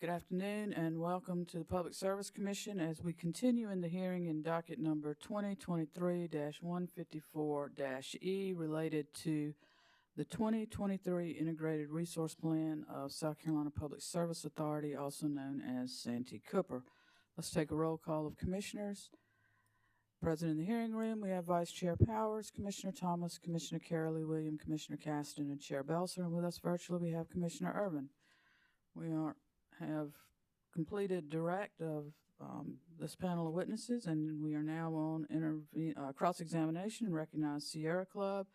Good afternoon and welcome to the Public Service Commission as we continue in the hearing in docket number 2023-154-E related to the 2023 Integrated Resource Plan of South Carolina Public Service Authority, also known as Santee Cooper. Let's take a roll call of commissioners. Present in the hearing room, we have Vice Chair Powers, Commissioner Thomas, Commissioner Carolee William, Commissioner Caston, and Chair Belser. And with us virtually, we have Commissioner Irvin. We have completed direct of this panel of witnesses, and we are now on cross-examination and recognize Sierra Club.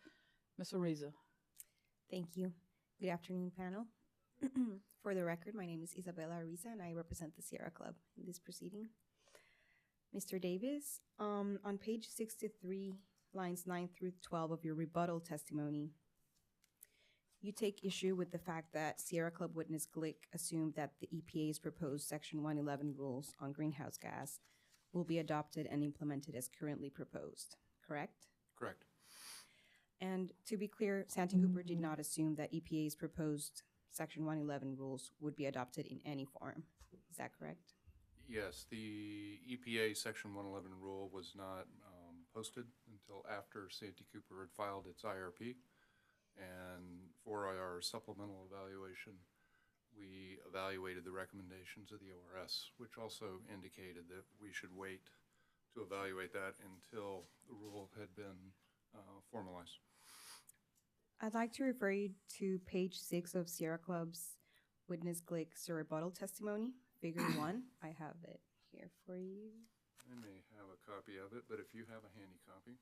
Ms. Ariza. Thank you. Good afternoon, panel. For the record, my name is Isabella Ariza, and I represent the Sierra Club in this proceeding. Mr. Davis, on page 63, lines 9 through 12 of your rebuttal testimony, you take issue with the fact that Sierra Club witness Glick assumed that the EPA's proposed Section 111 rules on greenhouse gas will be adopted and implemented as currently proposed, correct? Correct. And to be clear, Santee Cooper did not assume that EPA's proposed Section 111 rules would be adopted in any form. Is that correct? Yes, the EPA Section 111 rule was not posted until after Santee Cooper had filed its IRP. And for our supplemental evaluation, we evaluated the recommendations of the ORS, which also indicated that we should wait to evaluate that until the rule had been formalized. I'd like to refer you to page 6 of Sierra Club's witness Glick's rebuttal testimony, figure 1. I have it here for you. I may have a copy of it, but if you have a handy copy.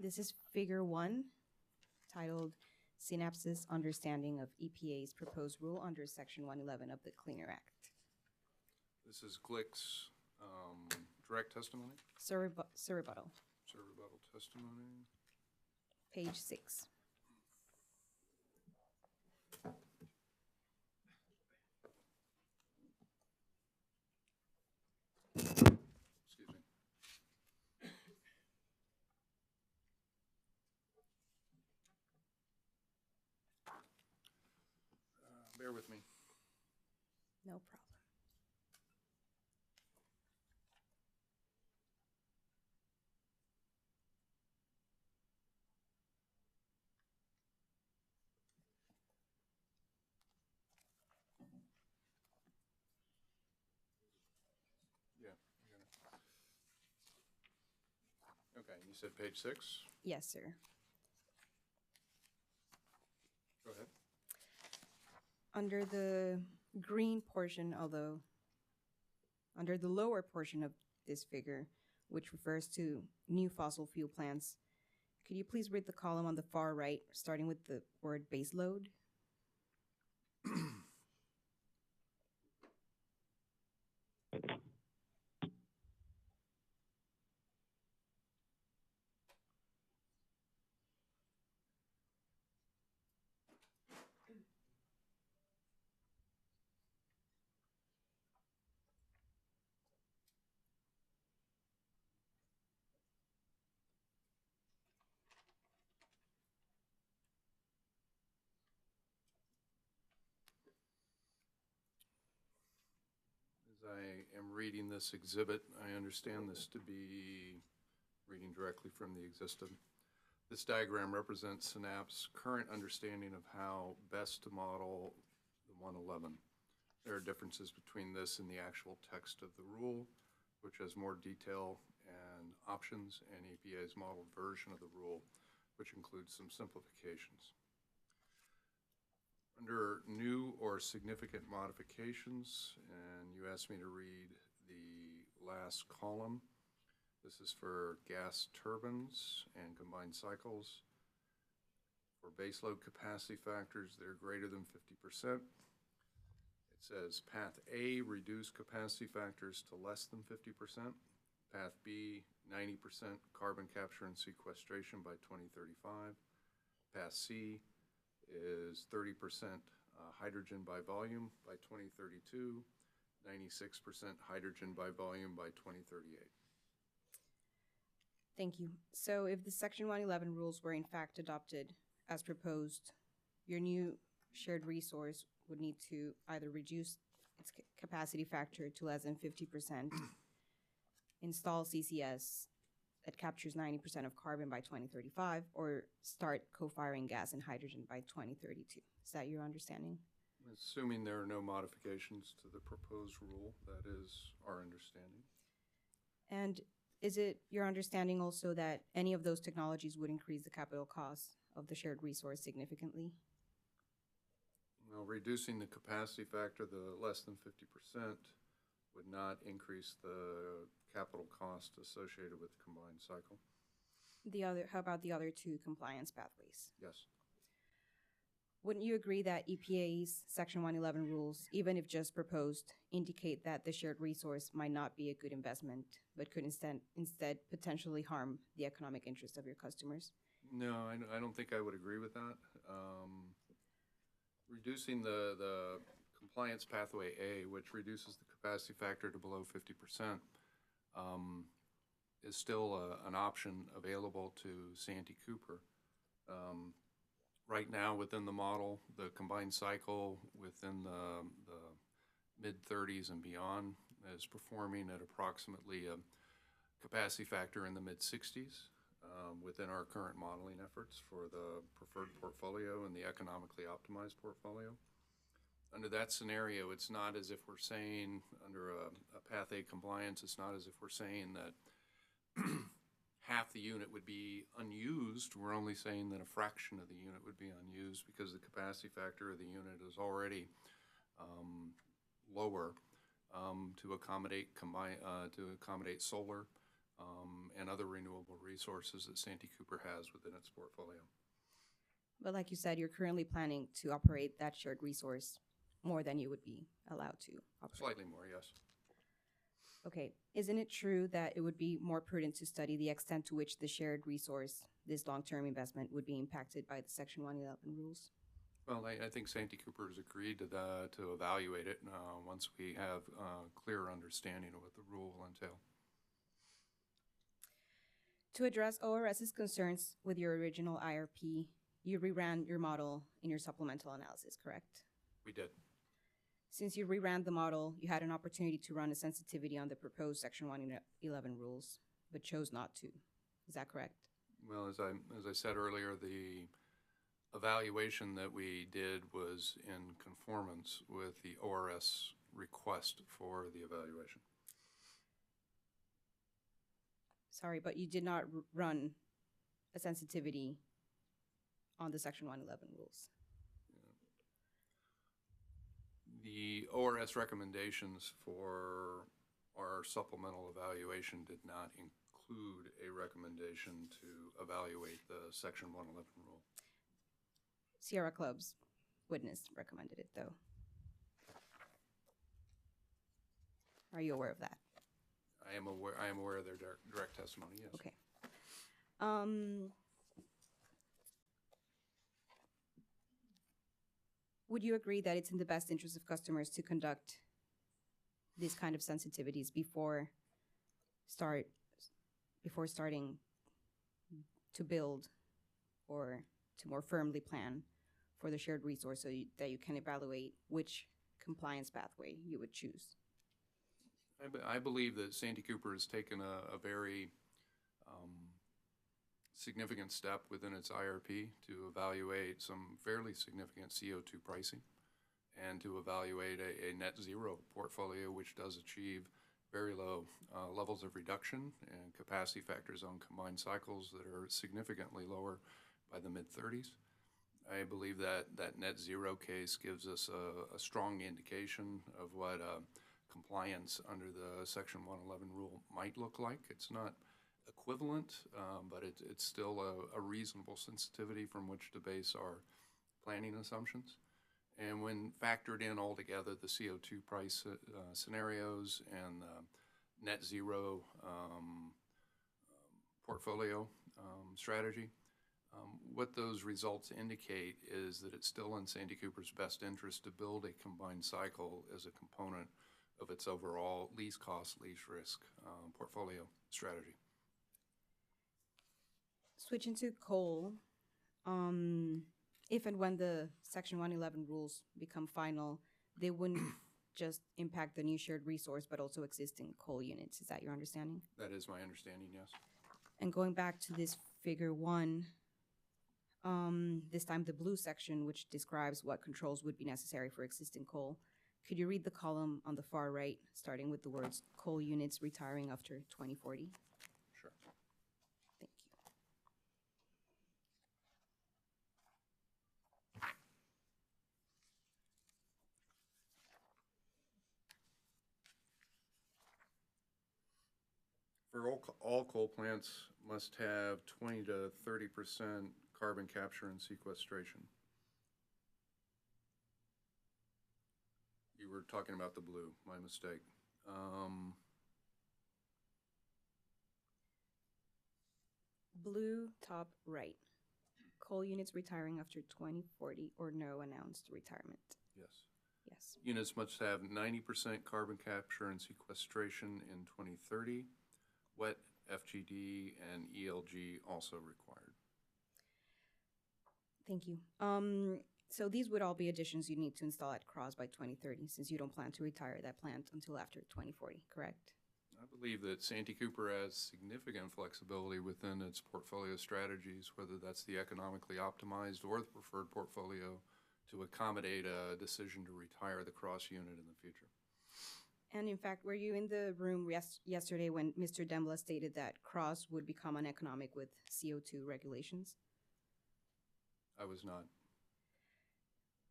This is figure 1, titled Synapse's Understanding of EPA's Proposed Rule under Section 111 of the Clean Air Act. This is Glick's direct testimony? Rebuttal. Rebuttal testimony. Page 6. Excuse me. Bear with me. No problem. Yeah. Okay, you said page 6? Yes, sir. Go ahead. Under the green portion, although under the lower portion of this figure, which refers to new fossil fuel plants, could you please read the column on the far right, starting with the word baseload? As I am reading this exhibit, I understand this to be reading directly from the existing. This diagram represents Synapse's current understanding of how best to model the 111. There are differences between this and the actual text of the rule, which has more detail and options, and EPA's modeled version of the rule, which includes some simplifications. Under new or significant modifications, and you asked me to read the last column. This is for gas turbines and combined cycles. For baseload capacity factors, they're greater than 50%. It says Path A, reduce capacity factors to less than 50%. Path B, 90% carbon capture and sequestration by 2035. Path C is 30% hydrogen by volume by 2032, 96% hydrogen by volume by 2038. Thank you. So if the Section 111 rules were in fact adopted as proposed, your new shared resource would need to either reduce its capacity factor to less than 50%, install CCS that captures 90% of carbon by 2035, or start co-firing gas and hydrogen by 2032. Is that your understanding? Assuming there are no modifications to the proposed rule, that is our understanding. And is it your understanding also that any of those technologies would increase the capital cost of the shared resource significantly? Well, reducing the capacity factor, the less than 50%, would not increase the capital cost associated with the combined cycle. How about the other two compliance pathways? Yes. Wouldn't you agree that EPA's Section 111 rules, even if just proposed, indicate that the shared resource might not be a good investment, but could instead potentially harm the economic interest of your customers? No, I don't think I would agree with that. Reducing the compliance pathway A, which reduces the capacity factor to below 50%, is still an option available to Santee Cooper. Right now, within the model, the combined cycle within the mid-30s and beyond is performing at approximately a capacity factor in the mid-60s within our current modeling efforts for the preferred portfolio and the economically optimized portfolio. Under that scenario, it's not as if we're saying, under a Path A compliance, it's not as if we're saying that half the unit would be unused. We're only saying that a fraction of the unit would be unused because the capacity factor of the unit is already lower to accommodate solar and other renewable resources that Santee Cooper has within its portfolio. But like you said, you're currently planning to operate that shared resource more than you would be allowed to operate. Slightly more, yes. Okay, isn't it true that it would be more prudent to study the extent to which the shared resource, this long-term investment, would be impacted by the Section 111 rules? Well, I think Santee Cooper has agreed to evaluate it once we have a clearer understanding of what the rule will entail. To address ORS's concerns with your original IRP, you reran your model in your supplemental analysis, correct? We did. Since you reran the model, you had an opportunity to run a sensitivity on the proposed Section 111 rules, but chose not to. Is that correct? Well, as I said earlier, the evaluation that we did was in conformance with the ORS request for the evaluation. Sorry, but you did not run a sensitivity on the Section 111 rules. The ORS recommendations for our supplemental evaluation did not include a recommendation to evaluate the Section 111 rule. Sierra Club's witness recommended it, though. Are you aware of that? I am aware of their direct testimony, yes. Okay. Would you agree that it's in the best interest of customers to conduct these kind of sensitivities before starting to build or to more firmly plan for the shared resource so that you can evaluate which compliance pathway you would choose? I believe that Santee Cooper has taken a very significant step within its IRP to evaluate some fairly significant CO2 pricing and to evaluate a net zero portfolio which does achieve very low levels of reduction and capacity factors on combined cycles that are significantly lower by the mid-30s. I believe that net zero case gives us a strong indication of what compliance under the Section 111 rule might look like. It's not equivalent, but it's still a reasonable sensitivity from which to base our planning assumptions. And when factored in altogether, the CO2 price scenarios and net zero portfolio strategy, what those results indicate is that it's still in Santee Cooper's best interest to build a combined cycle as a component of its overall least cost, least risk portfolio strategy. Switching to coal, if and when the Section 111 rules become final, they wouldn't just impact the new shared resource, but also existing coal units. Is that your understanding? That is my understanding, yes. And going back to this figure 1, this time the blue section, which describes what controls would be necessary for existing coal. Could you read the column on the far right, starting with the words coal units retiring after 2040? Sure. Thank you. For all coal plants must have 20 to 30% carbon capture and sequestration. You were talking about the blue, my mistake. Blue top right. Coal units retiring after 2040 or no announced retirement. Yes. Yes. Units must have 90% carbon capture and sequestration in 2030. Wet, FGD, and ELG also required. Thank you. So these would all be additions you need to install at Cross by 2030, since you don't plan to retire that plant until after 2040, correct? I believe that Santee Cooper has significant flexibility within its portfolio strategies, whether that's the economically optimized or the preferred portfolio, to accommodate a decision to retire the Cross unit in the future. And in fact, were you in the room yesterday when Mr. Dembla stated that Cross would become uneconomic with CO2 regulations? I was not.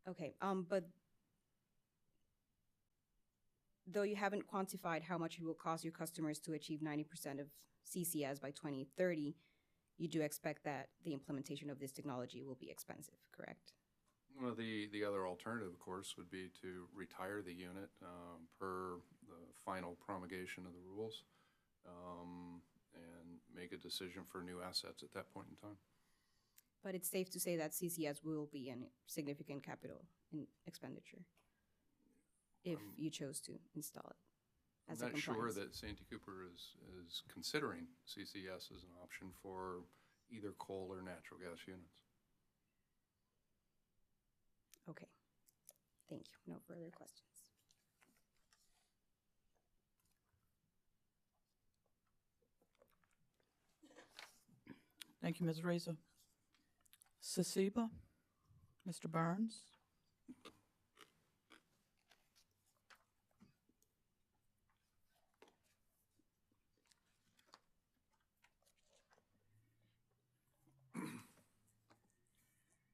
Okay, but though you haven't quantified how much it will cost your customers to achieve 90% of CCS by 2030, you do expect that the implementation of this technology will be expensive, correct? Well, the other alternative, of course, would be to retire the unit per the final promulgation of the rules and make a decision for new assets at that point in time. But it's safe to say that CCS will be a significant capital expenditure if you chose to install it as a compliance. I'm not sure that Santee Cooper is considering CCS as an option for either coal or natural gas units. Okay, thank you. No further questions. Thank you, Ms. Reza. Sasiba, Mr. Burns.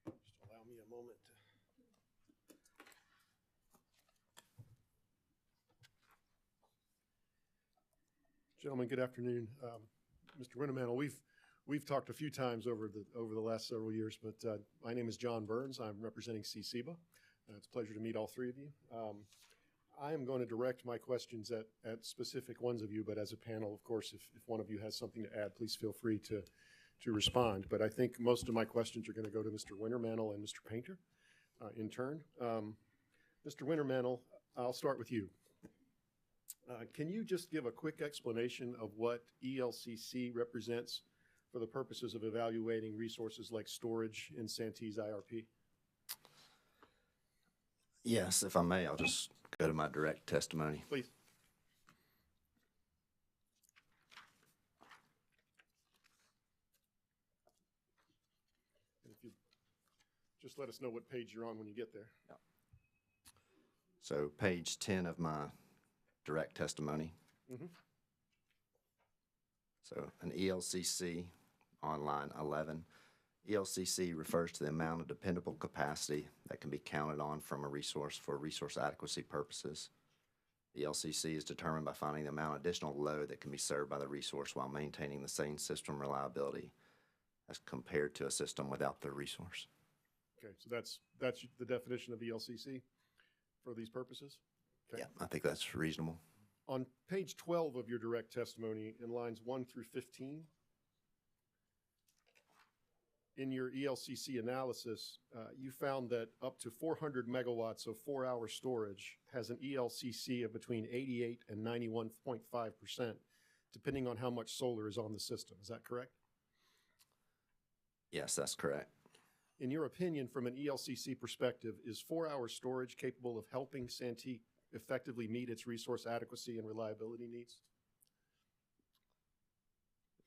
Just allow me a moment to. Gentlemen, good afternoon. Mr. Winnemantle, we've talked a few times over the last several years, but my name is John Burns. I'm representing CCEBA. It's a pleasure to meet all three of you. I am going to direct my questions at specific ones of you, but as a panel, of course, if one of you has something to add, please feel free to respond. But I think most of my questions are going to go to Mr. Wintermantle and Mr. Painter in turn. Mr. Wintermantle, I'll start with you. Can you just give a quick explanation of what ELCC represents for the purposes of evaluating resources like storage in Santee's IRP? Yes, if I may, I'll just go to my direct testimony. Please. And if you just let us know what page you're on when you get there. Yep. So page 10 of my direct testimony. Mm-hmm. So an ELCC on line 11. ELCC refers to the amount of dependable capacity that can be counted on from a resource for resource adequacy purposes. The ELCC is determined by finding the amount of additional load that can be served by the resource while maintaining the same system reliability as compared to a system without the resource. Okay, so that's the definition of ELCC for these purposes? Okay. Yeah, I think that's reasonable. On page 12 of your direct testimony, in lines 1 through 15, in your ELCC analysis, you found that up to 400 megawatts of 4-hour storage has an ELCC of between 88 and 91.5%, depending on how much solar is on the system. Is that correct? Yes, that's correct. In your opinion, from an ELCC perspective, is 4-hour storage capable of helping Santee effectively meet its resource adequacy and reliability needs?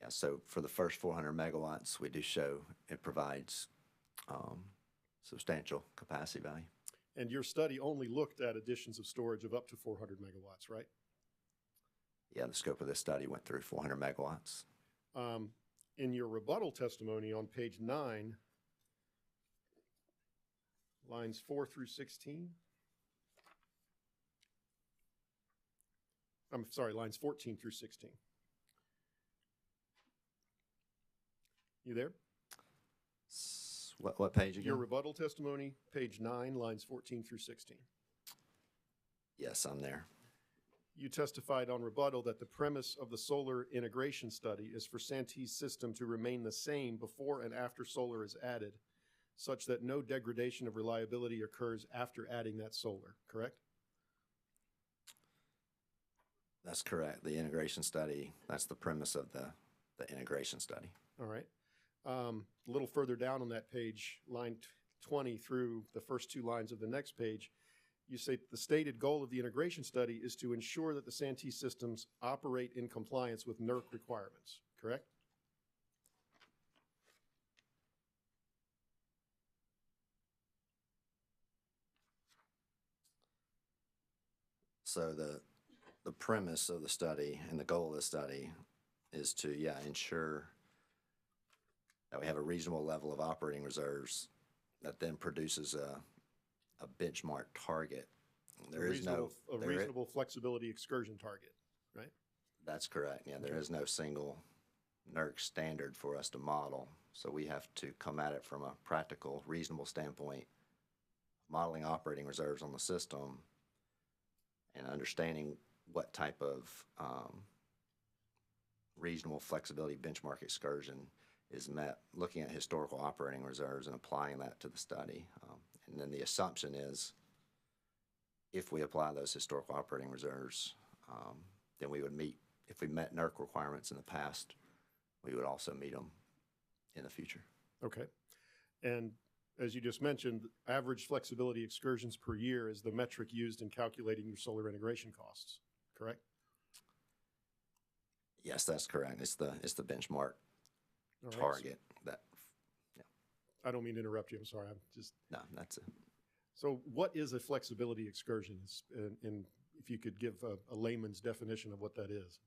Yeah, so for the first 400 megawatts, we do show it provides substantial capacity value. And your study only looked at additions of storage of up to 400 megawatts, right? Yeah, the scope of this study went through 400 megawatts. In your rebuttal testimony on page 9, lines 4 through 16. I'm sorry, lines 14 through 16. You there? What page again? Your rebuttal testimony, page 9, lines 14 through 16. Yes, I'm there. You testified on rebuttal that the premise of the solar integration study is for Santee's system to remain the same before and after solar is added, such that no degradation of reliability occurs after adding that solar, correct? That's correct. The integration study, that's the premise of the integration study. All right. A little further down on that page, line 20 through the first 2 lines of the next page, you say the stated goal of the integration study is to ensure that the Santee systems operate in compliance with NERC requirements, correct? So the premise of the study and the goal of the study is to, ensure that we have a reasonable level of operating reserves that then produces a benchmark target. There is no reasonable flexibility excursion target, right? That's correct. Yeah, there is no single NERC standard for us to model, so we have to come at it from a practical, reasonable standpoint, modeling operating reserves on the system and understanding what type of reasonable flexibility benchmark excursion is met, looking at historical operating reserves and applying that to the study. And then the assumption is if we apply those historical operating reserves, then we would meet, if we met NERC requirements in the past, we would also meet them in the future. Okay. And as you just mentioned, average flexibility excursions per year is the metric used in calculating your solar integration costs, correct? Yes, that's correct. It's the benchmark All right. target that, I don't mean to interrupt you. I'm sorry. I'm just. no, that's it. So what is a flexibility excursion? And if you could give a layman's definition of what that is.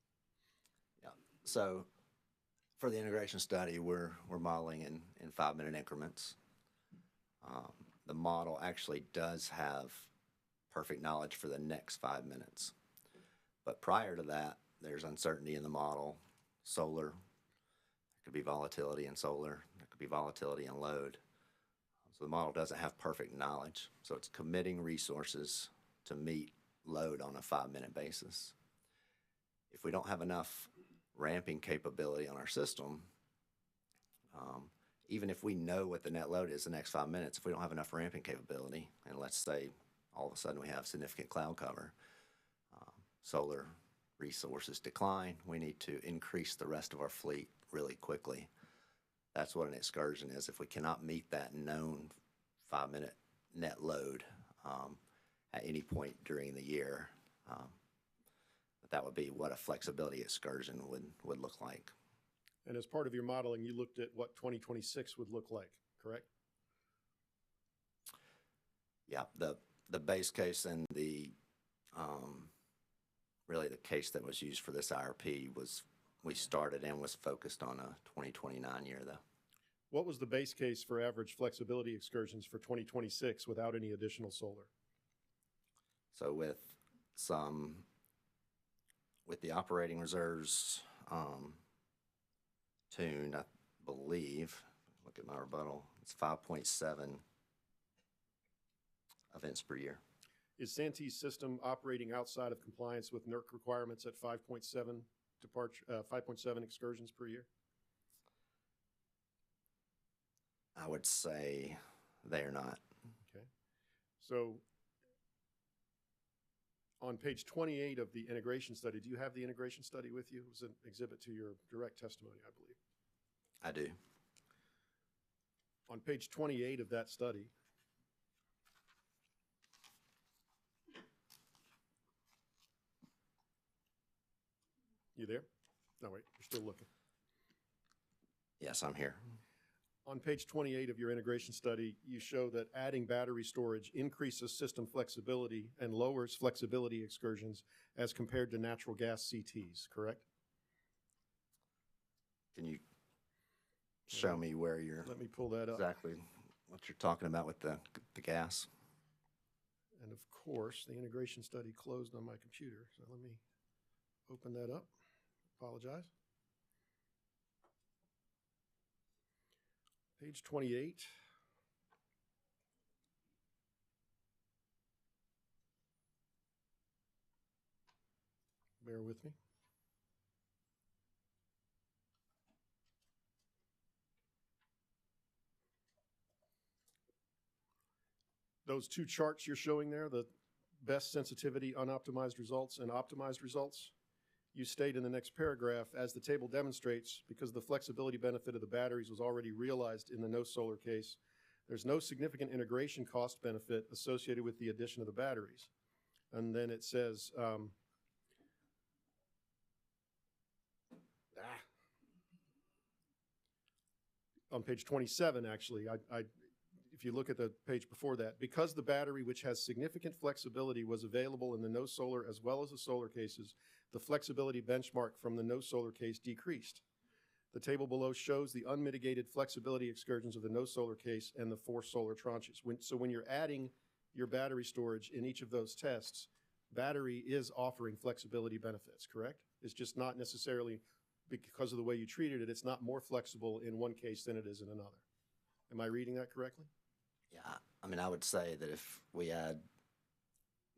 Yeah. So for the integration study, we're modeling in 5-minute increments. The model actually does have perfect knowledge for the next 5 minutes. But prior to that, there's uncertainty in the model. Solar, there could be volatility in solar, there could be volatility in load. So the model doesn't have perfect knowledge. So it's committing resources to meet load on a 5-minute basis. If we don't have enough ramping capability on our system, even if we know what the net load is the next 5 minutes, if we don't have enough ramping capability, and let's say all of a sudden we have significant cloud cover, solar resources decline, we need to increase the rest of our fleet really quickly. That's what an excursion is. If we cannot meet that known 5-minute net load at any point during the year, that would be what a flexibility excursion would look like. And as part of your modeling, you looked at what 2026 would look like, correct? Yeah, the base case and the really the case that was used for this IRP was, we started and was focused on a 2029 year though. What was the base case for average flexibility excursions for 2026 without any additional solar? So with the operating reserves tuned, I believe, look at my rebuttal, it's 5.7 events per year. Is Santee's system operating outside of compliance with NERC requirements at 5.7 excursions per year? I would say they are not. Okay. So on page 28 of the integration study, do you have the integration study with you? It was an exhibit to your direct testimony, I believe. I do. On page 28 of that study, you there? No, wait, you're still looking. Yes, I'm here. On page 28 of your integration study, you show that adding battery storage increases system flexibility and lowers flexibility excursions as compared to natural gas CTs, correct? Can you show me where you're Let me pull that up. exactly what you're talking about with the gas? And of course, the integration study closed on my computer, so let me open that up. Apologize. Page 28. Bear with me. Those two charts you're showing there, the best sensitivity, unoptimized results, and optimized results, you state in the next paragraph, as the table demonstrates, because the flexibility benefit of the batteries was already realized in the no solar case, there's no significant integration cost benefit associated with the addition of the batteries. And then it says, on page 27, actually, if you look at the page before that, because the battery, which has significant flexibility, was available in the no solar as well as the solar cases, the flexibility benchmark from the no solar case decreased. The table below shows the unmitigated flexibility excursions of the no solar case and the 4 solar tranches. So when you're adding your battery storage in each of those tests, battery is offering flexibility benefits, correct? It's just not necessarily because of the way you treated it, it's not more flexible in one case than it is in another. Am I reading that correctly? Yeah, I mean, I would say that if we add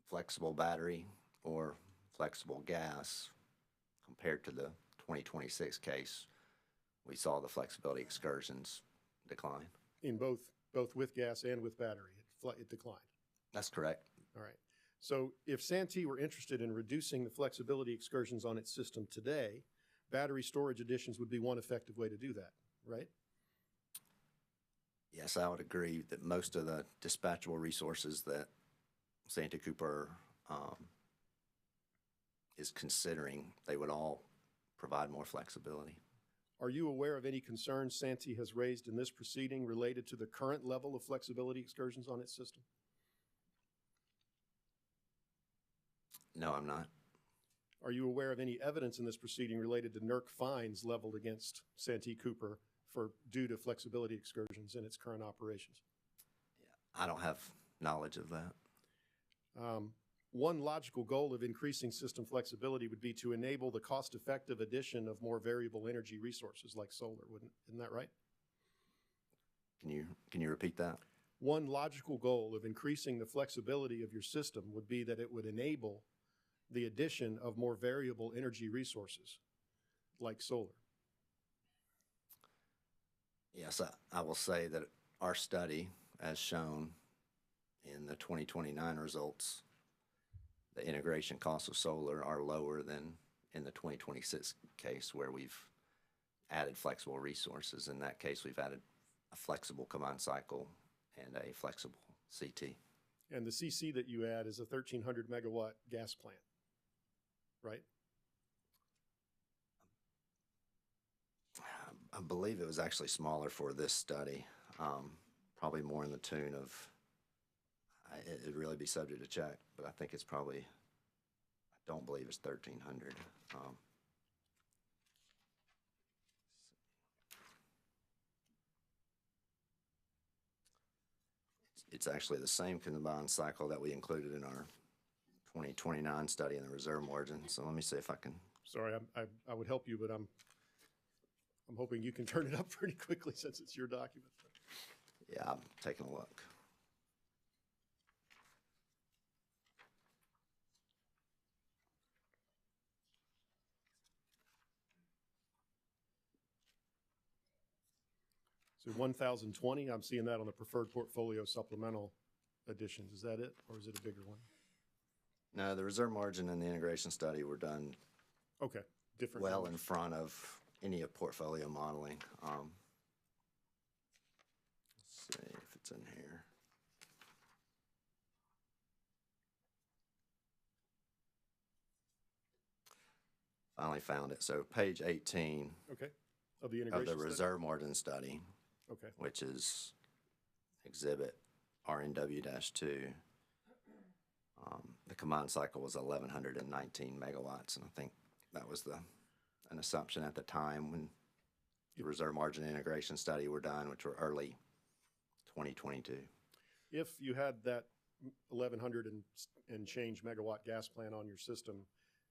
flexible battery or flexible gas compared to the 2026 case, we saw the flexibility excursions decline. In both with gas and with battery, it declined. That's correct. All right. So if Santee were interested in reducing the flexibility excursions on its system today, battery storage additions would be one effective way to do that, right? Yes, I would agree that most of the dispatchable resources that Santee Cooper is considering, they would all provide more flexibility. Are you aware of any concerns Santee has raised in this proceeding related to the current level of flexibility excursions on its system? No, I'm not. Are you aware of any evidence in this proceeding related to NERC fines leveled against Santee Cooper due to flexibility excursions in its current operations? Yeah, I don't have knowledge of that. One logical goal of increasing system flexibility would be to enable the cost-effective addition of more variable energy resources like solar, isn't that right? Can you repeat that? One logical goal of increasing the flexibility of your system would be that it would enable the addition of more variable energy resources like solar. Yes, I will say that our study, as shown in the 2029 results, the integration costs of solar are lower than in the 2026 case where we've added flexible resources. In that case, we've added a flexible combined cycle and a flexible CT. And the CC that you add is a 1,300 megawatt gas plant, right? I believe it was actually smaller for this study, probably more in the tune of, it'd really be subject to check, but I think it's probably, I don't believe it's 1,300. It's actually the same combined cycle that we included in our 2029 study in the reserve margin. So let me see if I can. Sorry, I would help you, but I'm hoping you can turn it up pretty quickly since it's your document. Yeah, I'm taking a look. So 1,020, I'm seeing that on the preferred portfolio supplemental additions. Is that it, or is it a bigger one? No, the reserve margin and the integration study were done Okay, different. well numbers. in front of any of portfolio modeling. see if it's in here. Finally found it. So page 18 Okay. Of the of integration the study? reserve margin study, Okay. which is exhibit RNW-2. The combined cycle was 1,119 megawatts, and I think that was an assumption at the time when the reserve margin integration study were done, which were early 2022. If you had that 1,100 and change megawatt gas plant on your system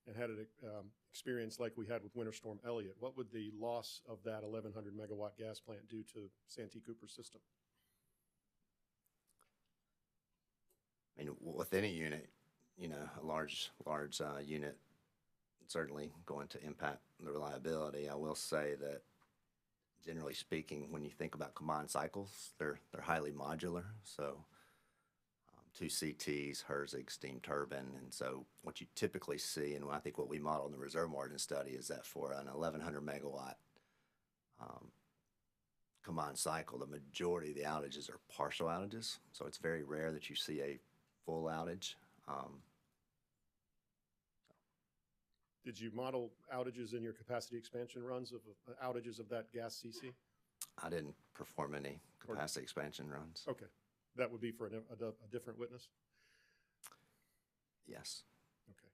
and had an experience like we had with Winter Storm Elliott, what would the loss of that 1,100 megawatt gas plant do to Santee Cooper's system? I mean, with any unit, a large unit certainly going to impact the reliability. I will say that generally speaking, when you think about combined cycles, they're highly modular. So 2 CTs, Herzig, steam turbine. And so what you typically see, and I think what we model in the reserve margin study, is that for an 1,100 megawatt combined cycle, the majority of the outages are partial outages. So it's very rare that you see a full outage. Did you model outages in your capacity expansion runs of outages of that gas CC? I didn't perform any capacity expansion runs. Okay. That would be for a different witness? Yes. Okay.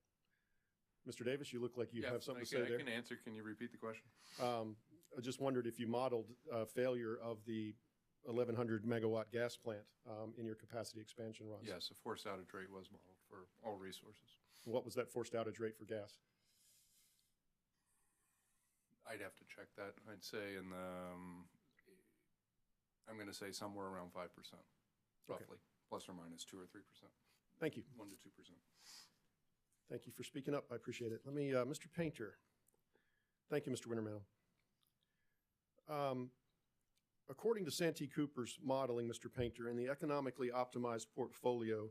Mr. Davis, you look like you have something to say there. I can answer. Can you repeat the question? I just wondered if you modeled failure of the 1,100 megawatt gas plant in your capacity expansion runs. Yes, a forced outage rate was modeled for all resources. What was that forced outage rate for gas? I'd have to check that. I'd say I'm going to say somewhere around 5%, roughly, plus or minus 2 or 3%. Thank you. 1 to 2%. Thank you for speaking up. I appreciate it. Let me, Mr. Painter. Thank you, Mr. Wintermeadow. According to Santee Cooper's modeling, Mr. Painter, in the economically optimized portfolio,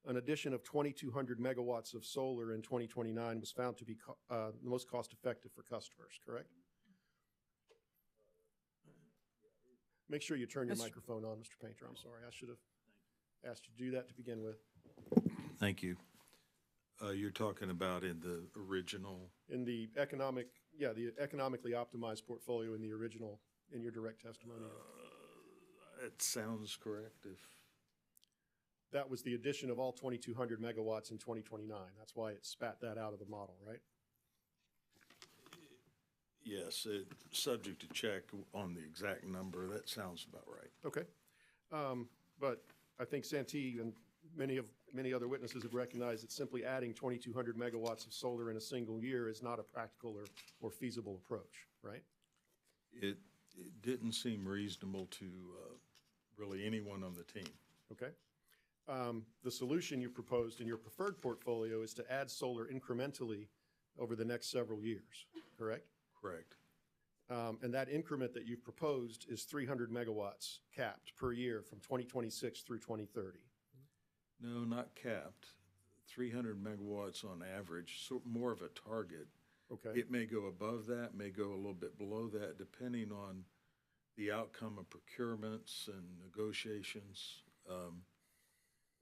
an addition of 2,200 megawatts of solar in 2029 was found to be the most cost-effective for customers, correct? Make sure you turn your microphone on, Mr. Painter. I'm sorry. I should have asked you to do that to begin with. Thank you. You're talking about in the original? In the the economically optimized portfolio in the original, in your direct testimony. It sounds correct. That was the addition of all 2,200 megawatts in 2029. That's why it spat that out of the model, right? Yes, subject to check on the exact number. That sounds about right. Okay. But I think Santee and many other witnesses have recognized that simply adding 2,200 megawatts of solar in a single year is not a practical or feasible approach, right? It didn't seem reasonable to really anyone on the team. Okay. The solution you proposed in your preferred portfolio is to add solar incrementally over the next several years, correct? Correct. And that increment that you've proposed is 300 megawatts capped per year from 2026 through 2030. No, not capped. 300 megawatts on average, so more of a target. Okay. It may go above that, may go a little bit below that, depending on the outcome of procurements and negotiations,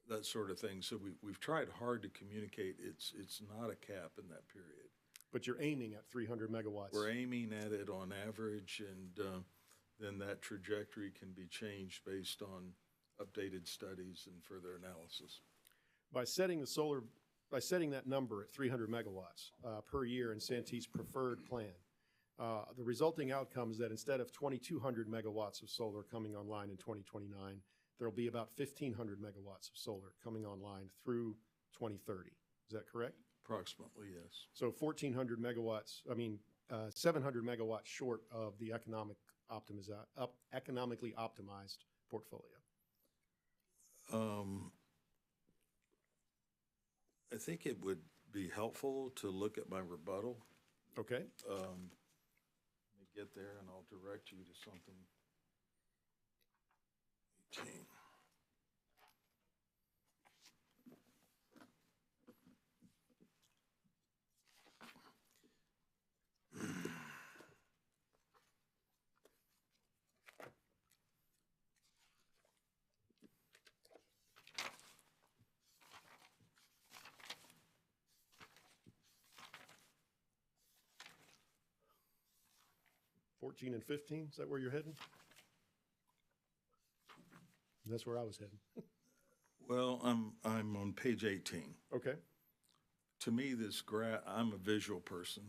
that sort of thing. So we've tried hard to communicate it's not a cap in that period. But you're aiming at 300 megawatts. We're aiming at it on average, and then that trajectory can be changed based on updated studies and further analysis. By setting that number at 300 megawatts per year in Santee's preferred plan, the resulting outcome is that instead of 2,200 megawatts of solar coming online in 2029, there'll be about 1,500 megawatts of solar coming online through 2030. Is that correct? Approximately, yes. So 1,400 megawatts, 700 megawatts short of the economically optimized portfolio. I think it would be helpful to look at my rebuttal. Okay. Let me get there and I'll direct you to something. 18. 14 and 15, is that where you're heading? That's where I was heading. Well, I'm on page 18. Okay, To me, this graph, I'm a visual person,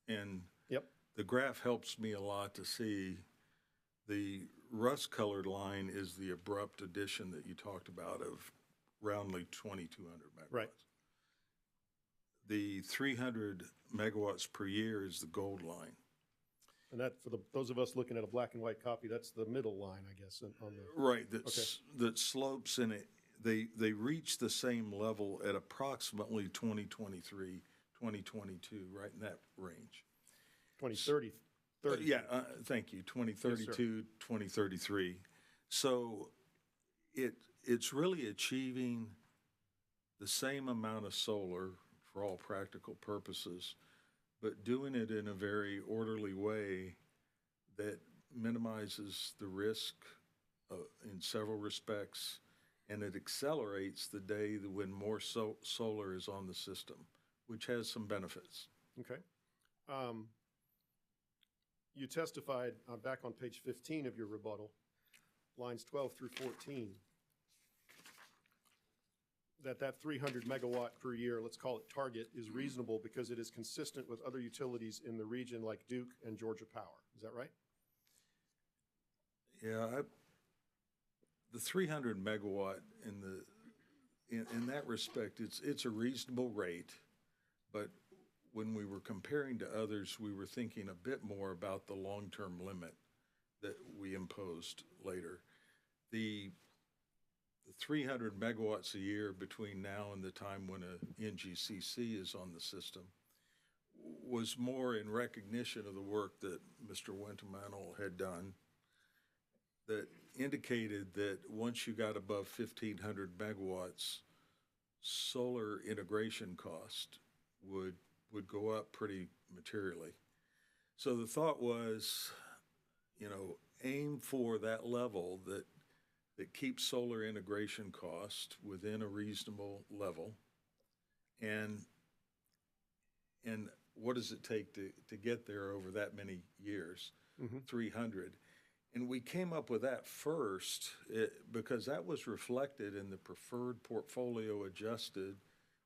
and yep, the graph helps me a lot to see. The rust-colored line is the abrupt addition that you talked about of roundly 2,200 megawatts. right. The 300 megawatts per year is the gold line. And that, for those of us looking at a black and white copy, that's the middle line, I guess, on the, Right, that slopes in it. They reach the same level at approximately 2023, 2022, right in that range. 2030. Thank you, 2032, 2033. So it's really achieving the same amount of solar for all practical purposes, but doing it in a very orderly way that minimizes the risk in several respects, and it accelerates the day when more solar is on the system, which has some benefits. Okay. You testified back on page 15 of your rebuttal, lines 12 through 14, that 300 megawatt per year, let's call it target, is reasonable because it is consistent with other utilities in the region like Duke and Georgia Power. Is that right? Yeah, the 300 megawatt in that respect, it's a reasonable rate, but when we were comparing to others, we were thinking a bit more about the long-term limit that we imposed later. The 300 megawatts a year between now and the time when a NGCC is on the system was more in recognition of the work that Mr. Wintermantel had done that indicated that once you got above 1,500 megawatts, solar integration cost would go up pretty materially. So the thought was, aim for that level that keeps solar integration cost within a reasonable level. And what does it take to get there over that many years? 300. And we came up with that first because that was reflected in the preferred portfolio adjusted,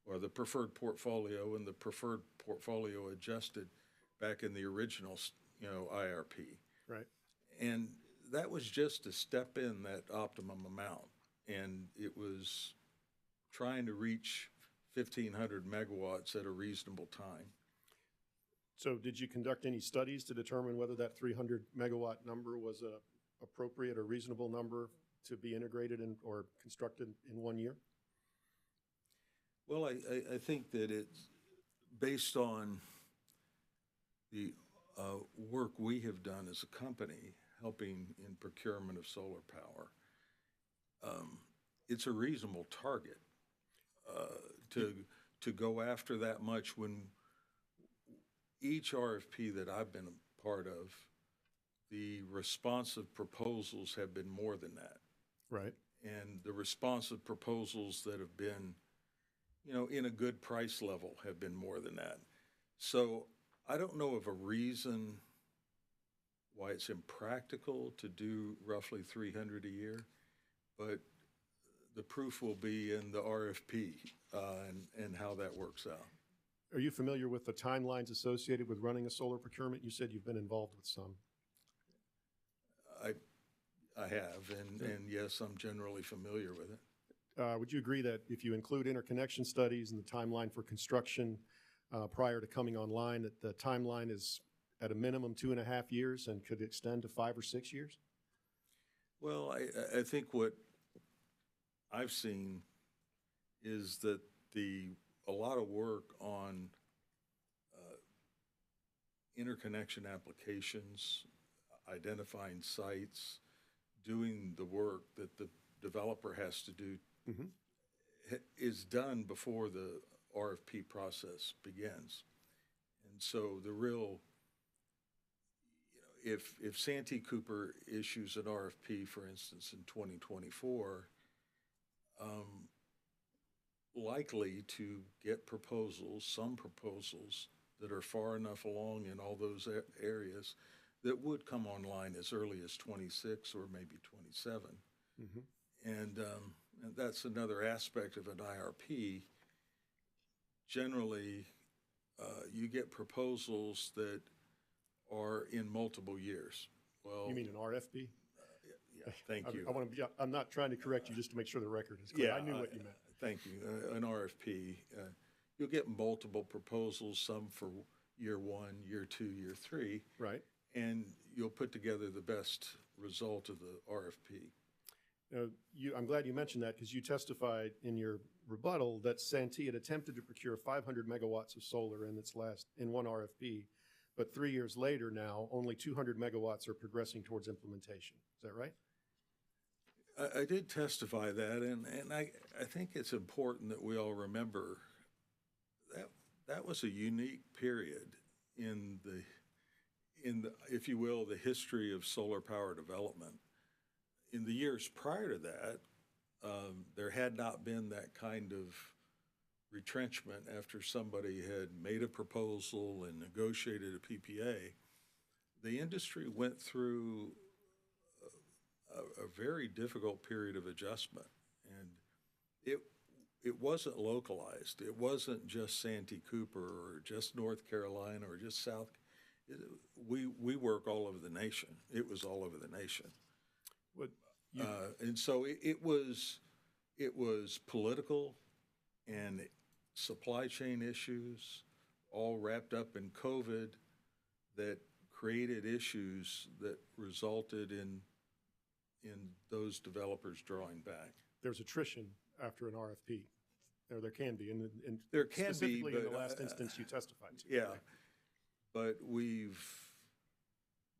or the preferred portfolio and the preferred portfolio adjusted back in the original, IRP. Right. And that was just to step in that optimum amount. And it was trying to reach 1,500 megawatts at a reasonable time. So did you conduct any studies to determine whether that 300 megawatt number was a appropriate or reasonable number to be integrated in or constructed in 1 year? Well, I think that it's based on the work we have done as a company helping in procurement of solar power. It's a reasonable target to go after that much when each RFP that I've been a part of, the responsive proposals have been more than that. Right. And the responsive proposals that have been, in a good price level have been more than that. So I don't know of a reason why it's impractical to do roughly 300 a year, but the proof will be in the RFP and how that works out. Are you familiar with the timelines associated with running a solar procurement? You said you've been involved with some. I have, and yes, I'm generally familiar with it. Would you agree that if you include interconnection studies and the timeline for construction prior to coming online, that the timeline is at a minimum 2.5 years and could extend to 5 or 6 years? Well, I think what I've seen is that a lot of work on interconnection applications, identifying sites, doing the work that the developer has to do is done before the RFP process begins. And so the real, if Santee Cooper issues an RFP, for instance, in 2024, likely to get proposals, some proposals that are far enough along in all those areas that would come online as early as 26 or maybe 27. And that's another aspect of an IRP. Generally, you get proposals that are in multiple years. Well, You mean an RFP? yeah, thank you. I want to be, I'm not trying to correct you, just to make sure the record is clear. I knew what you meant. Thank you. An RFP, you'll get multiple proposals, some for year 1, year 2, year 3. Right. And you'll put together the best result of the RFP. I'm glad you mentioned that because you testified in your rebuttal that Santee had attempted to procure 500 megawatts of solar in one RFP, but 3 years later now, only 200 megawatts are progressing towards implementation. Is that right? I did testify that, and I think it's important that we all remember that was a unique period in the, if you will, the history of solar power development. In the years prior to that, there had not been that kind of retrenchment after somebody had made a proposal and negotiated a PPA. The industry went through a very difficult period of adjustment, and it wasn't localized. It wasn't just Santee Cooper or just North Carolina or just South. We work all over the nation. It was all over the nation. And so it was political and supply chain issues all wrapped up in COVID that created issues that resulted in those developers drawing back. There's attrition after an RFP. There can be, and there can specifically be, in the last instance you testified to. Yeah, right? but we've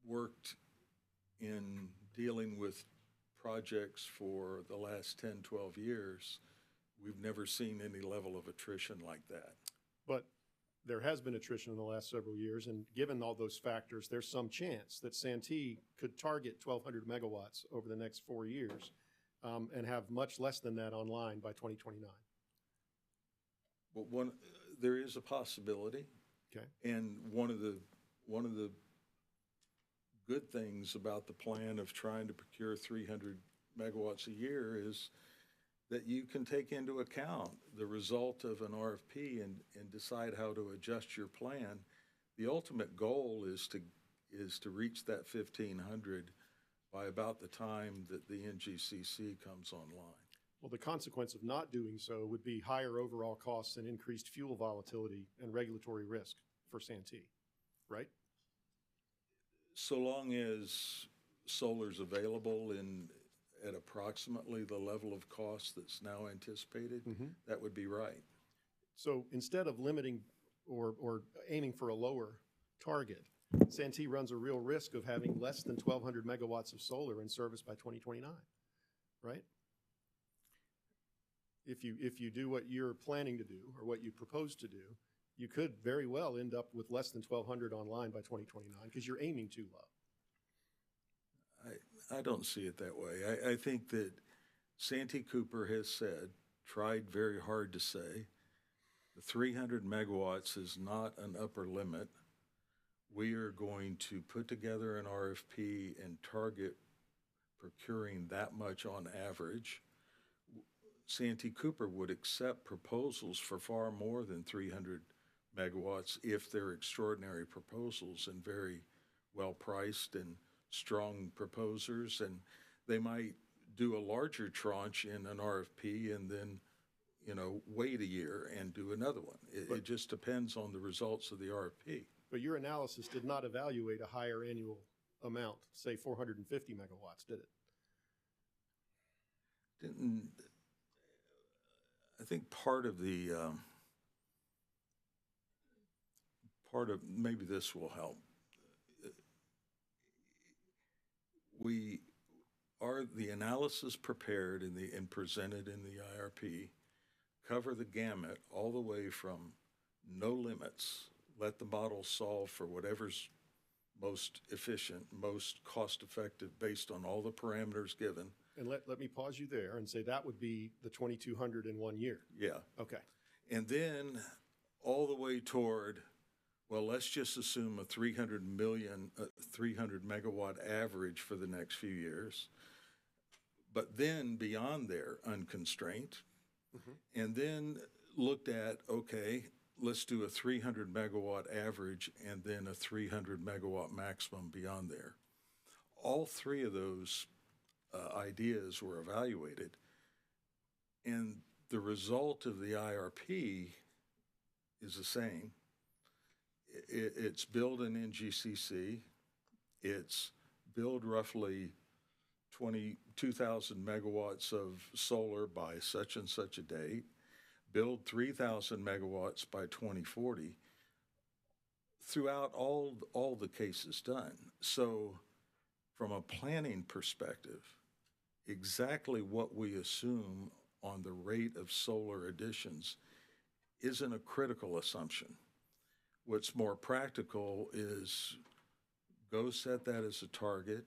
worked in dealing with projects for the last 10, 12 years. We've never seen any level of attrition like that. But there has been attrition in the last several years, and given all those factors, there's some chance that Santee could target 1,200 megawatts over the next 4 years and have much less than that online by 2029. But there is a possibility. Okay. And one of the good things about the plan of trying to procure 300 megawatts a year is that you can take into account the result of an RFP and decide how to adjust your plan. The ultimate goal is to reach that 1,500 by about the time that the NGCC comes online. Well, the consequence of not doing so would be higher overall costs and increased fuel volatility and regulatory risk for Santee, right? So long as solar's available at approximately the level of cost that's now anticipated, that would be right. So instead of limiting or aiming for a lower target, Santee runs a real risk of having less than 1,200 megawatts of solar in service by 2029, right? If you do what you're planning to do or what you propose to do, you could very well end up with less than 1,200 online by 2029 because you're aiming too low. I don't see it that way. I think that Santee Cooper has tried very hard to say, the 300 megawatts is not an upper limit. We are going to put together an RFP and target procuring that much on average. Santee Cooper would accept proposals for far more than 300 megawatts if they're extraordinary proposals and very well priced and strong proposers, and they might do a larger tranche in an RFP and then, wait a year and do another one. It just depends on the results of the RFP. But your analysis did not evaluate a higher annual amount, say 450 megawatts, did it? Didn't. I think part of maybe this will help. The analysis prepared and presented in the IRP cover the gamut all the way from no limits, let the model solve for whatever's most efficient, most cost-effective based on all the parameters given. And let me pause you there and say that would be the 2,200 in 1 year. Yeah. Okay. And then all the way toward Well, let's just assume a 300 megawatt average for the next few years. But then beyond there, unconstrained. And then looked at, okay, let's do a 300 megawatt average and then a 300 megawatt maximum beyond there. All three of those ideas were evaluated. And the result of the IRP is the same. It's build an NGCC. It's build roughly 22,000 megawatts of solar by such and such a date, build 3,000 megawatts by 2040, throughout all the cases done. So from a planning perspective, exactly what we assume on the rate of solar additions isn't a critical assumption. What's more practical is go set that as a target,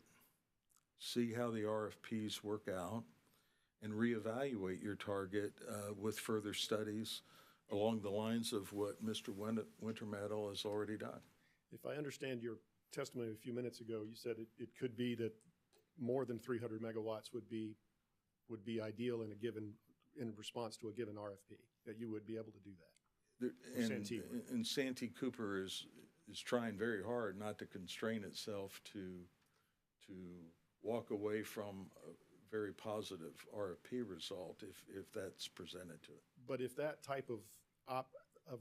see how the RFPs work out, and reevaluate your target with further studies along the lines of what Mr. Wintermetal has already done. If I understand your testimony a few minutes ago, you said it could be that more than 300 megawatts would be ideal in response to a given RFP, that you would be able to do that. And Santee Cooper is trying very hard not to constrain itself to walk away from a very positive RFP result if that's presented to it. But if that type of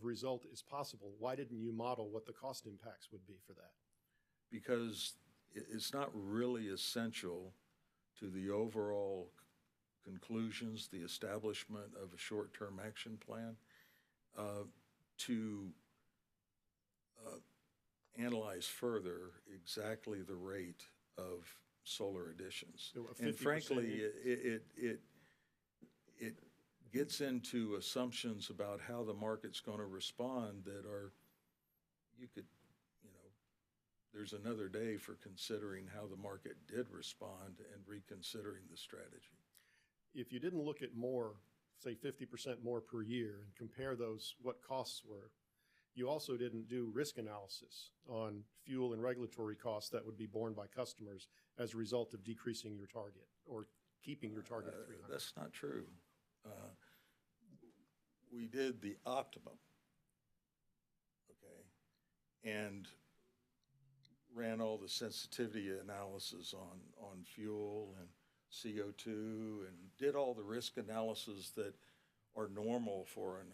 result is possible, why didn't you model what the cost impacts would be for that? Because it's not really essential to the overall conclusions, the establishment of a short-term action plan, to analyze further exactly the rate of solar additions. So and frankly, it gets into assumptions about how the market's going to respond that are, there's another day for considering how the market did respond and reconsidering the strategy. If you didn't look at more, say 50% more per year, and compare those, what costs were, you also didn't do risk analysis on fuel and regulatory costs that would be borne by customers as a result of decreasing your target or keeping your target at 300. That's not true. We did the optimum, okay, and ran all the sensitivity analysis on fuel and CO2 and did all the risk analysis that are normal for an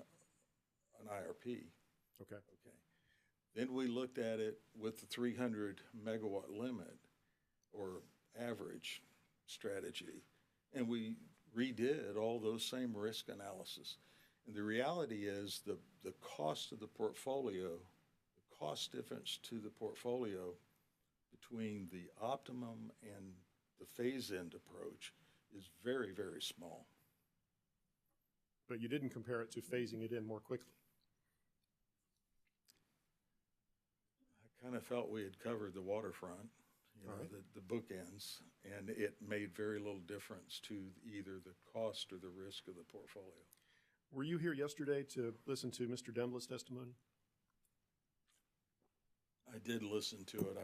IRP. Okay. Okay. Then we looked at it with the 300 megawatt limit or average strategy, and we redid all those same risk analysis. And the reality is the cost of the portfolio, the cost difference to the portfolio between the optimum and the phase-in approach is very, very small. But you didn't compare it to phasing it in more quickly. I kind of felt we had covered the waterfront, right. the bookends, and it made very little difference to either the cost or the risk of the portfolio. Were you here yesterday to listen to Mr. Dembla's testimony? I did listen to it.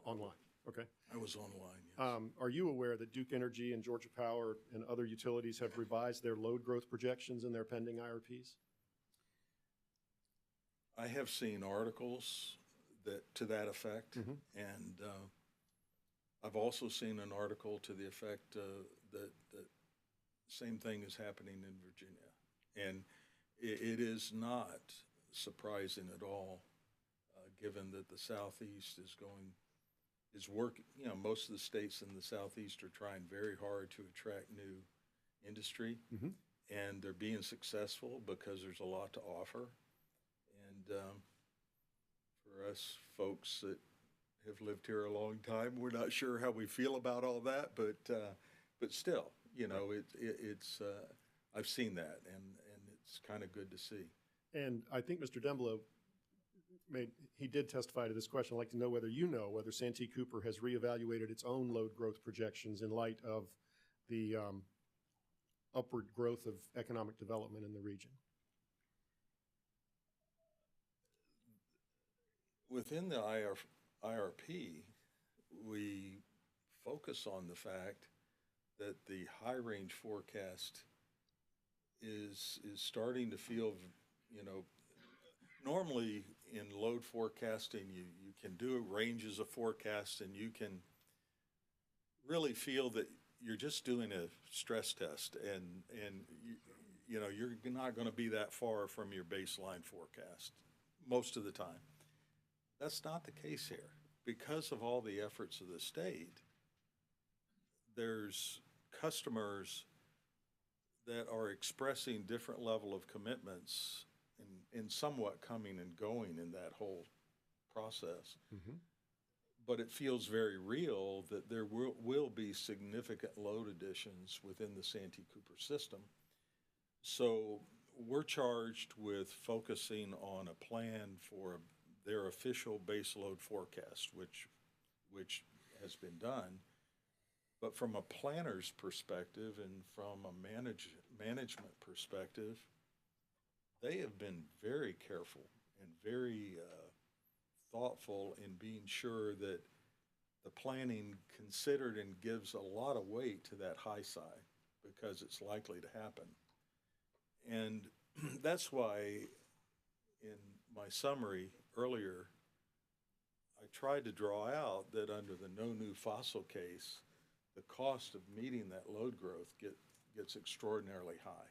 Online, okay. I was online, yes. Are you aware that Duke Energy and Georgia Power and other utilities have revised their load growth projections in their pending IRPs? I have seen articles to that effect, and I've also seen an article to the effect that same thing is happening in Virginia. And it is not surprising at all, given that the Southeast is working, most of the states in the Southeast are trying very hard to attract new industry, and they're being successful because there's a lot to offer. And for us folks that have lived here a long time, we're not sure how we feel about all that, but still, it's I've seen that, and it's kind of good to see. And I think Mr. Dembla he did testify to this question. I'd like to know whether Santee Cooper has reevaluated its own load growth projections in light of the upward growth of economic development in the region. within the IRP, we focus on the fact that the high range forecast is starting to feel, you know, normally in load forecasting, you can do ranges of forecast and you can really feel that you're just doing a stress test and you know, you're not going to be that far from your baseline forecast most of the time. That's not the case here. Because of all the efforts of the state, there's customers that are expressing different level of commitments and somewhat coming and going in that whole process. Mm-hmm. But it feels very real that there will be significant load additions within the Santee Cooper system. So we're charged with focusing on a plan for their official base load forecast, which has been done. But from a planner's perspective and from a management perspective, they have been very careful and very thoughtful in being sure that the planning considered and gives a lot of weight to that high side because it's likely to happen. And that's why in my summary earlier, I tried to draw out that under the no new fossil case, the cost of meeting that load growth gets extraordinarily high.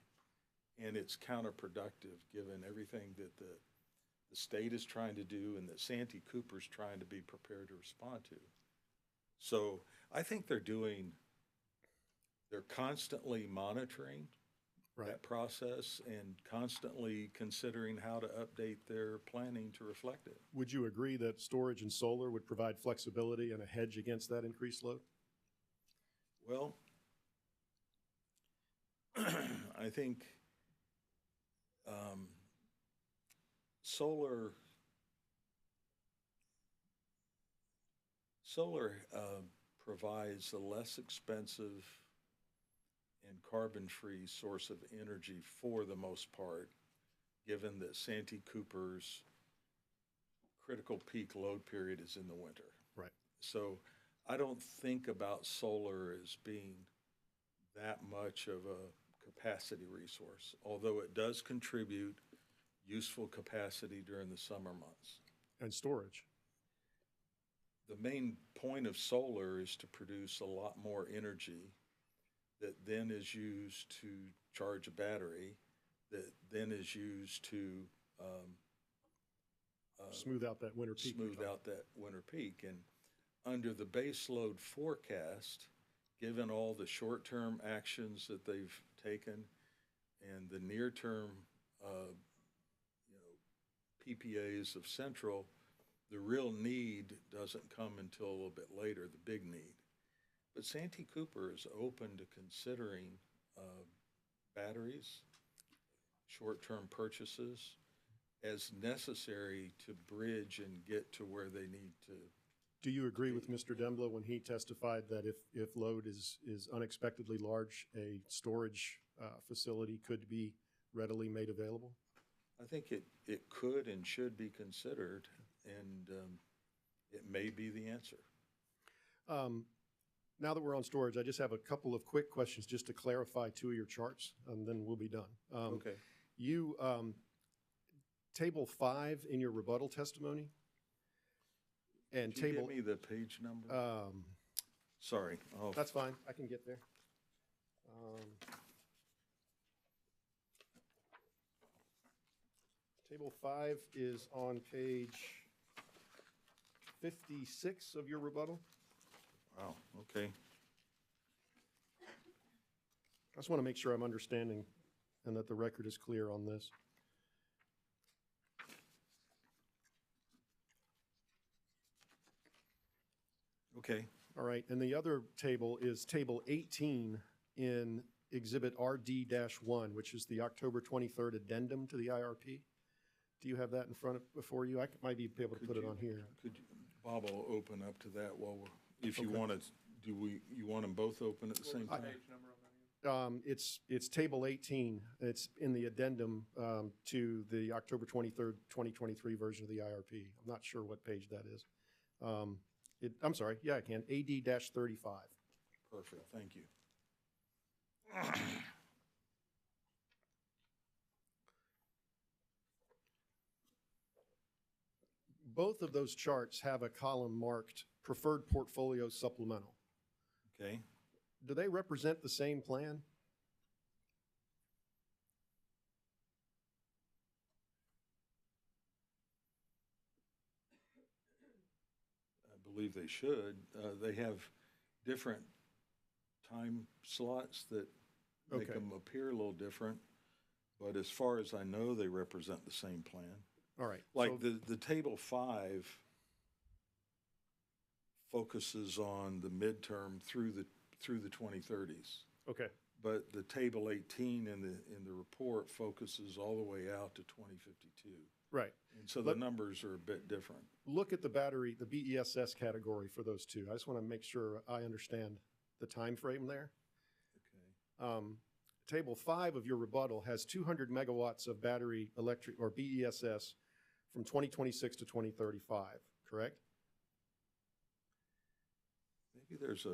And it's counterproductive given everything that the state is trying to do and that Santee Cooper's trying to be prepared to respond to. So I think they're constantly monitoring that process and constantly considering how to update their planning to reflect it. Would you agree that storage and solar would provide flexibility and a hedge against that increased load? Well, I think solar provides a less expensive and carbon-free source of energy for the most part, given that Santee Cooper's critical peak load period is in the winter. Right. So I don't think about solar as being that much of a capacity resource, although it does contribute useful capacity during the summer months. And storage. The main point of solar is to produce a lot more energy that then is used to charge a battery, that then is used to smooth out that winter peak. And under the base load forecast, given all the short-term actions that they've taken and the near-term PPAs of Central, the real need doesn't come until a little bit later, the big need. But Santee Cooper is open to considering batteries, short-term purchases, as necessary to bridge and get to where they need to. Do you agree with Mr. Dembla when he testified that if load is unexpectedly large, a storage facility could be readily made available? I think it could and should be considered, and it may be the answer. Now that we're on storage, I just have a couple of quick questions just to clarify two of your charts, and then we'll be done. Okay. You, table 5 in your rebuttal testimony, and Could you table. give me the page number? Sorry. Oh, That's fine. I can get there. Table 5 is on page 56 of your rebuttal. wow. Okay. I just want to make sure I'm understanding and that the record is clear on this. Okay. All right, and the other table is table 18 in Exhibit RD-1, which is the October 23rd addendum to the IRP. Do you have that in front of, before you? I might be able to put it on here. Bob will open up to that while we're, if you Okay. want to, you want them both open at the same time? It's table 18. It's in the addendum to the October 23rd, 2023 version of the IRP. I'm not sure what page that is. I'm sorry, yeah, I can, AD-35. Perfect, thank you. Both of those charts have a column marked Preferred Portfolio Supplemental. Okay, Do they represent the same plan? I believe they should. They have different time slots that make Okay. them appear a little different, but as far as I know, they represent the same plan. All right. Like so- the table 5 focuses on the midterm through the 2030s. Okay, But the table 18 in the report focuses all the way out to 2052. right. And so the Let- numbers are a bit different. Look at the battery, the BESS category for those two. I just want to make sure I understand the time frame there. Okay. Table 5 of your rebuttal has 200 megawatts of battery electric or BESS from 2026 to 2035, correct? Maybe there's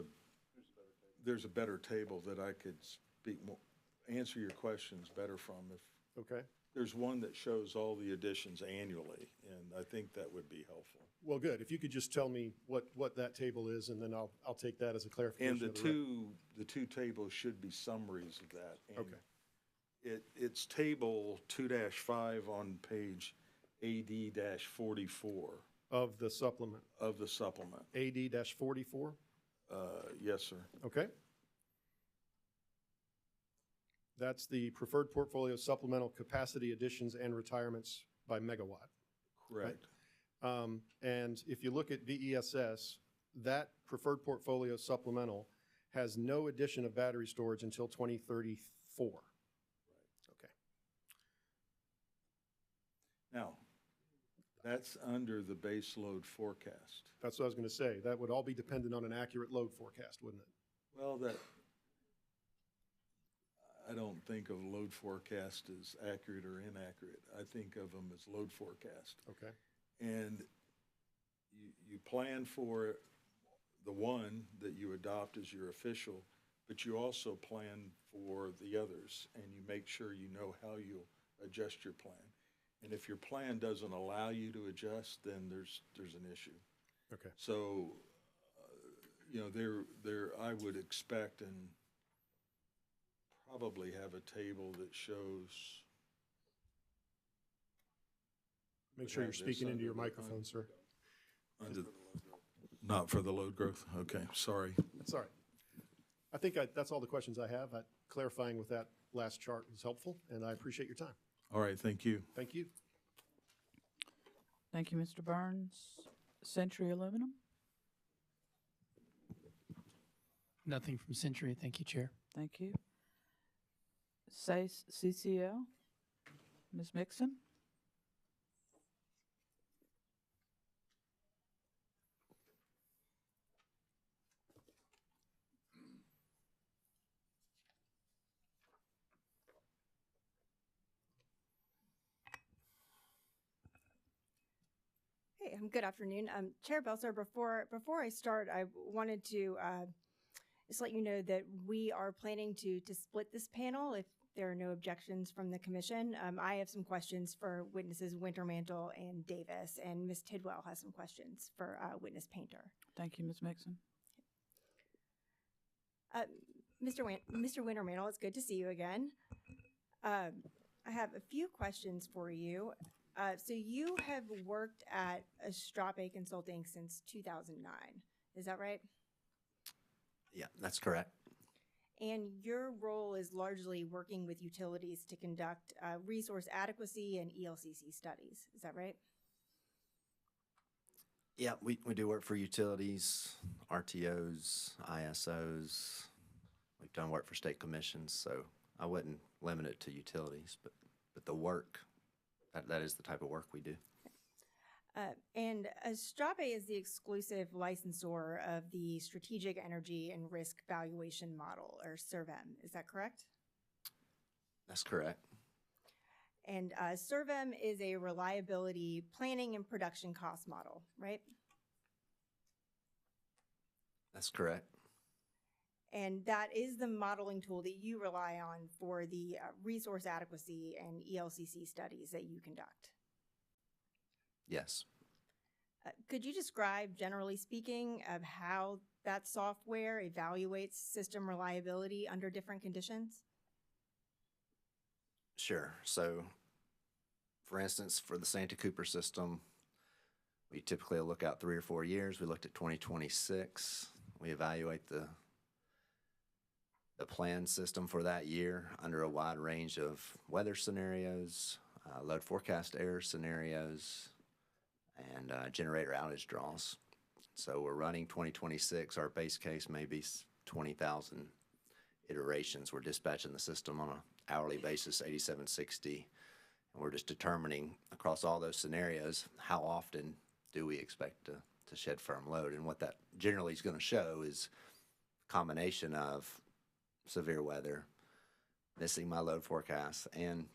a better table that I could speak more, answer your questions better from. If Okay. there's one that shows all the additions annually, and I think that would be helpful. Well, good. If you could just tell me what that table is, and then I'll take that as a clarification. And the of the rec- the two tables should be summaries of that. And Okay. It's table 2-5 on page AD-44 Of the supplement, of the supplement. AD-44? Yes, sir. Okay. That's the preferred portfolio supplemental capacity additions and retirements by megawatt. Correct. And if you look at BESS, that preferred portfolio supplemental has no addition of battery storage until 2034. Okay. Now, that's under the base load forecast. That's what I was going to say. That would all be dependent on an accurate load forecast, wouldn't it? Well, I don't think of load forecast as accurate or inaccurate. I think of them as load forecast. Okay. And you plan for the one that you adopt as your official, but you also plan for the others, and you make sure you know how you'll adjust your plan. And if your plan doesn't allow you to adjust, then there's an issue. Okay. So, I would expect and probably have a table that shows. Make sure you're have this speaking into under your the- microphone, sir. Not for the load growth? Okay, sorry. That's all right. I think that's all the questions I have. Clarifying with that last chart was helpful, and I appreciate your time. All right, thank you. Thank you. Thank you, Mr. Burns. Century Aluminum? Nothing from Century. Thank you, Chair. Thank you. SACE CCL? Ms. Mixon? Hey, good afternoon. Chair Belser, before I start, I wanted to just let you know that we are planning to split this panel if there are no objections from the commission. I have some questions for witnesses Wintermantle and Davis, and Ms. Tidwell has some questions for witness Painter. Thank you, Ms. Mixon. Mr. Wintermantle, it's good to see you again. I have a few questions for you. So you have worked at Strape Consulting since 2009, is that right? Yeah, that's correct. And your role is largely working with utilities to conduct resource adequacy and ELCC studies, is that right? Yeah, we do work for utilities, RTOs, ISOs. We've done work for state commissions, so I wouldn't limit it to utilities, but the work, that is the type of work we do. And Strabe is the exclusive licensor of the Strategic Energy and Risk Valuation Model, or SERVM. Is that correct? That's correct. And SERVM is a reliability planning and production cost model, right? That's correct. And that is the modeling tool that you rely on for the resource adequacy and ELCC studies that you conduct. Yes. Could you describe, generally speaking, of how that software evaluates system reliability under different conditions? Sure. So, for instance, for the Santee Cooper system, we typically look out 3 or 4 years. We looked at 2026. We evaluate the planned system for that year under a wide range of weather scenarios, load forecast error scenarios, and generator outage draws. So we're running 2026. Our base case may be 20,000 iterations. We're dispatching the system on an hourly basis, 8760. And we're just determining across all those scenarios how often do we expect to shed firm load. And what that generally is going to show is a combination of severe weather, missing my load forecast, and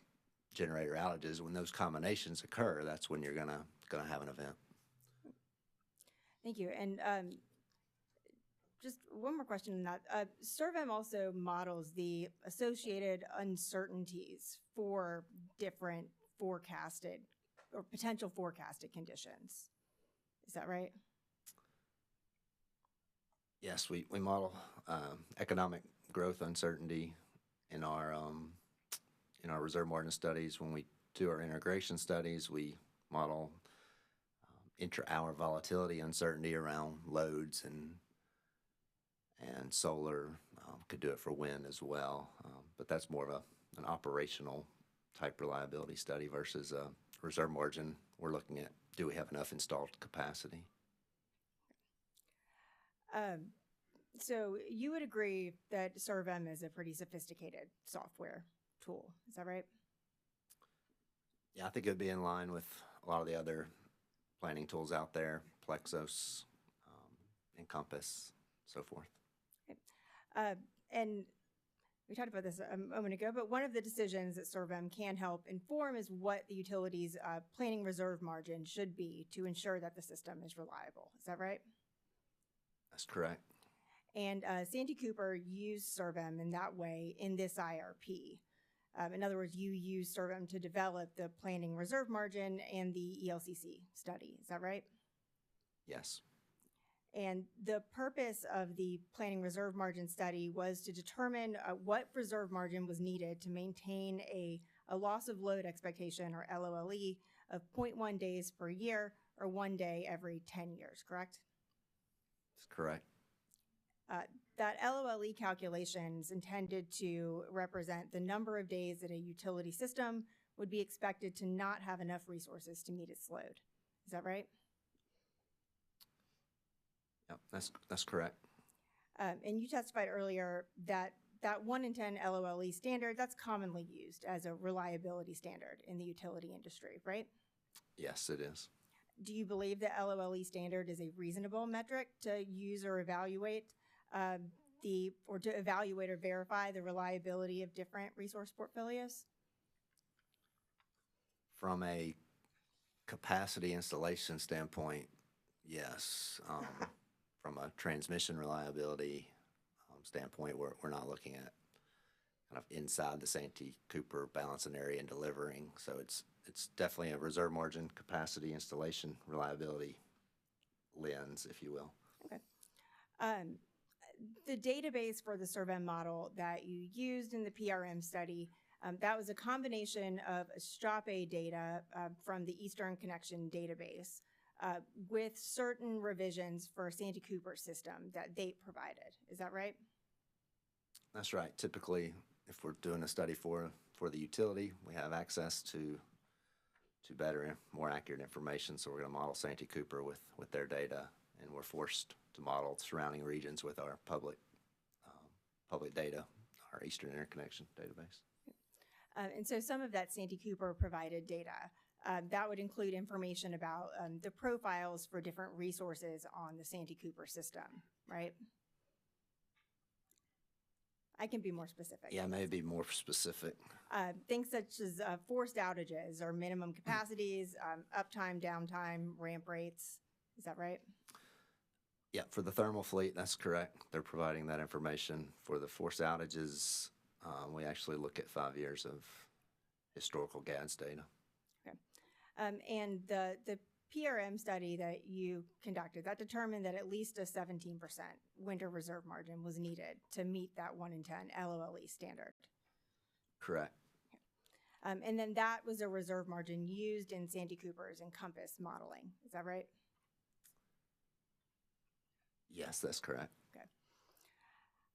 generator outages. When those combinations occur, that's when you're gonna have an event. Thank you. And just one more question on that. SERVM also models the associated uncertainties for different forecasted or potential forecasted conditions. Is that right? Yes, we model economic growth uncertainty in our reserve margin studies. When we do our integration studies, we model intra-hour volatility uncertainty around loads and solar. Could do it for wind as well, but that's more of an operational type reliability study versus a reserve margin. We're looking at, do we have enough installed capacity? So you would agree that SERVM is a pretty sophisticated software tool, is that right? Yeah, I think it would be in line with a lot of the other planning tools out there, Plexos, Encompass, so forth. Okay. And we talked about this a moment ago, but one of the decisions that SERVM can help inform is what the utility's planning reserve margin should be to ensure that the system is reliable. Is that right? That's correct. And Santee Cooper used SERVM in that way in this IRP. In other words, you used SERVM to develop the planning reserve margin and the ELCC study. Is that right? Yes. And the purpose of the planning reserve margin study was to determine what reserve margin was needed to maintain a loss of load expectation, or LOLE, of 0.1 days per year, or 1 day every 10 years, correct? That's correct. That LOLE calculation is intended to represent the number of days that a utility system would be expected to not have enough resources to meet its load. Is that right? Yep, that's correct. And you testified earlier that 1 in 10 LOLE standard, that's commonly used as a reliability standard in the utility industry, right? Yes, it is. Do you believe the LOLE standard is a reasonable metric to use or evaluate to evaluate or verify the reliability of different resource portfolios? From a capacity installation standpoint, yes. From a transmission reliability standpoint, we're not looking at kind of inside the Santee Cooper balancing area and delivering. So it's definitely a reserve margin capacity installation reliability lens, if you will. Okay. The database for the SERVM model that you used in the PRM study, that was a combination of Strabe data from the Eastern Connection database with certain revisions for Santee Cooper's system that they provided. Is that right? That's right. Typically, if we're doing a study for the utility, we have access to better, more accurate information. So we're going to model Santee Cooper with their data, and we're forced to model surrounding regions with our public data, our Eastern Interconnection database. And so some of that Santee Cooper provided data That would include information about the profiles for different resources on the Santee Cooper system, right? I can be more specific. Yeah, maybe more specific. Things such as forced outages or minimum capacities, uptime, downtime, ramp rates. Is that right? Yeah, for the thermal fleet, that's correct. They're providing that information. For the forced outages, we actually look at 5 years of historical gas data. Okay. And the PRM study that you conducted, that determined that at least a 17% winter reserve margin was needed to meet that 1 in 10 LOLE standard. Correct. And then that was a reserve margin used in Santee Cooper's Encompass modeling. Is that right? Yes, that's correct.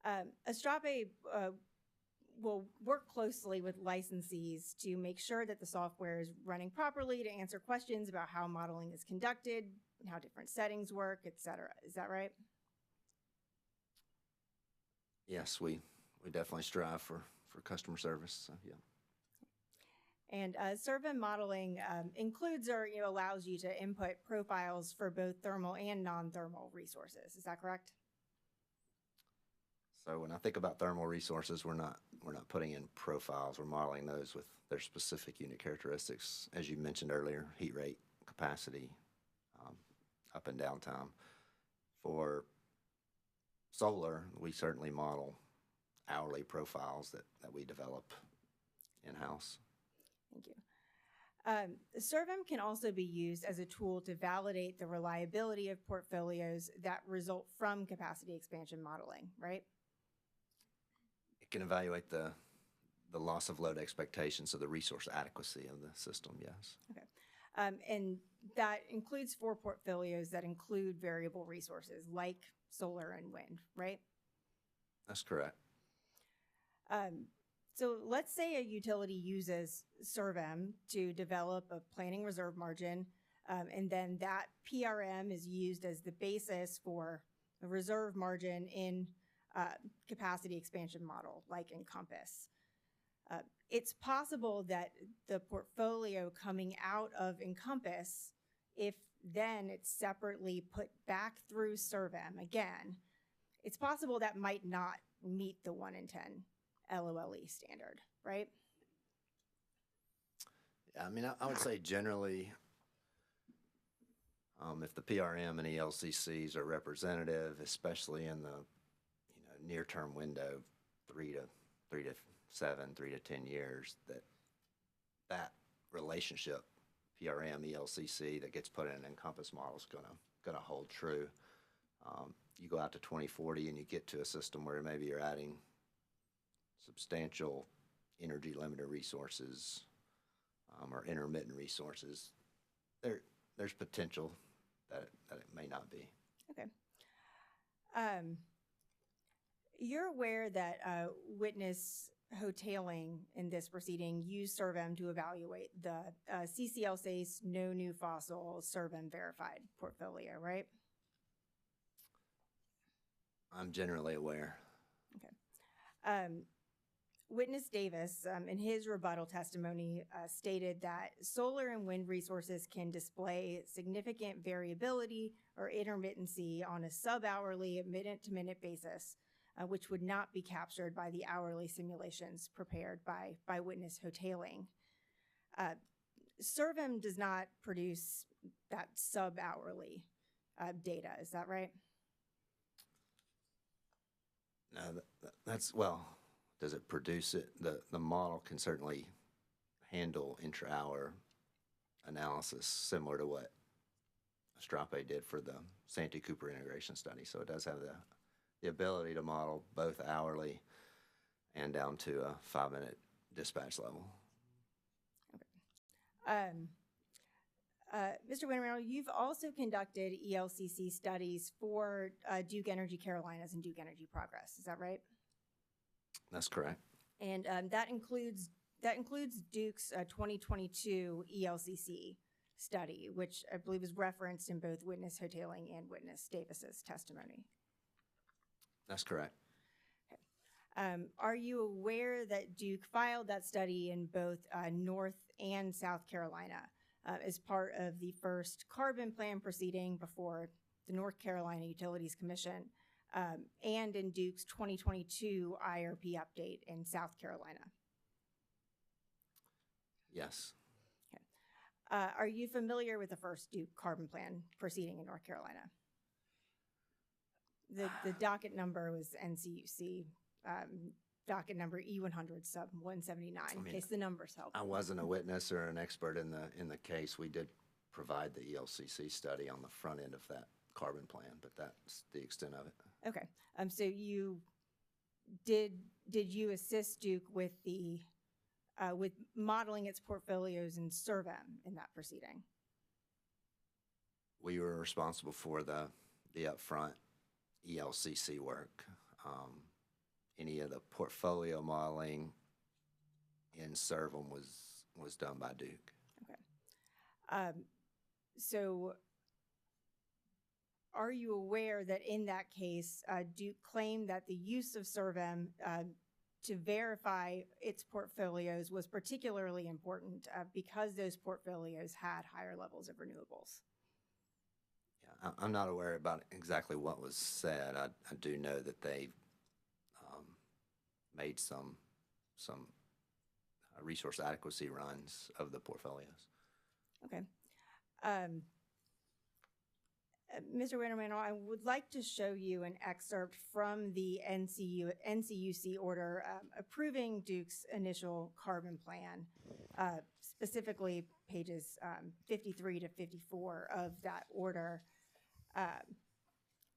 Okay. Astrape will work closely with licensees to make sure that the software is running properly, to answer questions about how modeling is conducted, and how different settings work, et cetera. Is that right? Yes, we definitely strive for customer service, so yeah. And SERVIM modeling includes or allows you to input profiles for both thermal and non-thermal resources. Is that correct? So when I think about thermal resources, we're not putting in profiles. We're modeling those with their specific unit characteristics, as you mentioned earlier: heat rate, capacity, up and down time. For solar, we certainly model hourly profiles that we develop in-house. Thank you. SERVIM can also be used as a tool to validate the reliability of portfolios that result from capacity expansion modeling, right? It can evaluate the loss of load expectations of the resource adequacy of the system, yes. Okay. And that includes for portfolios that include variable resources like solar and wind, right? That's correct. So let's say a utility uses SERVIM to develop a planning reserve margin, and then that PRM is used as the basis for a reserve margin in capacity expansion model like Encompass. It's possible that the portfolio coming out of Encompass, if then it's separately put back through SERVIM again, it's possible that might not meet the 1 in 10 LOLE standard, right? Yeah, I mean, I would say generally, if the PRM and ELCCs are representative, especially in the near-term window, 3 to 7, 3 to 10 years, that relationship, PRM, ELCC, that gets put in an Encompass model is gonna hold true. You go out to 2040 and you get to a system where maybe you're adding substantial energy limited resources or intermittent resources, there's potential that it may not be. Okay. You're aware that witness hoteling in this proceeding used SERVIM to evaluate the CCLSA's no new fossil SERVIM verified portfolio, right? I'm generally aware. Okay. Witness Davis, in his rebuttal testimony, stated that solar and wind resources can display significant variability or intermittency on a sub-hourly, minute-to-minute basis, which would not be captured by the hourly simulations prepared by witness hoteling. SERVIM does not produce that sub-hourly data, is that right? No, that's, well, does it produce it? The model can certainly handle intra-hour analysis similar to what Astrape did for the Santee Cooper integration study. So it does have the ability to model both hourly and down to a 5-minute dispatch level. Okay. Mr. Wintermeadow, you've also conducted ELCC studies for Duke Energy Carolinas and Duke Energy Progress. Is that right? That's correct. And that includes Duke's 2022 ELCC study, which I believe is referenced in both witness hoteling and witness Davis's testimony. That's correct. Okay. Are you aware that Duke filed that study in both North and South Carolina as part of the first carbon plan proceeding before the North Carolina Utilities Commission, and in Duke's 2022 IRP update in South Carolina. Yes. Are you familiar with the first Duke carbon plan proceeding in North Carolina? The docket number was NCUC, docket number E100 sub 179, in case the numbers help. I wasn't a witness or an expert in the case. We did provide the ELCC study on the front end of that carbon plan, but that's the extent of it. Okay. So you did you assist Duke with the with modeling its portfolios in SERVM in that proceeding? We were responsible for the upfront ELCC work. Any of the portfolio modeling in SERVM was done by Duke. Okay. So are you aware that in that case, Duke claimed that the use of SERVM to verify its portfolios was particularly important because those portfolios had higher levels of renewables? Yeah, I'm not aware about exactly what was said. I do know that they made some resource adequacy runs of the portfolios. Okay. Mr. Wintermantel, I would like to show you an excerpt from the NCUC order approving Duke's initial carbon plan, specifically pages 53 to 54 of that order. I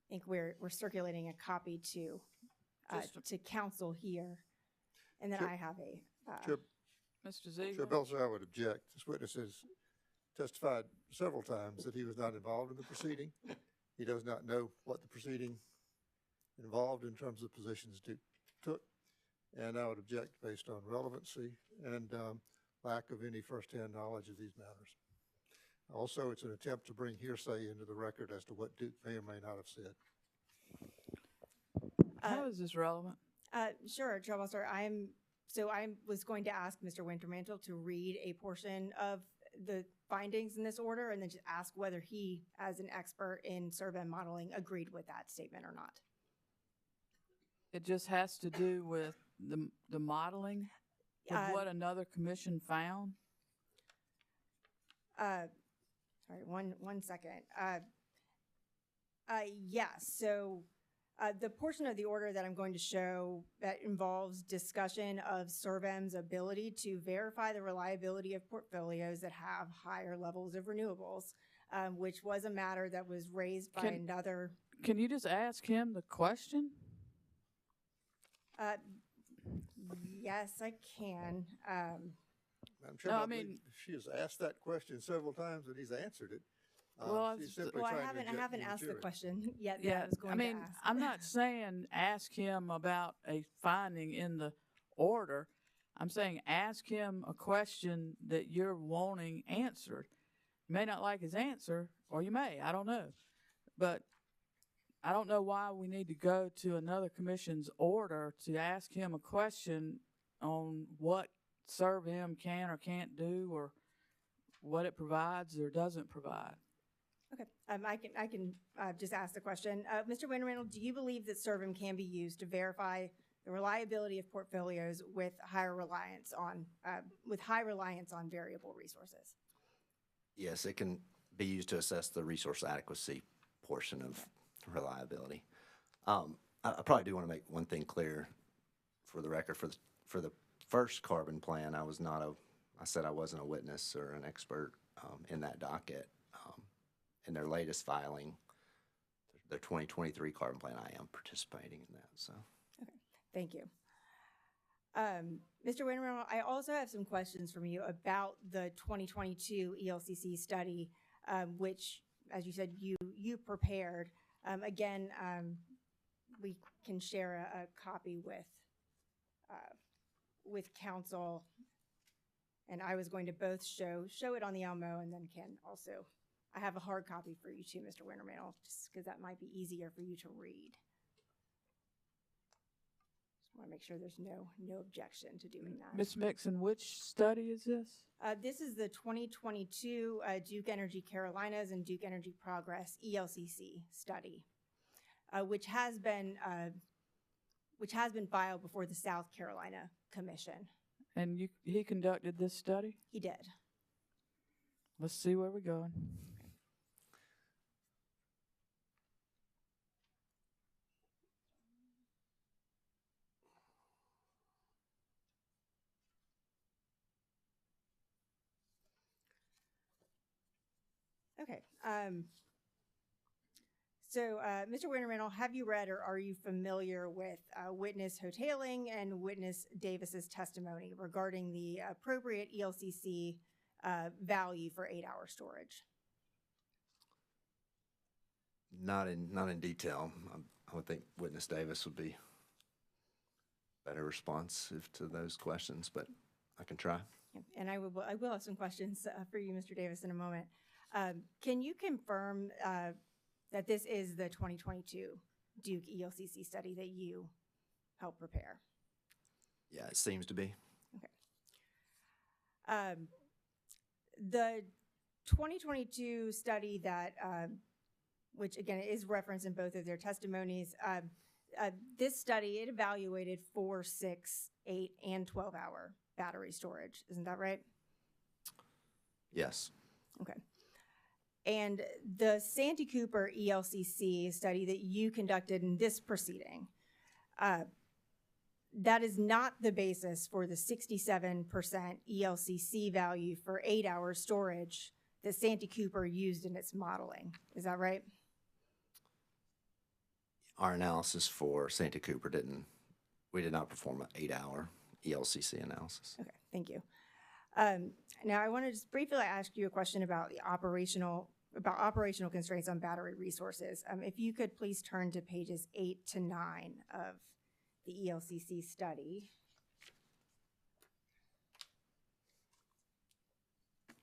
think we're circulating a copy to council here, and then Sure. I have a Mr. Ziegler? Chair Belcher, I would object. This witness has testified several times that he was not involved in the proceeding. He does not know what the proceeding involved in terms of positions Duke took. And I would object based on relevancy and lack of any firsthand knowledge of these matters. Also, it's an attempt to bring hearsay into the record as to what Duke may or may not have said. How is this relevant? Sure, Chair Belcher. I was going to ask Mr. Wintermantel to read a portion of the findings in this order and then just ask whether he, as an expert in SERVM modeling, agreed with that statement or not. It just has to do with the modeling of what another commission found? Sorry, one second. Yes, so the portion of the order that I'm going to show that involves discussion of SERVM's ability to verify the reliability of portfolios that have higher levels of renewables, which was a matter that was raised by another. Can you just ask him the question? Yes, I can. Madam Chair, No, I I believe mean- she has asked that question several times and he's answered it. Well, She's simply Well, I trying to haven't inject asked the material. question yet. That Yeah, I was going I mean, to ask. I'm not saying ask him about a finding in the order. I'm saying ask him a question that you're wanting answered. You may not like his answer, or you may, I don't know. But I don't know why we need to go to another commission's order to ask him a question on what SERVM can or can't do, or what it provides or doesn't provide. Okay, I can just ask the question. Mr. Wintermantel, do you believe that SERVM can be used to verify the reliability of portfolios with high reliance on variable resources? Yes, it can be used to assess the resource adequacy portion of reliability. I probably do want to make one thing clear for the record. For the first carbon plan, I said I wasn't a witness or an expert in that docket. In their latest filing, their 2023 carbon plan, I am participating in that. So, Okay, thank you. Mr. Wintermantel, I also have some questions from you about the 2022 ELCC study, which, as you said, you prepared. Again, we can share a copy with council, and I was going to both show it on the Elmo, and then can also. I have a hard copy for you too, Mr. Wintermantel, just because that might be easier for you to read. Just want to make sure there's no objection to doing that. Ms. Mixon, which study is this? This is the 2022 Duke Energy Carolinas and Duke Energy Progress ELCC study, which has been filed before the South Carolina Commission. And he conducted this study? He did. Let's see where we're going. Okay. So, Mr. Wintermantle, have you read or are you familiar with witness Hoteling and witness Davis's testimony regarding the appropriate ELCC value for 8-hour storage? Not in detail. I would think witness Davis would be better responsive to those questions, but I can try. And I will have some questions for you, Mr. Davis, in a moment. Can you confirm that this is the 2022 Duke ELCC study that you helped prepare? Yeah, it seems to be. Okay. The 2022 study that, which again is referenced in both of their testimonies, this study, it evaluated 4, 6, 8, and 12-hour battery storage. Isn't that right? Yes. Okay. And the Santee Cooper ELCC study that you conducted in this proceeding, that is not the basis for the 67% ELCC value for 8-hour storage that Santee Cooper used in its modeling. Is that right? Our analysis for Santee Cooper we did not perform an 8-hour ELCC analysis. Okay, thank you. Now I want to just briefly ask you a question about the operational constraints on battery resources. If you could please turn to pages 8 to 9 of the ELCC study.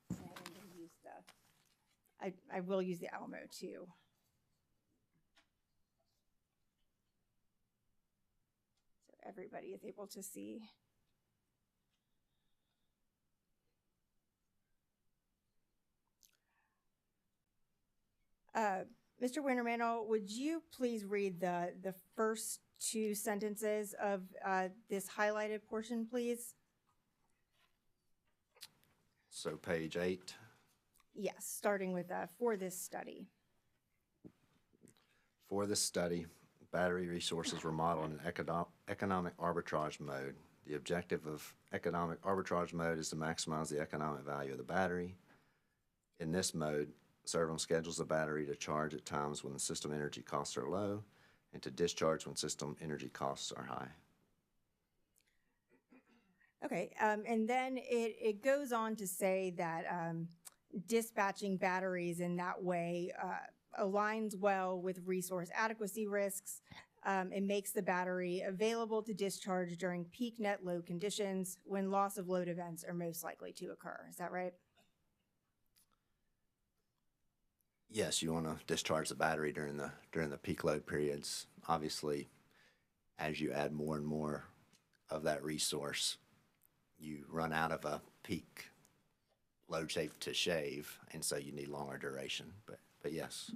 And I'm going to use I will use the Alamo too. So everybody is able to see. Mr. Wintermantle, would you please read the first 2 sentences of this highlighted portion, please? So page 8. Yes, starting with for this study. For this study, battery resources were modeled in economic arbitrage mode. The objective of economic arbitrage mode is to maximize the economic value of the battery. In this mode, Servum schedules the battery to charge at times when the system energy costs are low and to discharge when system energy costs are high. Okay, and then it goes on to say that dispatching batteries in that way aligns well with resource adequacy risks. It makes the battery available to discharge during peak net load conditions when loss of load events are most likely to occur. Is that right? Yes, you want to discharge the battery during the peak load periods. Obviously, as you add more and more of that resource, you run out of a peak load shape to shave, and so you need longer duration. But yes.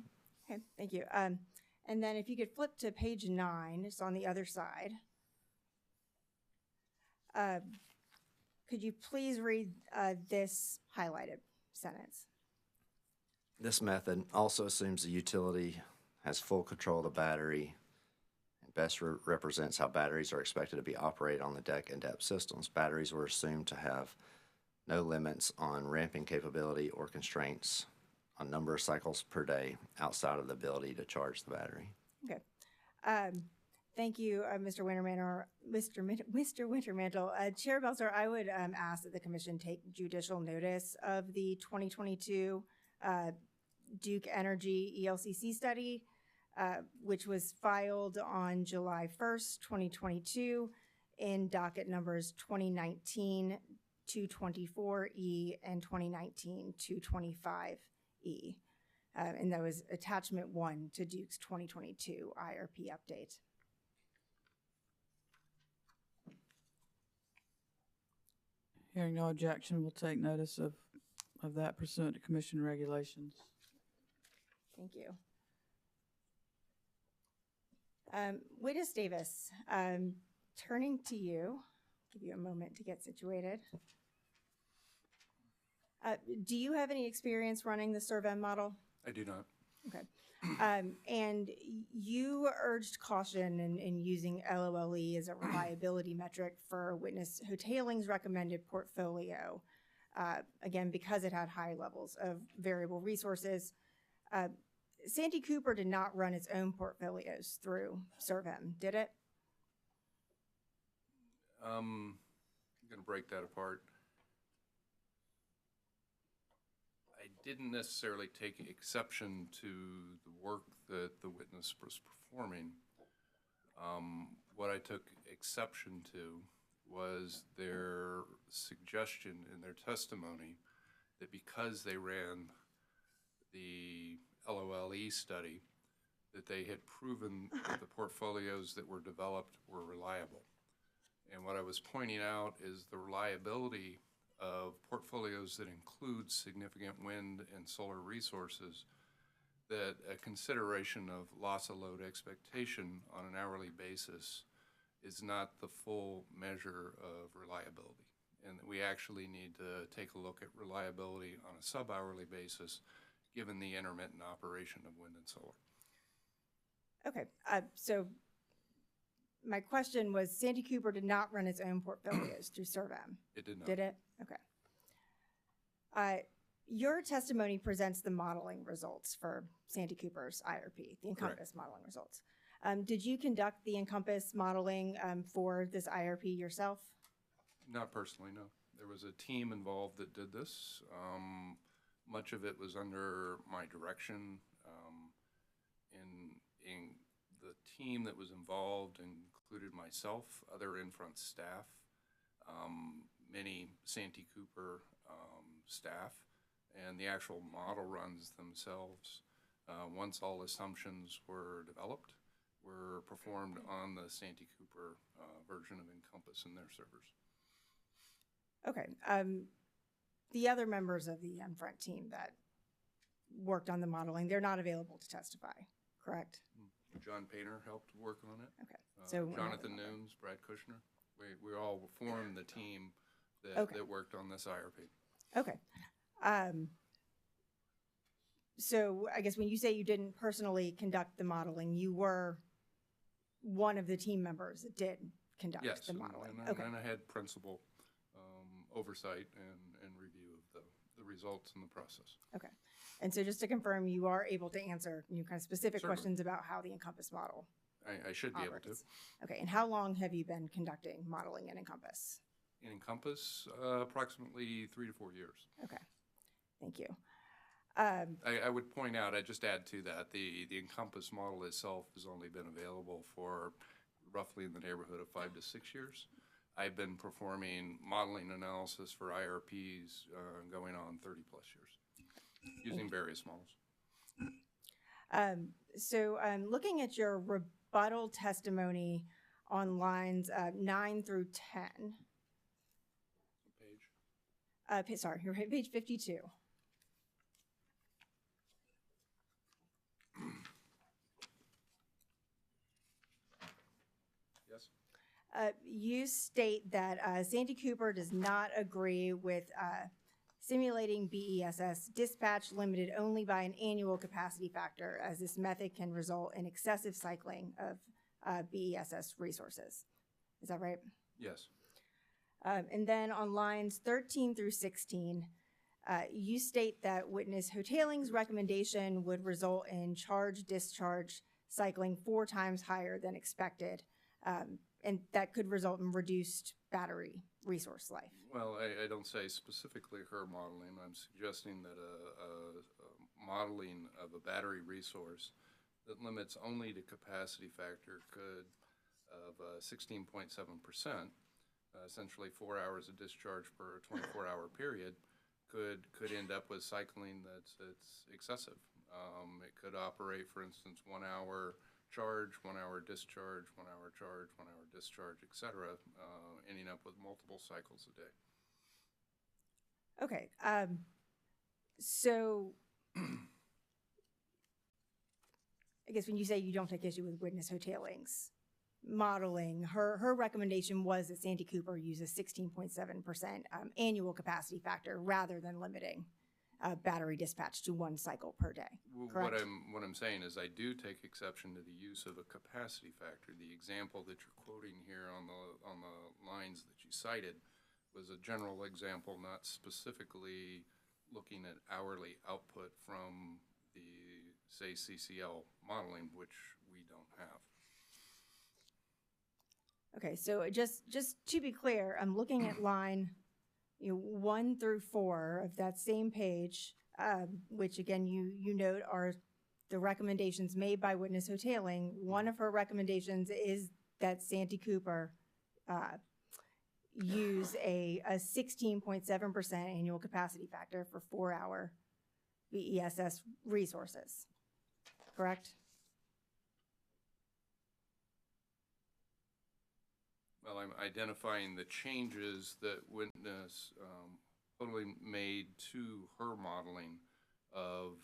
Okay, thank you. And then if you could flip to page 9, it's on the other side. Could you please read this highlighted sentence? This method also assumes the utility has full control of the battery and best represents how batteries are expected to be operated on the deck and depth systems. Batteries were assumed to have no limits on ramping capability or constraints on number of cycles per day outside of the ability to charge the battery. Okay. Thank you, Mr. Winterman or Mr. Wintermantle. Chair Belzer, I would ask that the commission take judicial notice of the 2022 Duke Energy ELCC study, which was filed on July 1st, 2022 in docket numbers 2019-224E and 2019-225E. And that was attachment 1 to Duke's 2022 IRP update. Hearing no objection, we'll take notice of that pursuant to commission regulations. Thank you. Witness Davis, turning to you, give you a moment to get situated. Do you have any experience running the SERVM model? I do not. Okay. And you urged caution in using LOLE as a reliability metric for witness Hoteling's recommended portfolio, again, because it had high levels of variable resources. Santee Cooper did not run its own portfolios through SERVM, did it? I'm going to break that apart. I didn't necessarily take exception to the work that the witness was performing. What I took exception to was their suggestion in their testimony that because they ran the LOLE study, that they had proven that the portfolios that were developed were reliable. And what I was pointing out is the reliability of portfolios that include significant wind and solar resources, that a consideration of loss of load expectation on an hourly basis is not the full measure of reliability. And that we actually need to take a look at reliability on a sub-hourly basis given the intermittent operation of wind and solar. Okay, so my question was, Santee Cooper did not run its own portfolios through SERVM. It did not. Did it? Okay. Your testimony presents the modeling results for Santee Cooper's IRP, the Encompass modeling results. Did you conduct the Encompass modeling for this IRP yourself? Not personally, no. There was a team involved that did this. Much of it was under my direction. In the team that was involved included myself, other in-front staff, many Santee Cooper staff, and the actual model runs themselves, once all assumptions were developed, were performed on the Santee Cooper version of Encompass in their servers. Okay. The other members of the in-front team that worked on the modeling, they're not available to testify, correct? John Painter helped work on it. Okay. So Jonathan Nunes, Brad Kushner, we all formed the team that worked on this IRP. Okay. So I guess when you say you didn't personally conduct the modeling, you were one of the team members that did conduct the modeling. Yes, and I had principal oversight and review of the results in the process. Okay. And so just to confirm, you are able to answer kind of specific Certainly. questions about how the Encompass model I should be able to. Okay. And how long have you been conducting modeling in Encompass? In Encompass, approximately 3 to 4 years. Okay. Thank you. I would point out, I just add to that, the Encompass model itself has only been available for roughly in the neighborhood of 5 to 6 years. I've been performing modeling analysis for IRPs going on 30 plus years, using various models. So looking at your rebuttal testimony on lines 9 through 10. Page? Sorry, you're at page 52. Yes. You state that Santee Cooper does not agree with simulating BESS dispatch limited only by an annual capacity factor, as this method can result in excessive cycling of BESS resources. Is that right? Yes. And then on lines 13 through 16, you state that witness Hoteling's recommendation would result in charge-discharge cycling 4 times higher than expected, and that could result in reduced battery resource life. Well, I don't say specifically her modeling. I'm suggesting that a modeling of a battery resource that limits only to capacity factor of 16.7%, essentially 4 hours of discharge per 24-hour period, could end up with cycling that's excessive. It could operate, for instance, 1 hour charge, 1 hour discharge, 1 hour charge, 1 hour discharge, etc., ending up with multiple cycles a day. Okay. So I guess when you say you don't take issue with witness hoteling's modeling, her recommendation was that Santee Cooper use a 16.7% annual capacity factor rather than limiting battery dispatch to one cycle per day. Correct? What I'm saying is I do take exception to the use of a capacity factor. The example that you're quoting here on the lines that you cited was a general example, not specifically looking at hourly output from the, say, CCL modeling, which we don't have. Okay, so just to be clear, I'm looking at line 1 through 4 of that same page, which again you note are the recommendations made by witness hoteling. One of her recommendations is that Santee Cooper use a 16.7% annual capacity factor for 4-hour BESS resources. Correct? Well, I'm identifying the changes that witness totally made to her modeling of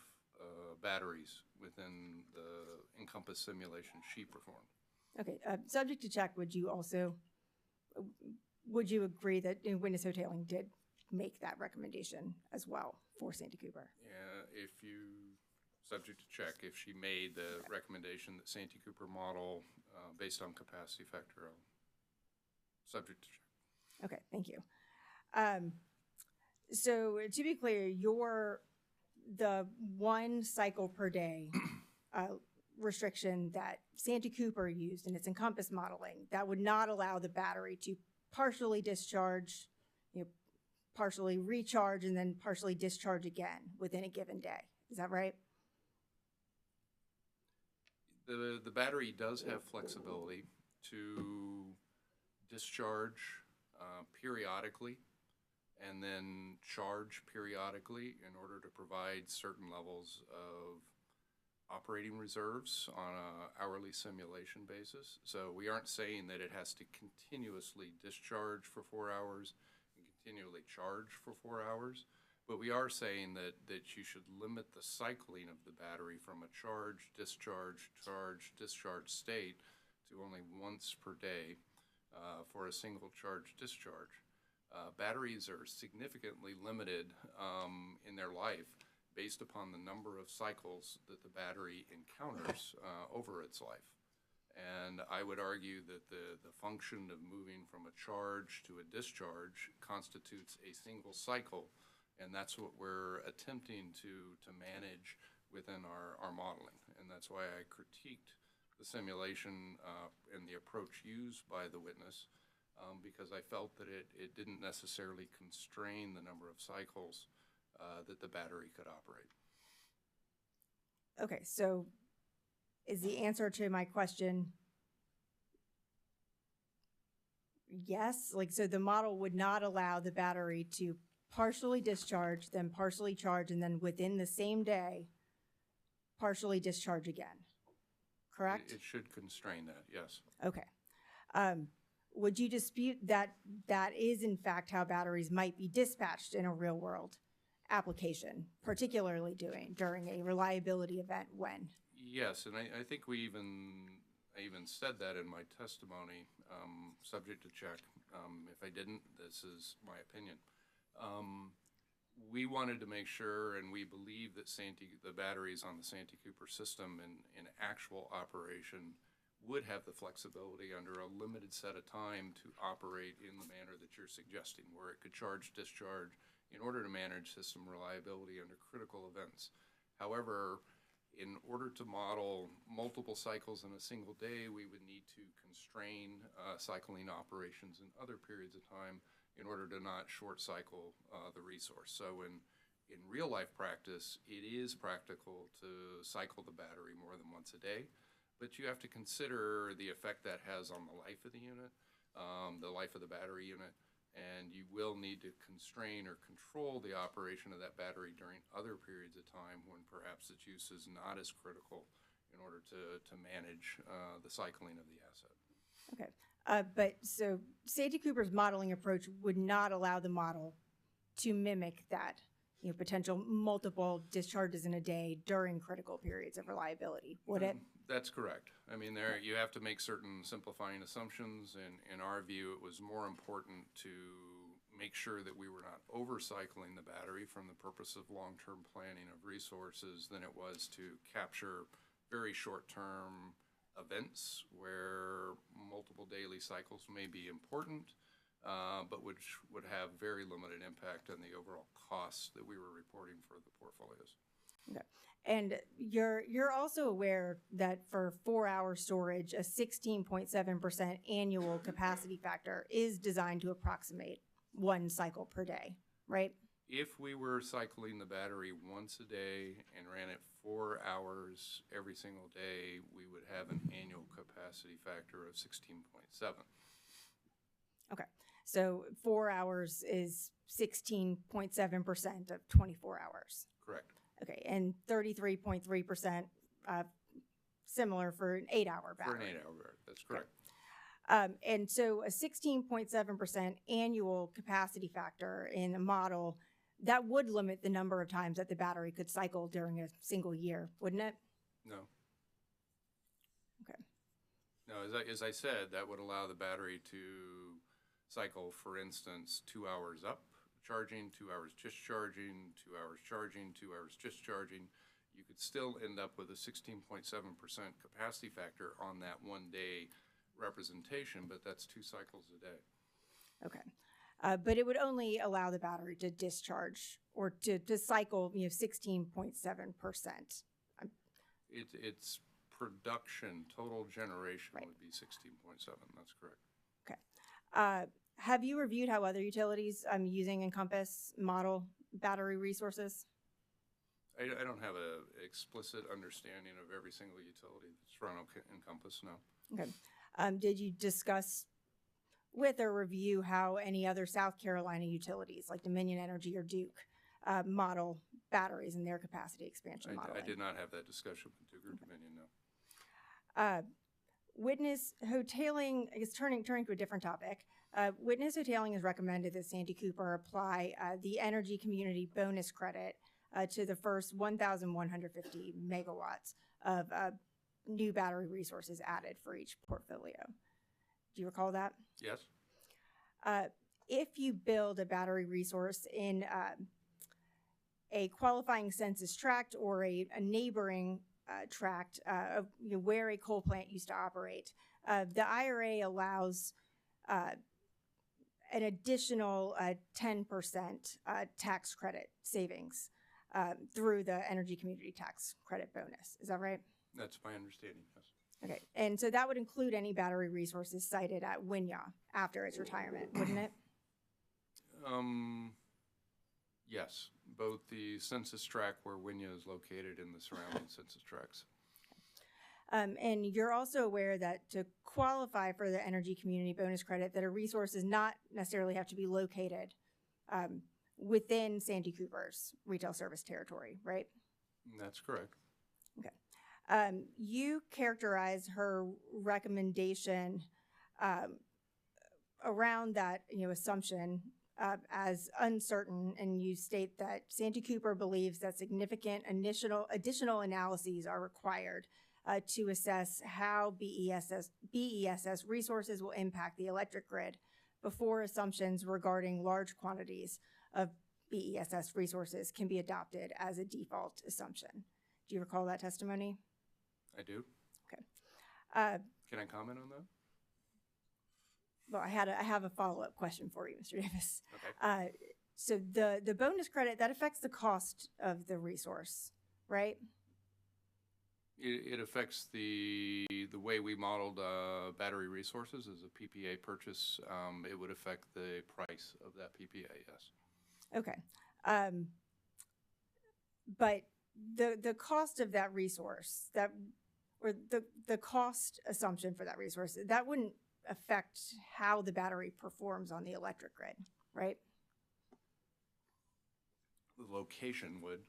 batteries within the Encompass simulation she performed. Okay, subject to check, would you agree that witness hoteling did make that recommendation as well for Santee Cooper? Yeah, if you, subject to check, if she made the recommendation that Santee Cooper model based on capacity factor, subject to check. Okay, thank you. So to be clear, the 1 cycle per day restriction that Santee Cooper used in its Encompass modeling, that would not allow the battery to partially discharge, partially recharge, and then partially discharge again within a given day. Is that right? The battery does have flexibility to discharge periodically and then charge periodically in order to provide certain levels of operating reserves on an hourly simulation basis. So we aren't saying that it has to continuously discharge for 4 hours and continually charge for 4 hours, but we are saying that you should limit the cycling of the battery from a charge, discharge state to only once per day for a single charge discharge. Batteries are significantly limited in their life based upon the number of cycles that the battery encounters over its life. And I would argue that the function of moving from a charge to a discharge constitutes a single cycle, and that's what we're attempting to manage within our modeling. And that's why I critiqued the simulation and the approach used by the witness, because I felt that it didn't necessarily constrain the number of cycles that the battery could operate. Okay, so is the answer to my question yes? So the model would not allow the battery to partially discharge, then partially charge, and then within the same day, partially discharge again, correct? It should constrain that, yes. Okay. Would you dispute that is in fact how batteries might be dispatched in a real world application, particularly during a reliability event when? Yes, and I think I even said that in my testimony, subject to check. If I didn't, this is my opinion. We wanted to make sure, and we believe that the batteries on the Santee Cooper system in actual operation would have the flexibility under a limited set of time to operate in the manner that you're suggesting, where it could charge, discharge, in order to manage system reliability under critical events. However, in order to model multiple cycles in a single day, we would need to constrain cycling operations in other periods of time in order to not short cycle the resource. So in real life practice, it is practical to cycle the battery more than once a day, but you have to consider the effect that has on the life of the unit, the life of the battery unit, and you will need to constrain or control the operation of that battery during other periods of time when perhaps its use is not as critical in order to manage the cycling of the asset. Okay. But so Santee Cooper's modeling approach would not allow the model to mimic that, potential multiple discharges in a day during critical periods of reliability, would it? That's correct. I mean, you have to make certain simplifying assumptions, and in our view, it was more important to make sure that we were not overcycling the battery from the purpose of long-term planning of resources than it was to capture very short-term events where multiple daily cycles may be important, but which would have very limited impact on the overall costs that we were reporting for the portfolios. Okay. And you're also aware that for 4-hour storage, a 16.7% annual capacity factor is designed to approximate 1 cycle per day, right? If we were cycling the battery once a day and ran it 4 hours every single day, we would have an annual capacity factor of 16.7. Okay. So 4 hours is 16.7% of 24 hours. Correct. Okay. And 33.3% similar for an 8-hour battery. For an 8-hour battery, that's correct. And so a 16.7% annual capacity factor in a model, that would limit the number of times that the battery could cycle during a single year, wouldn't it? No. Okay. No, as I said, that would allow the battery to cycle, for instance, 2 hours up charging, 2 hours discharging, 2 hours charging, 2 hours discharging. You could still end up with a 16.7% capacity factor on that 1 day representation, but that's 2 cycles a day. Okay. But it would only allow the battery to discharge or to cycle, 16.7%. Its production, total generation Right. would be 16.7. That's correct. Okay. Have you reviewed how other utilities using Encompass model battery resources? I don't have an explicit understanding of every single utility that's run on Encompass, no. Okay. Did you discuss with or review how any other South Carolina utilities like Dominion Energy or Duke model batteries and their capacity expansion modeling? I did not have that discussion with Duke or Dominion, no. Witness hoteling, I guess turning to a different topic, witness hoteling has recommended that Santee Cooper apply the energy community bonus credit to the first 1,150 megawatts of new battery resources added for each portfolio. Do you recall that? Yes. If you build a battery resource in a qualifying census tract or a neighboring tract of where a coal plant used to operate, the IRA allows an additional 10% tax credit savings through the energy community tax credit bonus. Is that right? That's my understanding, yes. Okay, and so that would include any battery resources sited at Winya after its retirement, wouldn't it? Yes, both the census tract where Winya is located and the surrounding census tracts. And you're also aware that to qualify for the energy community bonus credit, that a resource does not necessarily have to be located within Santee Cooper's retail service territory, right? That's correct. Okay. You characterize her recommendation around that assumption as uncertain, and you state that Santee Cooper believes that significant additional analyses are required to assess how BESS resources will impact the electric grid before assumptions regarding large quantities of BESS resources can be adopted as a default assumption. Do you recall that testimony? I do. Okay. Can I comment on that? Well, I have a follow-up question for you, Mr. Davis. Okay. So the bonus credit, that affects the cost of the resource, right? It affects the way we modeled battery resources as a PPA purchase. It would affect the price of that PPA, yes. Okay. But the cost of that resource, the cost assumption for that resource, that wouldn't affect how the battery performs on the electric grid, right? The location would.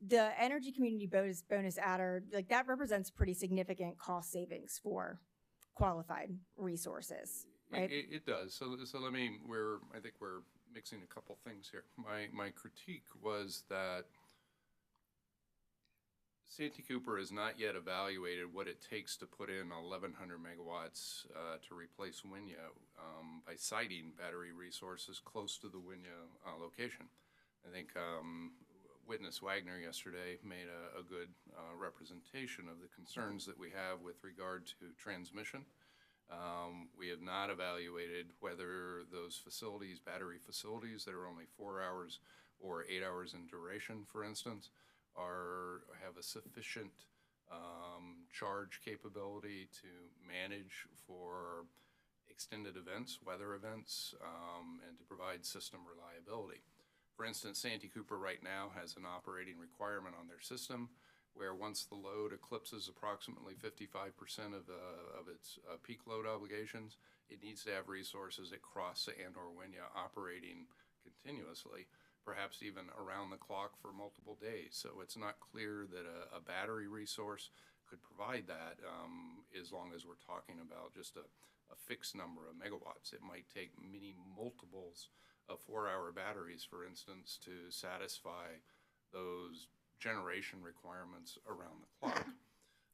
The energy community bonus adder, that represents pretty significant cost savings for qualified resources. right? It does. So let me, I think we're mixing a couple things here. My critique was that Santee Cooper has not yet evaluated what it takes to put in 1,100 megawatts to replace Wynya by siting battery resources close to the Wynya location. I think Witness Wagner yesterday made a good representation of the concerns that we have with regard to transmission. We have not evaluated whether those facilities, battery facilities that are only 4 hours or 8 hours in duration, for instance, have a sufficient charge capability to manage for extended events, weather events, and to provide system reliability. For instance, Santee Cooper right now has an operating requirement on their system where once the load eclipses approximately 55% of its peak load obligations, it needs to have resources at Cross and/or Wynya operating continuously, perhaps even around the clock for multiple days. So it's not clear that a battery resource could provide that as long as we're talking about just a fixed number of megawatts. It might take many multiples of 4-hour batteries, for instance, to satisfy those generation requirements around the clock.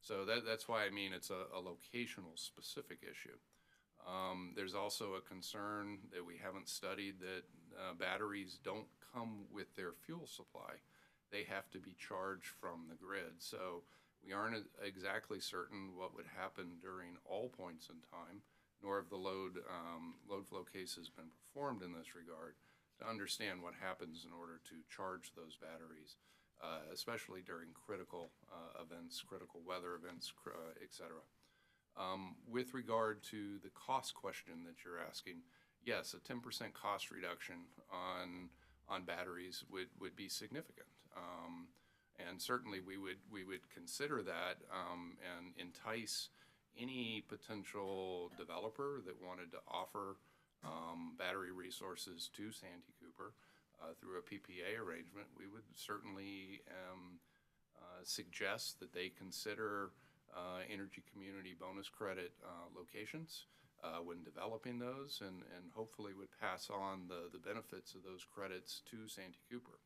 So that's why I mean it's a locational specific issue. There's also a concern that we haven't studied that batteries don't come with their fuel supply. They have to be charged from the grid. So we aren't exactly certain what would happen during all points in time, nor have the load flow cases been performed in this regard to understand what happens in order to charge those batteries, especially during critical events, critical weather events, et cetera. With regard to the cost question that you're asking, yes, a 10% cost reduction on batteries would be significant. And certainly we would consider that and entice any potential developer that wanted to offer battery resources to Santee Cooper through a PPA arrangement. We would certainly suggest that they consider energy community bonus credit locations when developing those, and hopefully would pass on the benefits of those credits to Santee Cooper.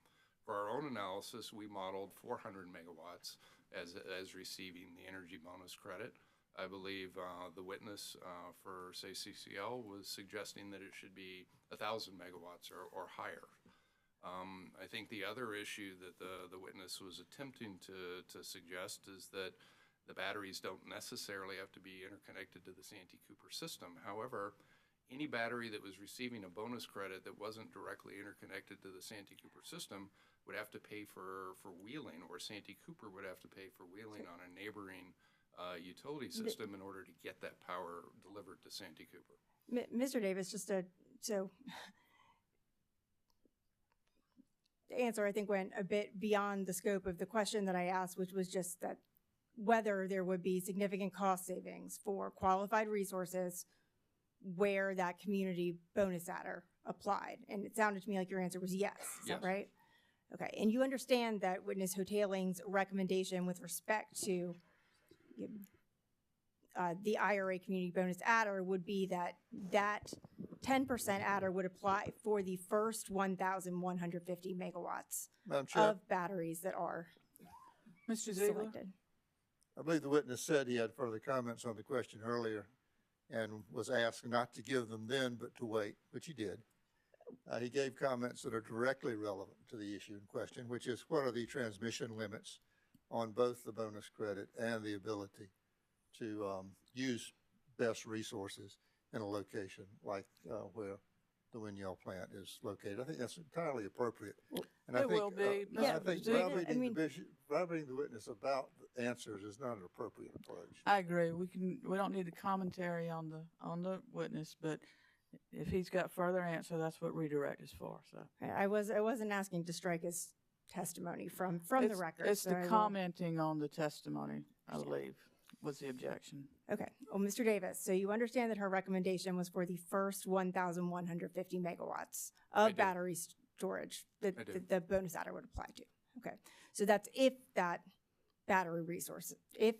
For our own analysis, we modeled 400 megawatts as receiving the energy bonus credit. I believe the witness for, say, CCL was suggesting that it should be 1,000 megawatts or higher. I think the other issue that the witness was attempting to suggest is that the batteries don't necessarily have to be interconnected to the Santee Cooper system. However, any battery that was receiving a bonus credit that wasn't directly interconnected to the Santee Cooper system would have to pay for wheeling, or Santee Cooper would have to pay for wheeling on a neighboring utility system in order to get that power delivered to Santee Cooper. Mr. Davis, so the answer, I think, went a bit beyond the scope of the question that I asked, which was just that whether there would be significant cost savings for qualified resources where that community bonus adder applied. And it sounded to me like your answer was yes. Is that right? Okay. And you understand that Witness Hoteling's recommendation with respect to the IRA community bonus adder would be that 10% adder would apply for the first 1,150 megawatts of batteries that are Mr. Ziegler? selected. I believe the witness said he had further comments on the question earlier and was asked not to give them then, but to wait, which he did. He gave comments that are directly relevant to the issue in question, which is what are the transmission limits on both the bonus credit and the ability to use best resources in a location like where the Wynya plant is located. I think that's entirely appropriate. And I think, will be. I think browbeating the witness about the answers is not an appropriate approach. I agree. We don't need the commentary on the witness, but if he's got further answer, that's what redirect is for. So I wasn't asking to strike his testimony from the record. It's so the commenting on the testimony, I believe, was the objection. Okay. Well, Mr. Davis, so you understand that her recommendation was for the first 1,150 megawatts of battery storage that the bonus adder would apply to. Okay. So that's if that battery resource, if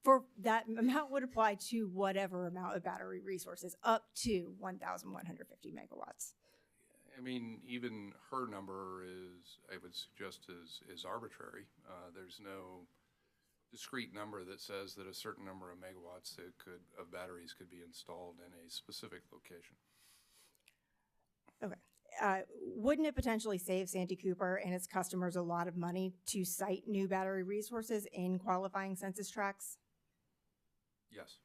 for that amount would apply to whatever amount of battery resources up to 1,150 megawatts. I mean, even her number is, I would suggest, is arbitrary. There's no discrete number that says that a certain number of megawatts of batteries could be installed in a specific location. Okay. Wouldn't it potentially save Santee Cooper and its customers a lot of money to site new battery resources in qualifying census tracts? Yes.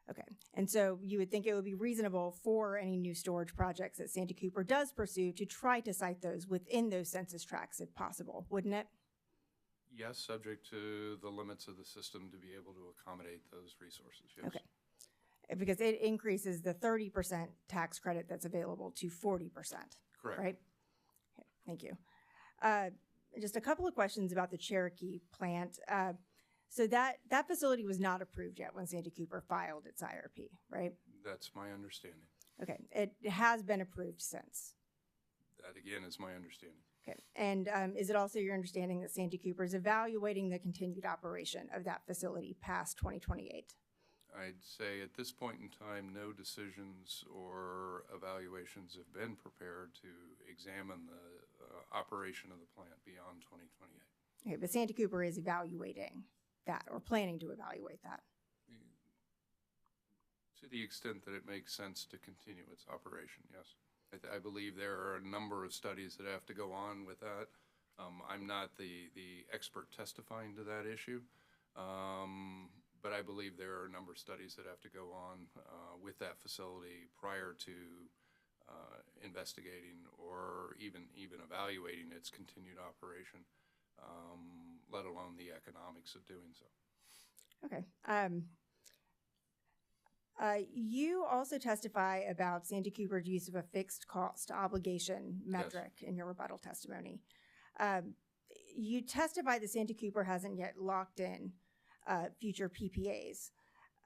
Okay. And so you would think it would be reasonable for any new storage projects that Santee Cooper does pursue to try to site those within those census tracts if possible, wouldn't it? Yes, subject to the limits of the system to be able to accommodate those resources, yes. Okay. Because it increases the 30% tax credit that's available to 40%. Correct. Right? Okay, thank you. Just a couple of questions about the Cherokee plant. So that facility was not approved yet when Santee Cooper filed its IRP, right? That's my understanding. Okay. It has been approved since. That, again, is my understanding. Okay. And is it also your understanding that Santee Cooper is evaluating the continued operation of that facility past 2028? I'd say at this point in time, no decisions or evaluations have been prepared to examine the operation of the plant beyond 2028. Okay, but Santee Cooper is evaluating that or planning to evaluate that. To the extent that it makes sense to continue its operation, yes. I believe there are a number of studies that have to go on with that. I'm not the expert testifying to that issue, but I believe there are a number of studies that have to go on with that facility prior to investigating or even evaluating its continued operation, let alone the economics of doing so. Okay. You also testify about Santee Cooper's use of a fixed cost obligation metric in your rebuttal testimony. You testify that Santee Cooper hasn't yet locked in future PPAs.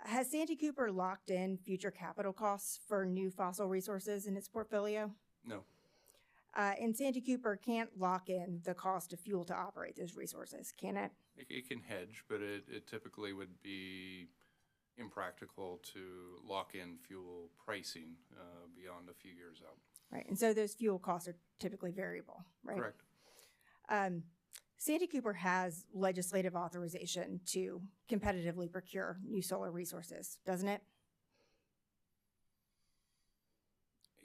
Has Santee Cooper locked in future capital costs for new fossil resources in its portfolio? No. And Santee Cooper can't lock in the cost of fuel to operate those resources, can it? It can hedge, but it typically would be impractical to lock in fuel pricing beyond a few years out. Right, and so those fuel costs are typically variable, right? Correct. Santee Cooper has legislative authorization to competitively procure new solar resources, doesn't it?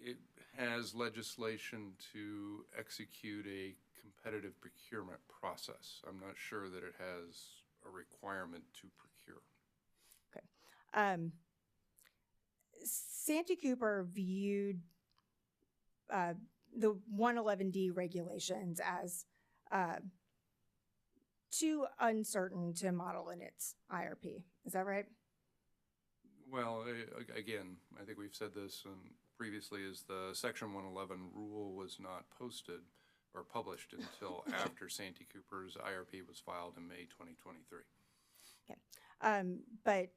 It has legislation to execute a competitive procurement process. I'm not sure that it has a requirement to procure. Okay. Santee Cooper viewed the 111D regulations as too uncertain to model in its IRP. Is that right? Well, again, I think we've said this previously, is the Section 111 rule was not posted or published until after Santee Cooper's IRP was filed in May 2023. Okay. But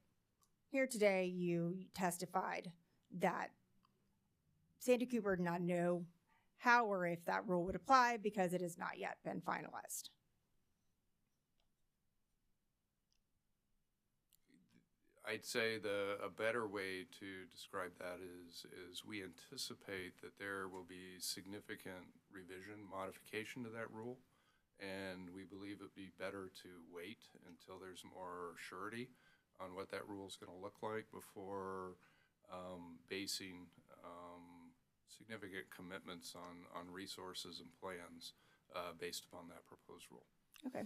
here today, you testified that Santee Cooper did not know how or if that rule would apply because it has not yet been finalized. I'd say a better way to describe that is we anticipate that there will be significant revision, modification to that rule, and we believe it would be better to wait until there's more surety on what that rule is going to look like before basing significant commitments on resources and plans based upon that proposed rule. Okay.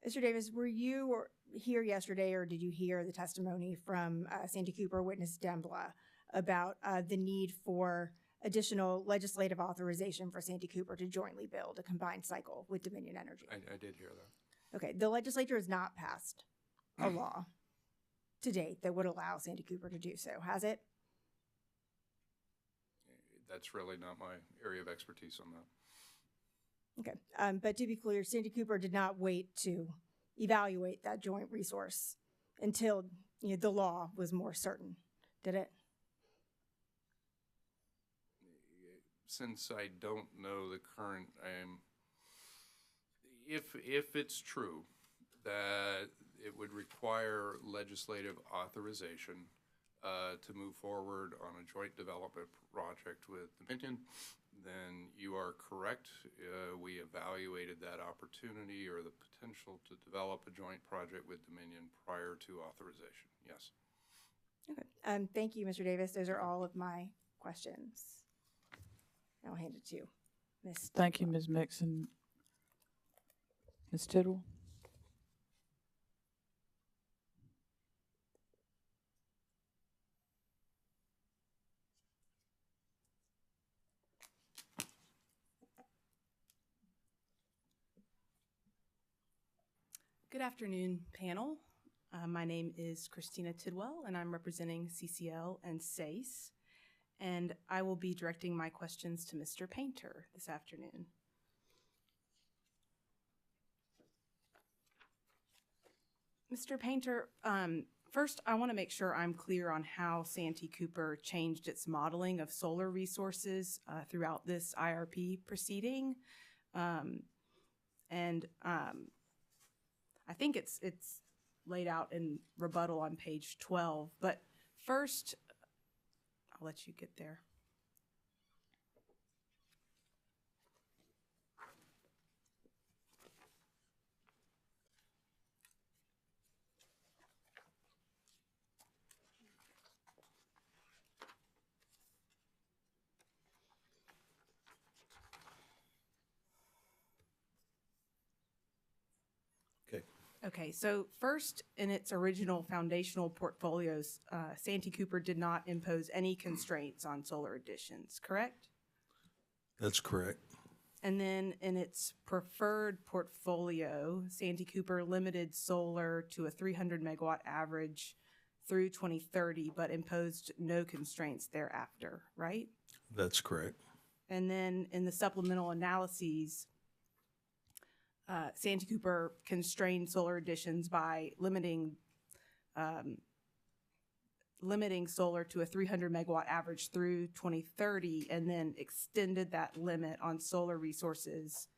Mr. Davis, were you here yesterday, or did you hear the testimony from Santee Cooper witness Dembla about the need for additional legislative authorization for Santee Cooper to jointly build a combined cycle with Dominion Energy? I did hear that. Okay. The legislature has not passed a law to date that would allow Santee Cooper to do so, has it? That's really not my area of expertise on that. Okay. But to be clear, Santee Cooper did not wait to evaluate that joint resource until the law was more certain, did it? Since I don't know the current, if it's true that it would require legislative authorization to move forward on a joint development project with Dominion, then you are correct. We evaluated that opportunity or the potential to develop a joint project with Dominion prior to authorization. Yes. Okay. Thank you, Mr. Davis. Those are all of my questions. I'll hand it to Ms. Thank you, Ms. Mixon. Ms. Tidwell? Good afternoon, panel. My name is Christina Tidwell, and I'm representing CCL and SACE, and I will be directing my questions to Mr. Painter this afternoon. Mr. Painter, first I want to make sure I'm clear on how Santee Cooper changed its modeling of solar resources throughout this IRP proceeding. I think it's laid out in rebuttal on page 12, but first, I'll let you get there. Okay, so first, in its original foundational portfolios, Santee Cooper did not impose any constraints on solar additions, correct? That's correct. And then in its preferred portfolio, Santee Cooper limited solar to a 300 megawatt average through 2030, but imposed no constraints thereafter, right? That's correct. And then in the supplemental analyses, Santee Cooper constrained solar additions by limiting solar to a 300 megawatt average through 2030, and then extended that limit on solar resources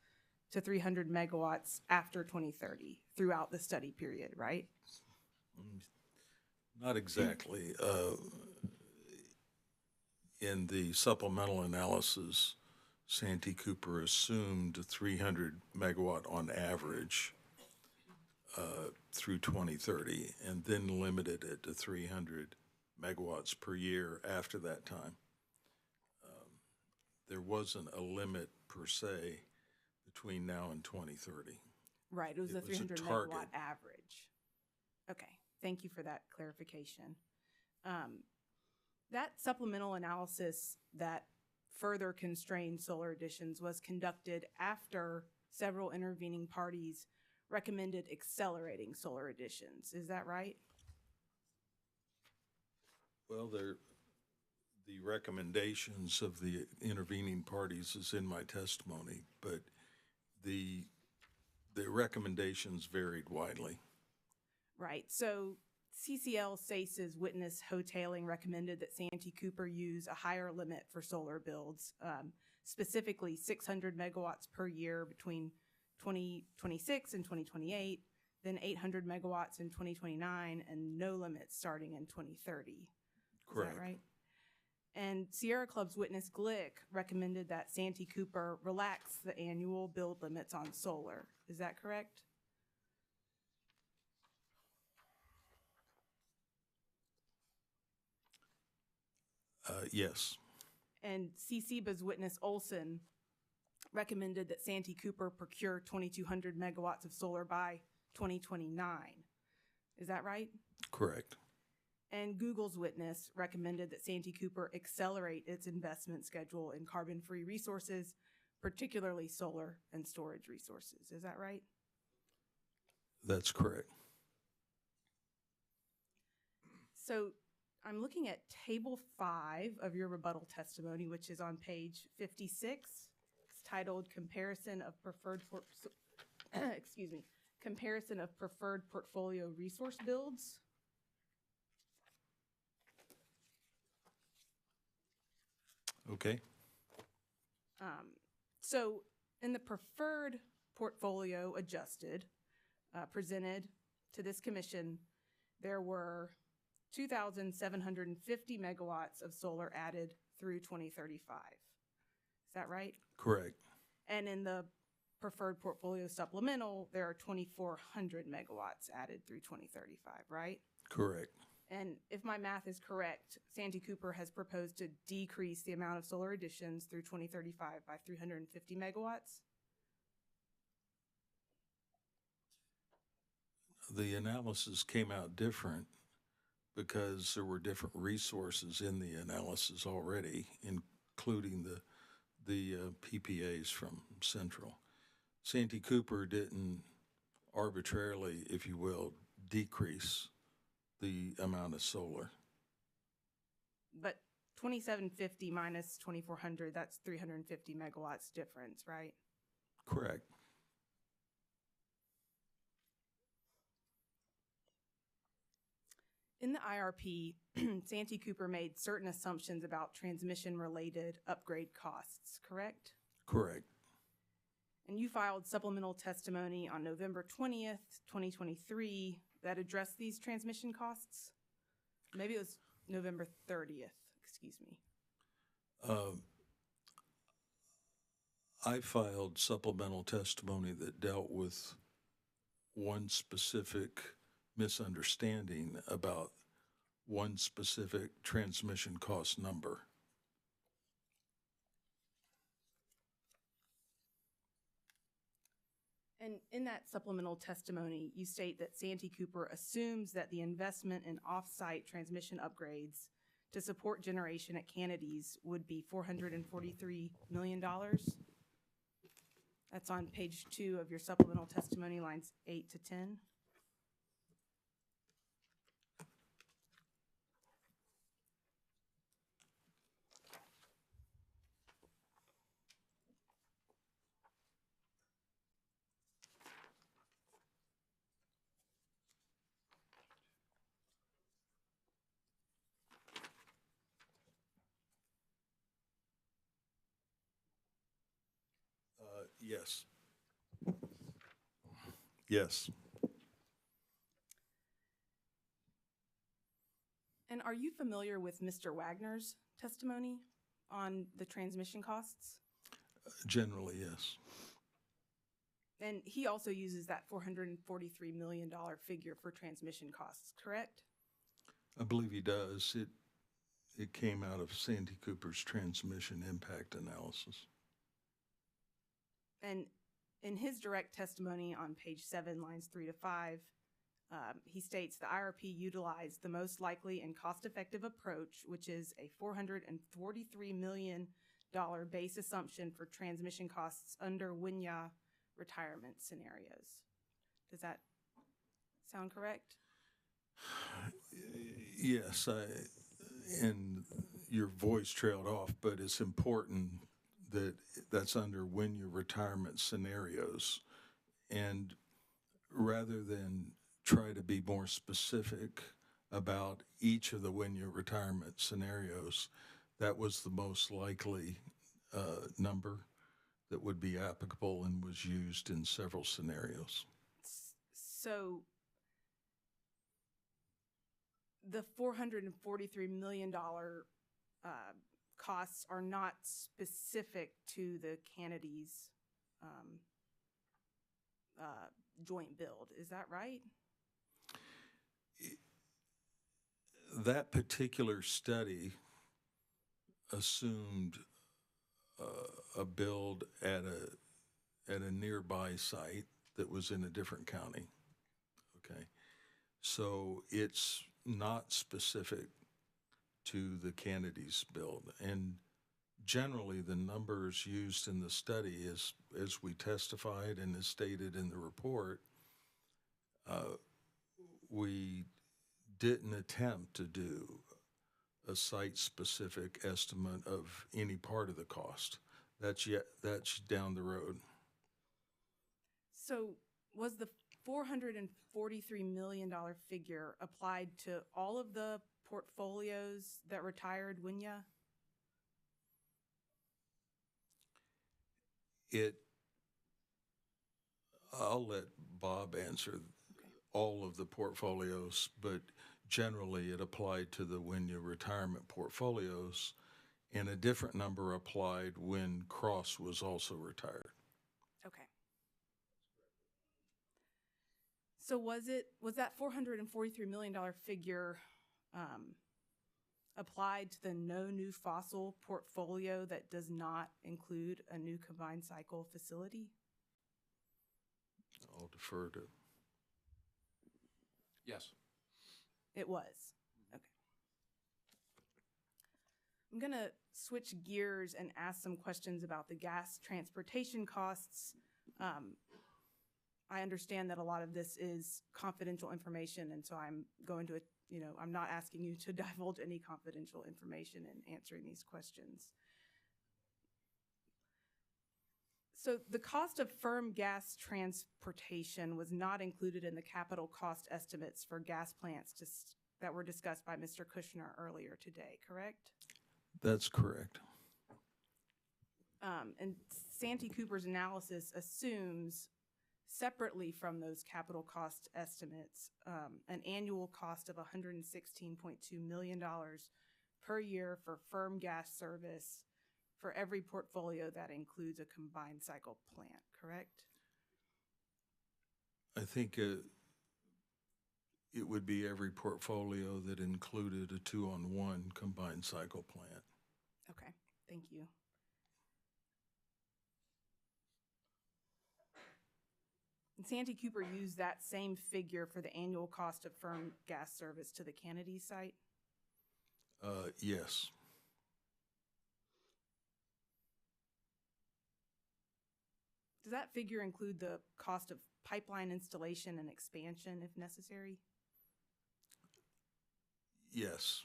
to 300 megawatts after 2030 throughout the study period, right? Not exactly. In the supplemental analysis, Santee Cooper assumed 300 megawatt on average through 2030, and then limited it to 300 megawatts per year after that time. There wasn't a limit per se between now and 2030. Right, it was a 300 target. megawatt average. Okay, thank you for that clarification. That supplemental analysis that further constrained solar additions was conducted after several intervening parties recommended accelerating solar additions. Is that right? Well, the recommendations of the intervening parties is in my testimony, but the recommendations varied widely. Right, so CCL SACE's witness Ho-Tailing recommended that Santee Cooper use a higher limit for solar builds, specifically 600 megawatts per year between 2026 and 2028, then 800 megawatts in 2029, and no limits starting in 2030. Correct. Is that right? And Sierra Club's witness Glick recommended that Santee Cooper relax the annual build limits on solar. Is that correct? Yes. And CCBA's witness Olson recommended that Santee Cooper procure 2,200 megawatts of solar by 2029. Is that right? Correct. And Google's witness recommended that Santee Cooper accelerate its investment schedule in carbon-free resources, particularly solar and storage resources. Is that right? That's correct. So I'm looking at Table 5 of your rebuttal testimony, which is on page 56. It's titled Comparison of Preferred Comparison of Preferred Portfolio Resource Builds. Okay. So in the preferred portfolio adjusted, presented to this commission, there were 2,750 megawatts of solar added through 2035. Is that right? Correct. And in the preferred portfolio supplemental, there are 2,400 megawatts added through 2035, right? Correct. And if my math is correct, Santee Cooper has proposed to decrease the amount of solar additions through 2035 by 350 megawatts. The analysis came out different because there were different resources in the analysis already, including the PPAs from Central. Santee Cooper didn't arbitrarily, if you will, decrease the amount of solar. But 2,750 minus 2,400, that's 350 megawatts difference, right? Correct. In the IRP, Santee Cooper made certain assumptions about transmission-related upgrade costs, correct? Correct. And you filed supplemental testimony on November 20th, 2023 that addressed these transmission costs? Maybe it was November 30th, excuse me. I filed supplemental testimony that dealt with one specific misunderstanding about one specific transmission cost number. And in that supplemental testimony, you state that Santee Cooper assumes that the investment in off-site transmission upgrades to support generation at Kennedy's would be $443 million. That's on page 2 of your supplemental testimony, lines 8 to 10. Yes. Yes. And are you familiar with Mr. Wagner's testimony on the transmission costs? Generally, yes. And he also uses that $443 million figure for transmission costs, correct? I believe he does. It came out of Santee Cooper's transmission impact analysis. And in his direct testimony on page 7, lines 3 to 5, he states the IRP utilized the most likely and cost-effective approach, which is a $443 million base assumption for transmission costs under WINYA retirement scenarios. Does that sound correct? Yes, and your voice trailed off, but it's important that that's under WINYA retirement scenarios. And rather than try to be more specific about each of the WINYA retirement scenarios, that was the most likely number that would be applicable and was used in several scenarios. So the $443 million costs are not specific to the Kennedy's joint build. Is that right? That particular study assumed a build at a nearby site that was in a different county. Okay, so it's not specific to the Kennedy's build, and generally the numbers used in the study, as we testified and as stated in the report, we didn't attempt to do a site-specific estimate of any part of the cost. That's down the road. So was the $443 million figure applied to all of the portfolios that retired WINYA? I'll let Bob answer all of the portfolios, but generally it applied to the Wynya retirement portfolios, and a different number applied when Cross was also retired. Okay. So was that $443 million figure applied to the no new fossil portfolio that does not include a new combined cycle facility? I'll defer to. Yes. It was. Okay. I'm going to switch gears and ask some questions about the gas transportation costs. I understand that a lot of this is confidential information, and so I'm going to, I'm not asking you to divulge any confidential information in answering these questions. So the cost of firm gas transportation was not included in the capital cost estimates for gas plants that were discussed by Mr. Kushner earlier today, correct? That's correct. And Santee Cooper's analysis assumes, separately from those capital cost estimates, an annual cost of $116.2 million per year for firm gas service for every portfolio that includes a combined cycle plant, correct? I think it would be every portfolio that included a 2-on-1 combined cycle plant. Okay, thank you. And Santee Cooper used that same figure for the annual cost of firm gas service to the Kennedy site? Yes. Does that figure include the cost of pipeline installation and expansion if necessary? Yes.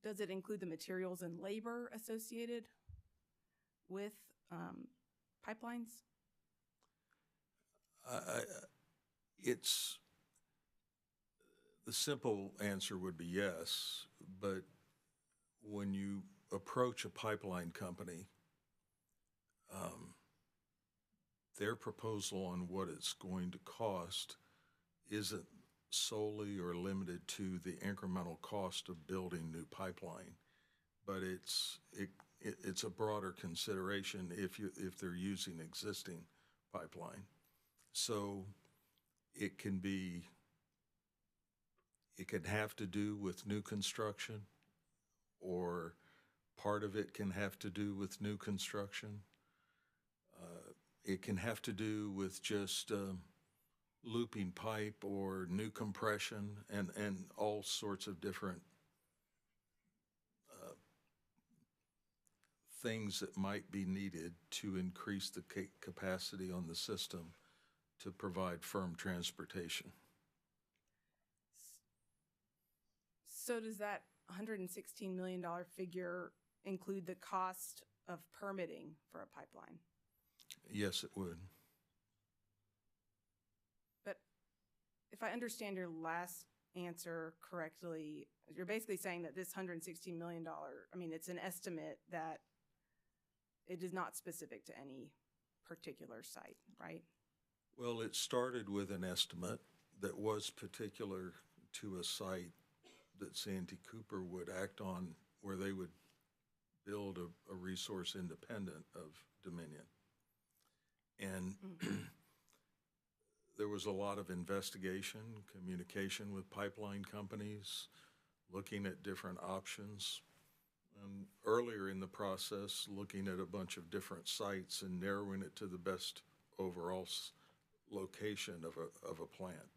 Does it include the materials and labor associated with pipelines? The simple answer would be yes, but when you approach a pipeline company, their proposal on what it's going to cost isn't solely or limited to the incremental cost of building new pipeline, but it's a broader consideration if they're using existing pipeline. So it can have to do with new construction, or part of it can have to do with new construction. It can have to do with just looping pipe or new compression and all sorts of different things that might be needed to increase the capacity on the system to provide firm transportation. So does that $116 million figure include the cost of permitting for a pipeline? Yes, it would. But if I understand your last answer correctly, you're basically saying that this $116 million, it's an estimate that it is not specific to any particular site, right? Well, it started with an estimate that was particular to a site that Santee Cooper would act on, where they would build a resource independent of Dominion. And there was a lot of investigation, communication with pipeline companies, looking at different options. And earlier in the process, looking at a bunch of different sites and narrowing it to the best overall location of a plant,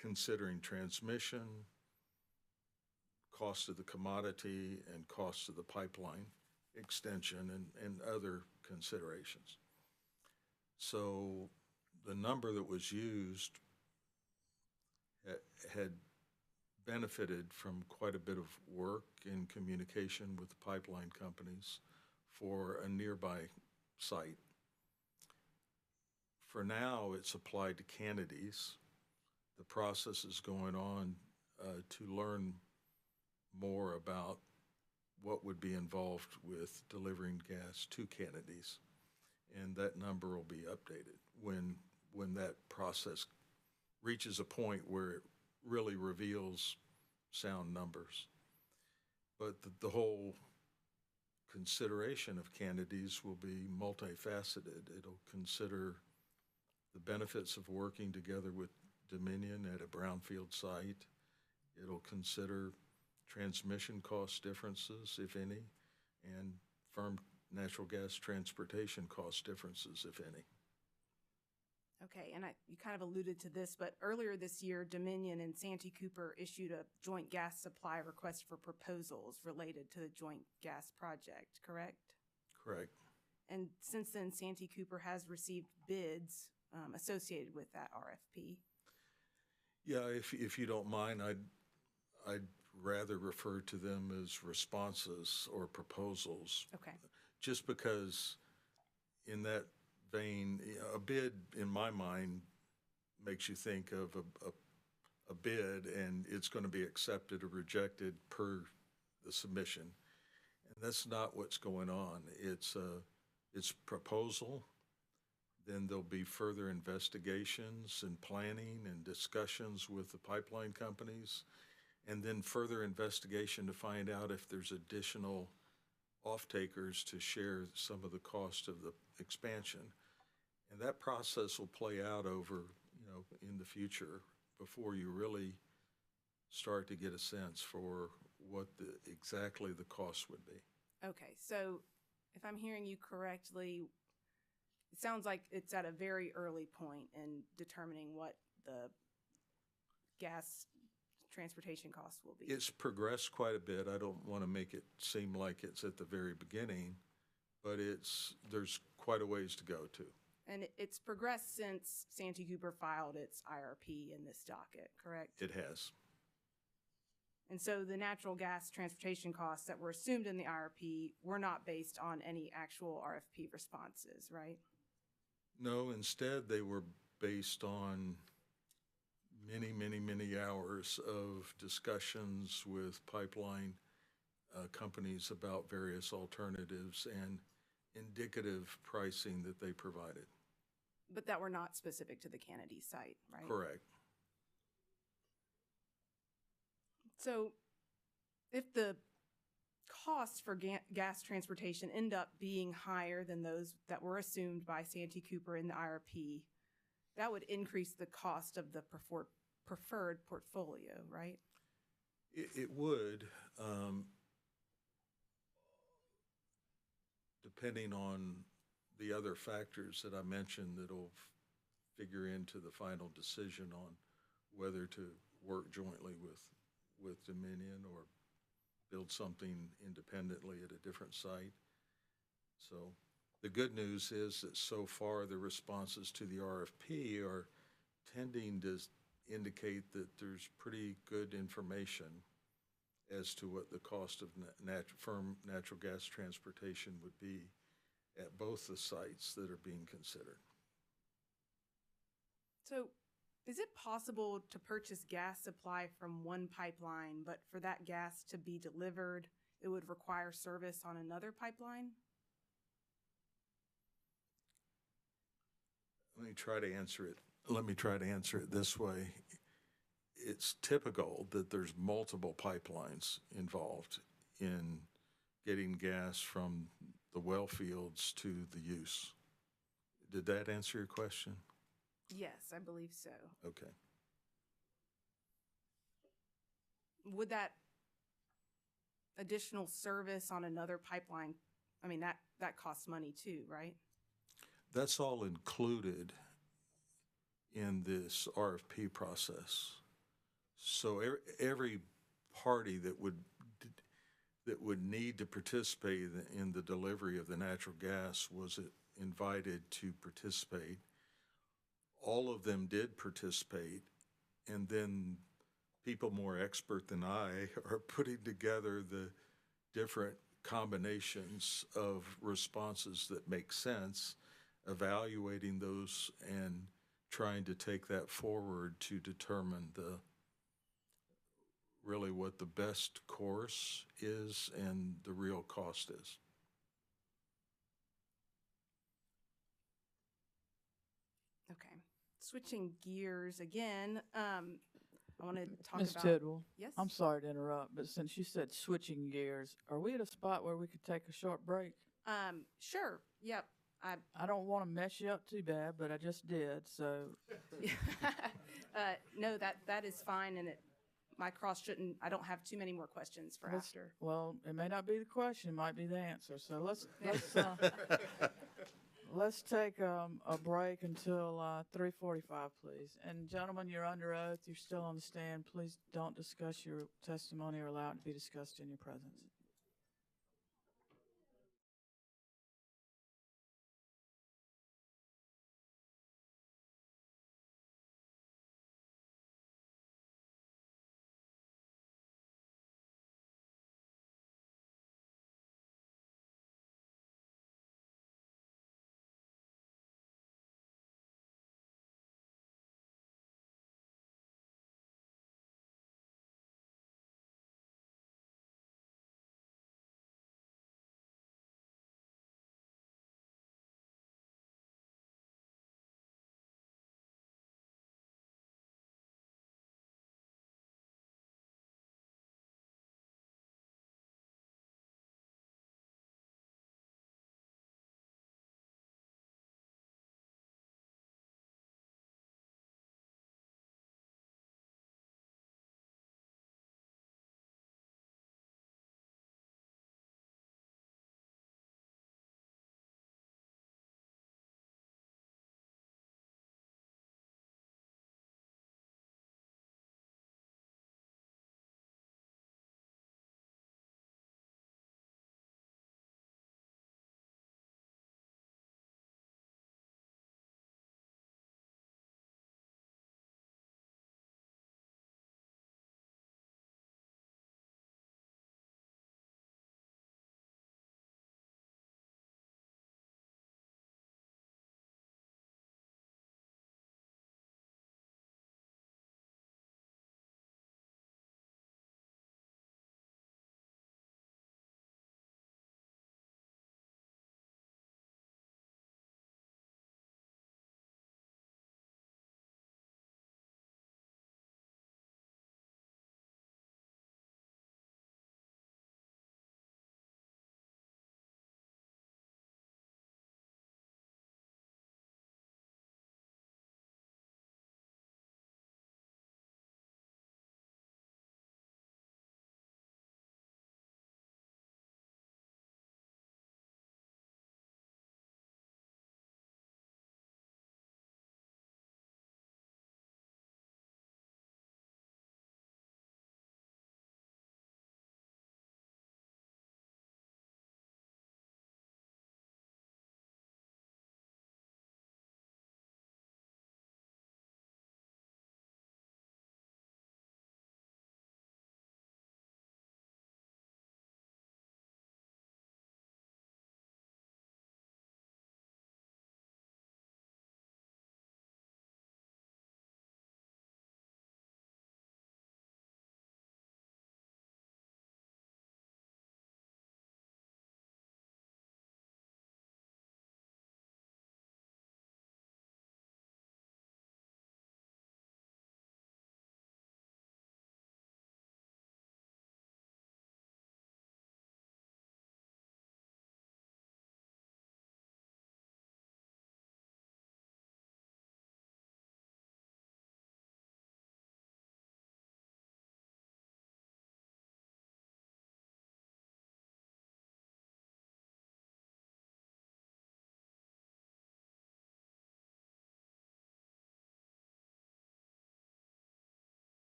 considering transmission, cost of the commodity, and cost of the pipeline extension, and other considerations. So the number that was used had benefited from quite a bit of work in communication with the pipeline companies for a nearby site. For now, it's applied to Kennedy's. The process is going on to learn more about what would be involved with delivering gas to Kennedy's. and that number will be updated when that process reaches a point where it really reveals sound numbers. But the whole consideration of candidates will be multifaceted. It'll consider the benefits of working together with Dominion at a brownfield site. It'll consider transmission cost differences, if any, and firm natural gas transportation cost differences, if any. Okay, and you kind of alluded to this, but earlier this year, Dominion and Santee Cooper issued a joint gas supply request for proposals related to the joint gas project, correct? Correct. And since then, Santee Cooper has received bids associated with that RFP. Yeah, if you don't mind, I'd rather refer to them as responses or proposals. Okay. Just because in that vein, a bid, in my mind, makes you think of a bid and it's going to be accepted or rejected per the submission. And that's not what's going on. It's proposal. Then there'll be further investigations and planning and discussions with the pipeline companies, and then further investigation to find out if there's additional off-takers to share some of the cost of the expansion. And that process will play out over, in the future before you really start to get a sense for what exactly the cost would be. Okay, so if I'm hearing you correctly, it sounds like it's at a very early point in determining what the gas transportation costs will be. It's progressed quite a bit. I don't want to make it seem like it's at the very beginning, but there's quite a ways to go too. And it's progressed since Santee Cooper filed its IRP in this docket, correct? It has. And so the natural gas transportation costs that were assumed in the IRP were not based on any actual RFP responses, right? No, instead they were based on many hours of discussions with pipeline companies about various alternatives and indicative pricing that they provided. But that were not specific to the Kennedy site, right? Correct. So if the costs for gas transportation end up being higher than those that were assumed by Santee Cooper in the IRP, that would increase the cost of the preferred portfolio, right? It would, depending on the other factors that I mentioned that'll figure into the final decision on whether to work jointly with Dominion or build something independently at a different site. So the good news is that so far the responses to the RFP are tending to indicate that there's pretty good information as to what the cost of firm natural gas transportation would be at both the sites that are being considered. So is it possible to purchase gas supply from one pipeline, but for that gas to be delivered, it would require service on another pipeline? Let me try to answer it this way. It's typical that there's multiple pipelines involved in getting gas from the well fields to the use. Did that answer your question? Yes, I believe so. Okay. Would that additional service on another pipeline, I mean, that costs money too, right? That's all included in this RFP process. So every party that would need to participate in the delivery of the natural gas was invited to participate. All of them did participate, and then people more expert than I are putting together the different combinations of responses that make sense, evaluating those and trying to take that forward to determine really what the best course is and the real cost is. switching gears again, I want to talk Ms. about. Tidwell, Yes? I'm sorry to interrupt, but since you said switching gears, are we at a spot where we could take a short break? Sure. Yep. I don't want to mess you up too bad, but I just did, so. No, that is fine, and my cross shouldn't. I don't have too many more questions for let's- after. Well, it may not be the question, it might be the answer. So let's take a break until 3:45, please. And gentlemen, you're under oath. You're still on the stand. Please don't discuss your testimony or allow it to be discussed in your presence.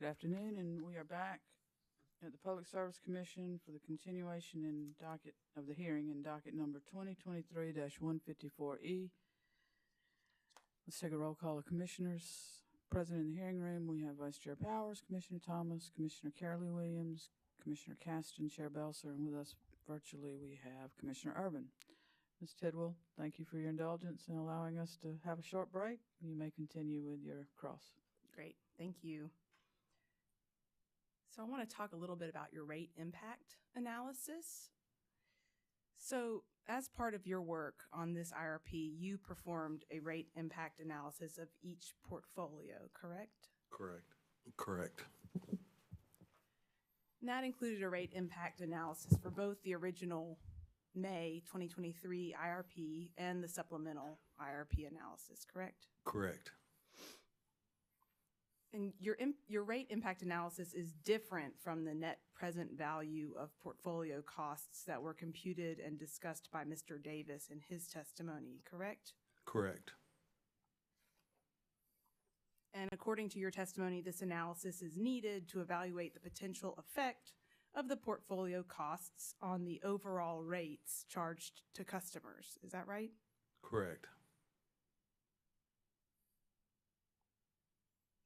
Good afternoon, and we are back at the Public Service Commission for the continuation in docket of the hearing in docket number 2023-154E. Let's take a roll call of commissioners. Present in the hearing room, we have Vice Chair Powers, Commissioner Thomas, Commissioner Carolee Williams, Commissioner Caston, Chair Belser, and with us virtually we have Commissioner Urban. Ms. Tidwell, thank you for your indulgence in allowing us to have a short break. You may continue with your cross. Great, thank you. So I want to talk a little bit about your rate impact analysis. So as part of your work on this IRP, you performed a rate impact analysis of each portfolio, correct? Correct. And that included a rate impact analysis for both the original May 2023 IRP and the supplemental IRP analysis, correct? Correct. And your rate impact analysis is different from the net present value of portfolio costs that were computed and discussed by Mr. Davis in his testimony, correct? Correct. And according to your testimony, this analysis is needed to evaluate the potential effect of the portfolio costs on the overall rates charged to customers. Is that right? Correct.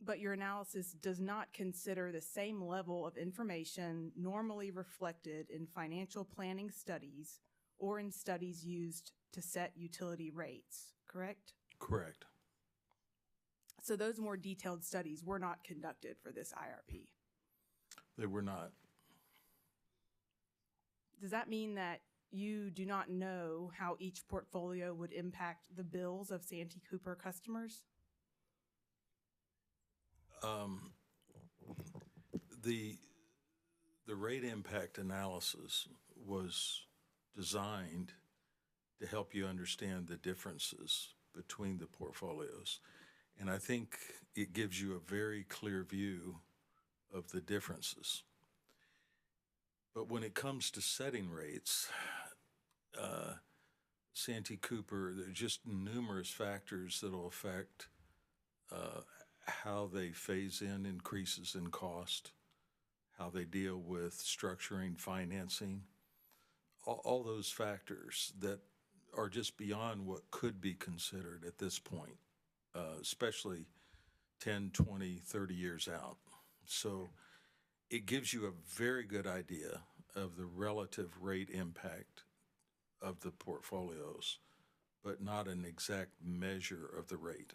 But your analysis does not consider the same level of information normally reflected in financial planning studies or in studies used to set utility rates, correct? Correct. So those more detailed studies were not conducted for this IRP. They were not. Does that mean that you do not know how each portfolio would impact the bills of Santee Cooper customers? The rate impact analysis was designed to help you understand the differences between the portfolios. And I think it gives you a very clear view of the differences. But when it comes to setting rates, Santee Cooper, there are just numerous factors that will affect how they phase in increases in cost, how they deal with structuring financing, all those factors that are just beyond what could be considered at this point, especially 10, 20, 30 years out. So it gives you a very good idea of the relative rate impact of the portfolios, but not an exact measure of the rate.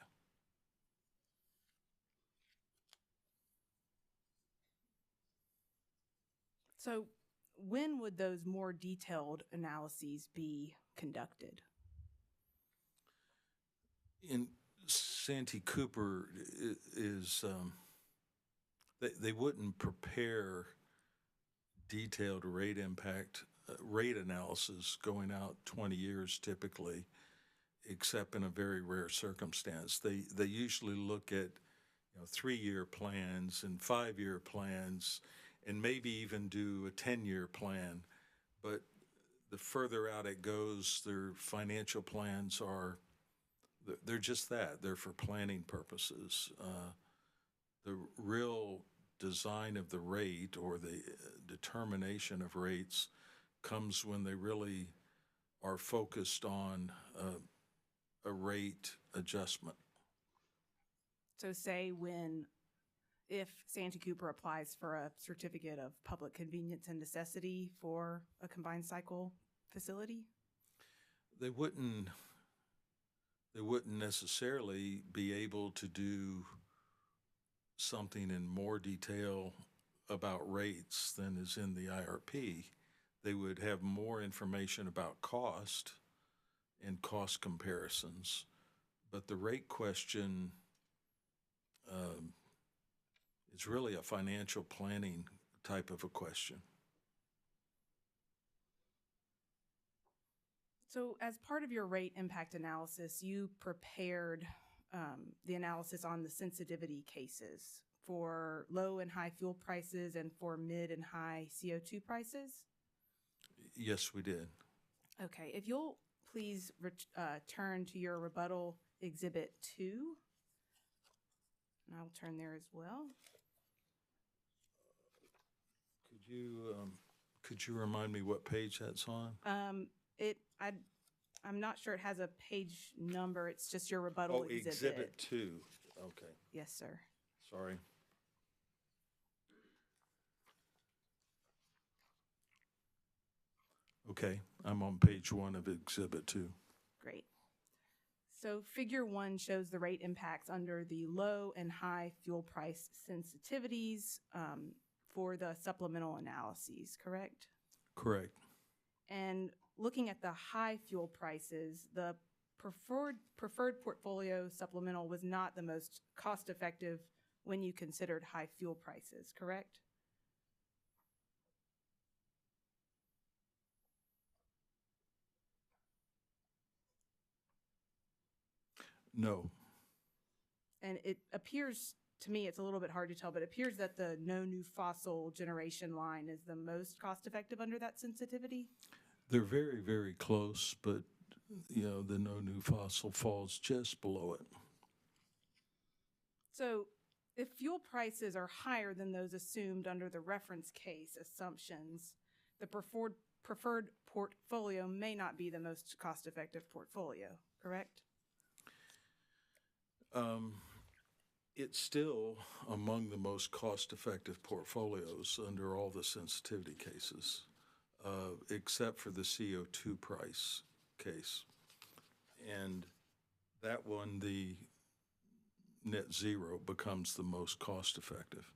So when would those more detailed analyses be conducted? In Santee Cooper is, they wouldn't prepare detailed rate impact, rate analysis going out 20 years typically, except in a very rare circumstance. They usually look at 3-year plans and 5-year plans, and maybe even do a 10-year plan. But the further out it goes, their financial plans they're just that. They're for planning purposes. The real design of the rate or the determination of rates comes when they really are focused on a rate adjustment. So say if Santee Cooper applies for a certificate of public convenience and necessity for a combined cycle facility? They wouldn't necessarily be able to do something in more detail about rates than is in the IRP. They would have more information about cost and cost comparisons, but the rate question is really a financial planning type of a question. So as part of your rate impact analysis, you prepared the analysis on the sensitivity cases for low and high fuel prices and for mid and high CO2 prices? Yes, we did. Okay, if you'll please turn to your rebuttal exhibit 2. And I'll turn there as well. Could you remind me what page that's on? I'm not sure it has a page number. It's just your rebuttal Oh, exhibit. Exhibit 2. Okay, Yes, sir. sorry. Okay, I'm on page 1 of Exhibit 2. Great. So figure 1 shows the rate impacts under the low and high fuel price sensitivities for the supplemental analyses, correct? Correct. And looking at the high fuel prices, the preferred portfolio supplemental was not the most cost-effective when you considered high fuel prices, correct? No. And it appears to me, it's a little bit hard to tell, but it appears that the no new fossil generation line is the most cost-effective under that sensitivity. They're very, very close, but, the no new fossil falls just below it. So if fuel prices are higher than those assumed under the reference case assumptions, the preferred portfolio may not be the most cost-effective portfolio, correct? It's still among the most cost-effective portfolios under all the sensitivity cases, except for the CO2 price case. And that one, the net zero becomes the most cost-effective.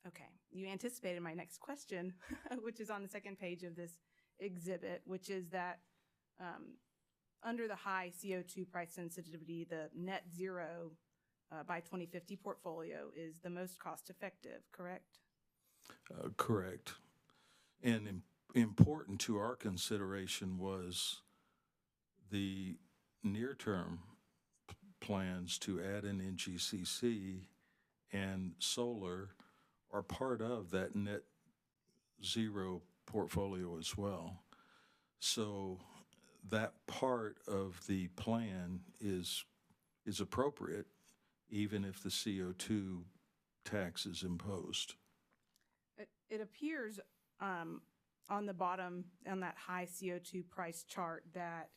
Okay, you anticipated my next question, which is on the second page of this exhibit, which is that under the high CO2 price sensitivity, the net zero by 2050 portfolio is the most cost-effective, correct? Correct. And important to our consideration was the near-term plans to add an NGCC and solar are part of that net zero portfolio as well. So that part of the plan is appropriate even if the CO2 tax is imposed. It appears on the bottom, on that high CO2 price chart, that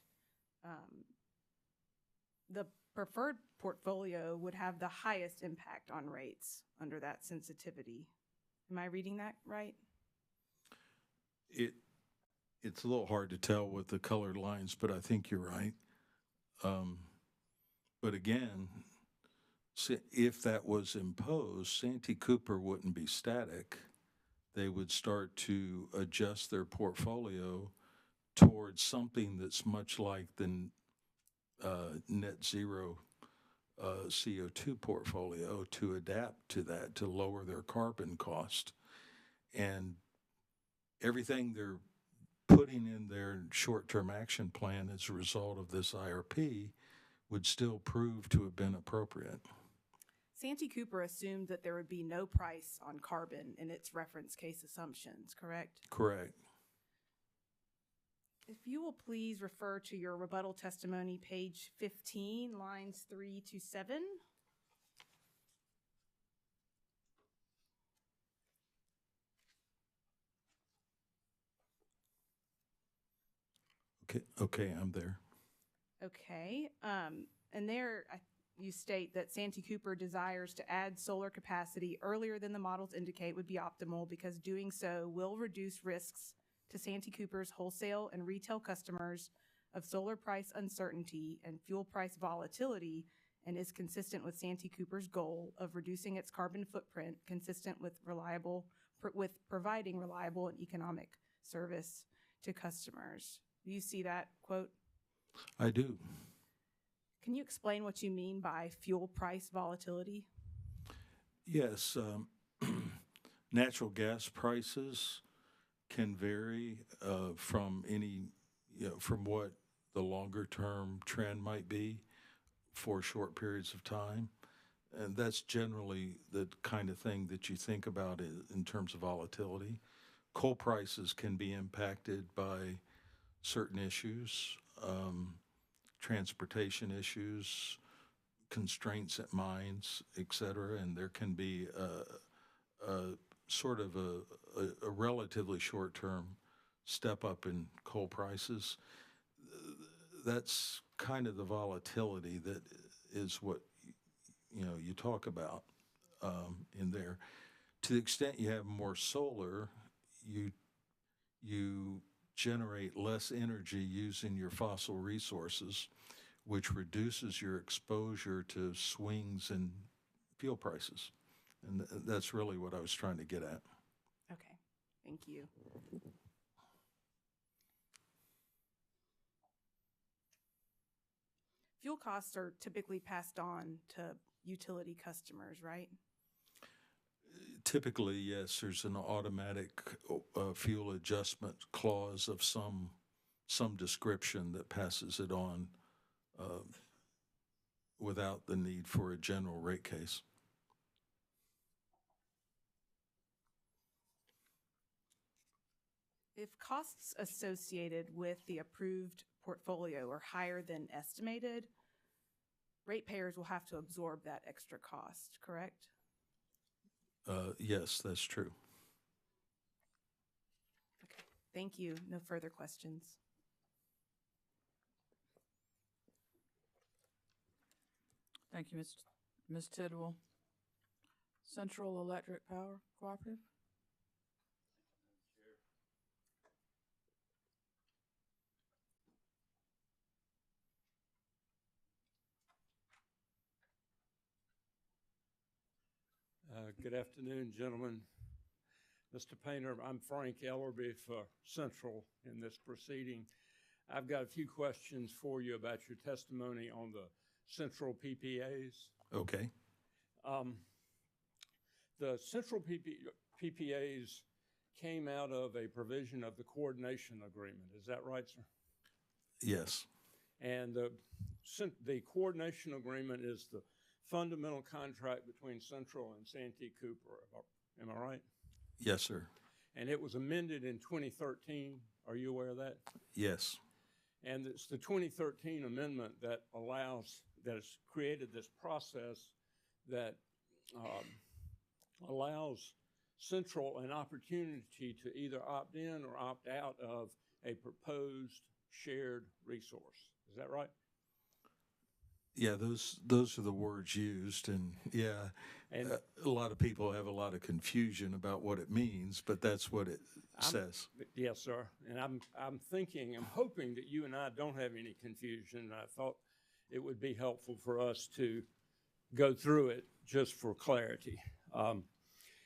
the preferred portfolio would have the highest impact on rates under that sensitivity. Am I reading that right? It's a little hard to tell with the colored lines, but I think you're right. But again, if that was imposed, Santee Cooper wouldn't be static. They would start to adjust their portfolio towards something that's much like the net zero CO2 portfolio to adapt to that, to lower their carbon cost. And everything they're putting in their short-term action plan as a result of this IRP would still prove to have been appropriate. Santee Cooper assumed that there would be no price on carbon in its reference case assumptions, correct? Correct. If you will please refer to your rebuttal testimony, page 15, lines 3 to 7. Okay, I'm there. Okay, and there you state that Santee Cooper desires to add solar capacity earlier than the models indicate would be optimal because doing so will reduce risks to Santee Cooper's wholesale and retail customers of solar price uncertainty and fuel price volatility, and is consistent with Santee Cooper's goal of reducing its carbon footprint, consistent with providing reliable and economic service to customers. Do you see that quote? I do. Can you explain what you mean by fuel price volatility? Yes. Natural gas prices can vary from from what the longer term trend might be for short periods of time. And that's generally the kind of thing that you think about in terms of volatility. Coal prices can be impacted by certain issues, transportation issues, constraints at mines, et cetera, and there can be sort of a relatively short-term step up in coal prices. That's kind of the volatility that is what, you talk about in there. To the extent you have more solar, you generate less energy using your fossil resources, which reduces your exposure to swings in fuel prices. And that's really what I was trying to get at. Okay, thank you. Fuel costs are typically passed on to utility customers, right? Typically, yes, there's an automatic fuel adjustment clause of some description that passes it on without the need for a general rate case. If costs associated with the approved portfolio are higher than estimated, ratepayers will have to absorb that extra cost, correct? Yes, that's true. Okay, thank you. No further questions. Thank you, Ms. Tidwell. Central Electric Power Cooperative? Good afternoon, gentlemen. Mr. Painter, I'm Frank Ellerby for Central in this proceeding. I've got a few questions for you about your testimony on the Central PPAs. Okay. The Central PPAs came out of a provision of the coordination agreement. Is that right, sir? Yes. And the coordination agreement is the fundamental contract between Central and Santee Cooper. Am I right? Yes, sir. And it was amended in 2013. Are you aware of that? Yes. And it's the 2013 amendment that has created this process that allows Central an opportunity to either opt in or opt out of a proposed shared resource. Is that right? Yeah, those are the words used, and a lot of people have a lot of confusion about what it means, but that's what it says. Yes, sir. And I'm hoping that you and I don't have any confusion. I thought it would be helpful for us to go through it just for clarity.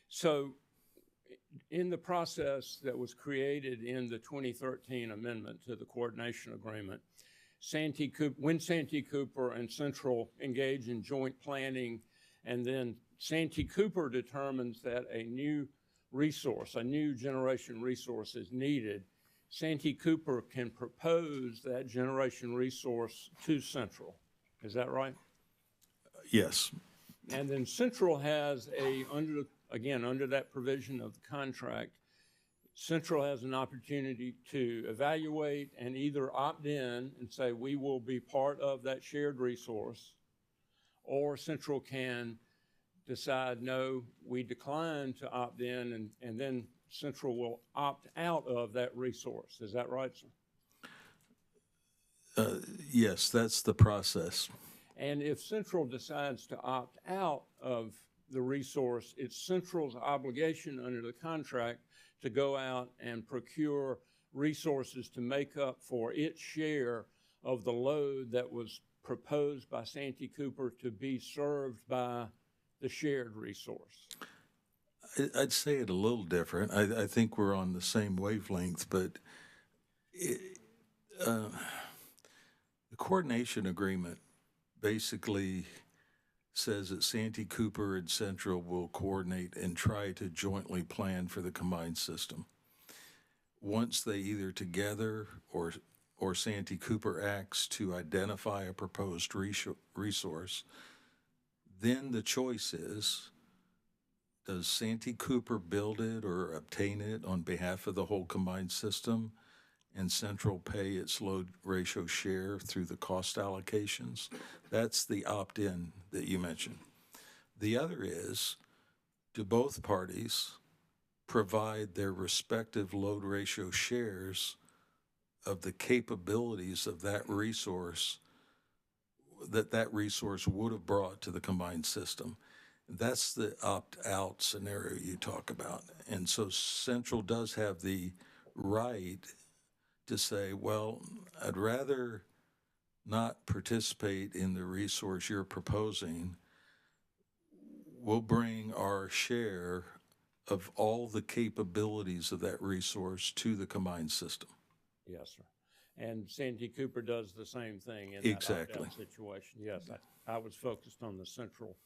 So in the process that was created in the 2013 amendment to the coordination agreement, when Santee Cooper and Central engage in joint planning, and then Santee Cooper determines that a new generation resource is needed, Santee Cooper can propose that generation resource to Central. Is that right? Yes. And then Central has under that provision of the contract, Central has an opportunity to evaluate and either opt in and say we will be part of that shared resource, or Central can decide no, we decline to opt in, and then Central will opt out of that resource. Is that right, sir? Yes, that's the process. And if Central decides to opt out of the resource, it's Central's obligation under the contract to go out and procure resources to make up for its share of the load that was proposed by Santee Cooper to be served by the shared resource. I'd say it a little different. I think we're on the same wavelength, but the coordination agreement basically says that Santee Cooper and Central will coordinate and try to jointly plan for the combined system. Once they either together or Santee Cooper acts to identify a proposed resource, then the choice is, does Santee Cooper build it or obtain it on behalf of the whole combined system, and Central pay its load ratio share through the cost allocations? That's the opt-in that you mentioned. The other is, do both parties provide their respective load ratio shares of the capabilities of that resource that resource would have brought to the combined system. That's the opt-out scenario you talk about. And so Central does have the right to say, well, I'd rather not participate in the resource you're proposing. We'll bring our share of all the capabilities of that resource to the combined system. Yes, sir. And Santee Cooper does the same thing in Exactly. that opt-out situation. Yes, I was focused on the central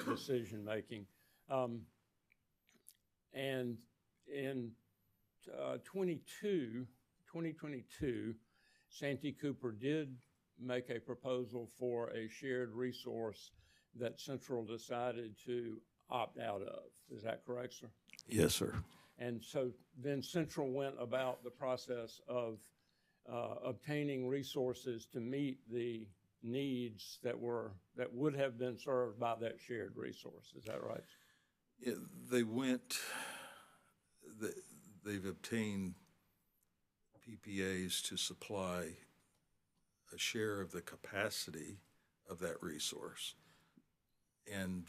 decision-making. And in 2022, Santee Cooper did make a proposal for a shared resource that Central decided to opt out of. Is that correct, sir? Yes, sir. And so then Central went about the process of obtaining resources to meet the needs that would have been served by that shared resource. Is that right? Yeah, they've obtained PPAs to supply a share of the capacity of that resource. And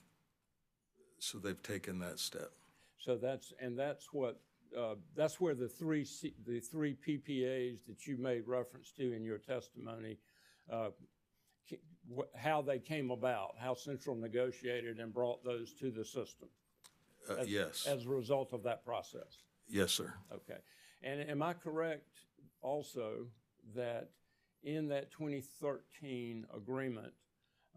so they've taken that step. So that's where the three PPAs that you made reference to in your testimony, how they came about, how Central negotiated and brought those to the system. Yes. As a result of that process. Yes, sir. Okay. And am I correct also that in that 2013 agreement,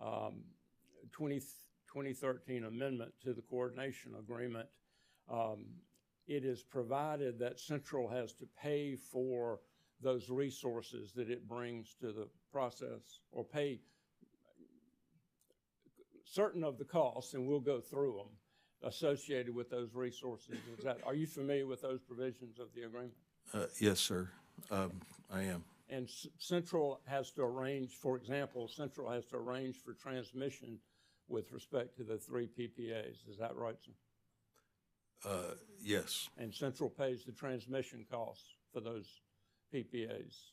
2013 amendment to the coordination agreement, it is provided that Central has to pay for those resources that it brings to the process, or pay certain of the costs, and we'll go through them, associated with those resources. Are you familiar with those provisions of the agreement? Yes, sir. I am. And Central has to arrange, for example, Central has to arrange for transmission with respect to the three PPAs. Is that right, sir? Yes. And Central pays the transmission costs for those PPAs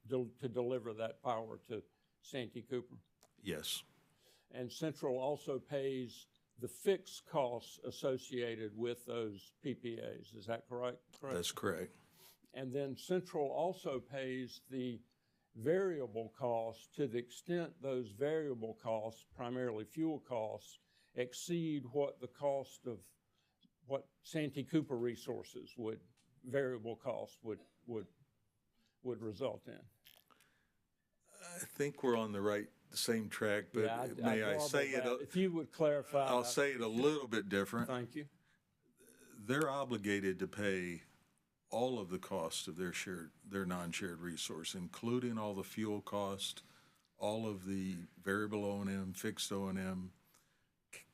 to deliver that power to Santee Cooper? Yes. And Central also pays the fixed costs associated with those PPAs. Is that correct? That's correct. And then Central also pays the variable costs to the extent those variable costs, primarily fuel costs, exceed what the cost of what Santee Cooper resources variable costs would result in. I think we're on the same track, but may I say it? If you would clarify. I'll say it a little bit different. Thank you. They're obligated to pay all of the costs of their non-shared resource, including all the fuel cost, all of the variable O&M, fixed O&M,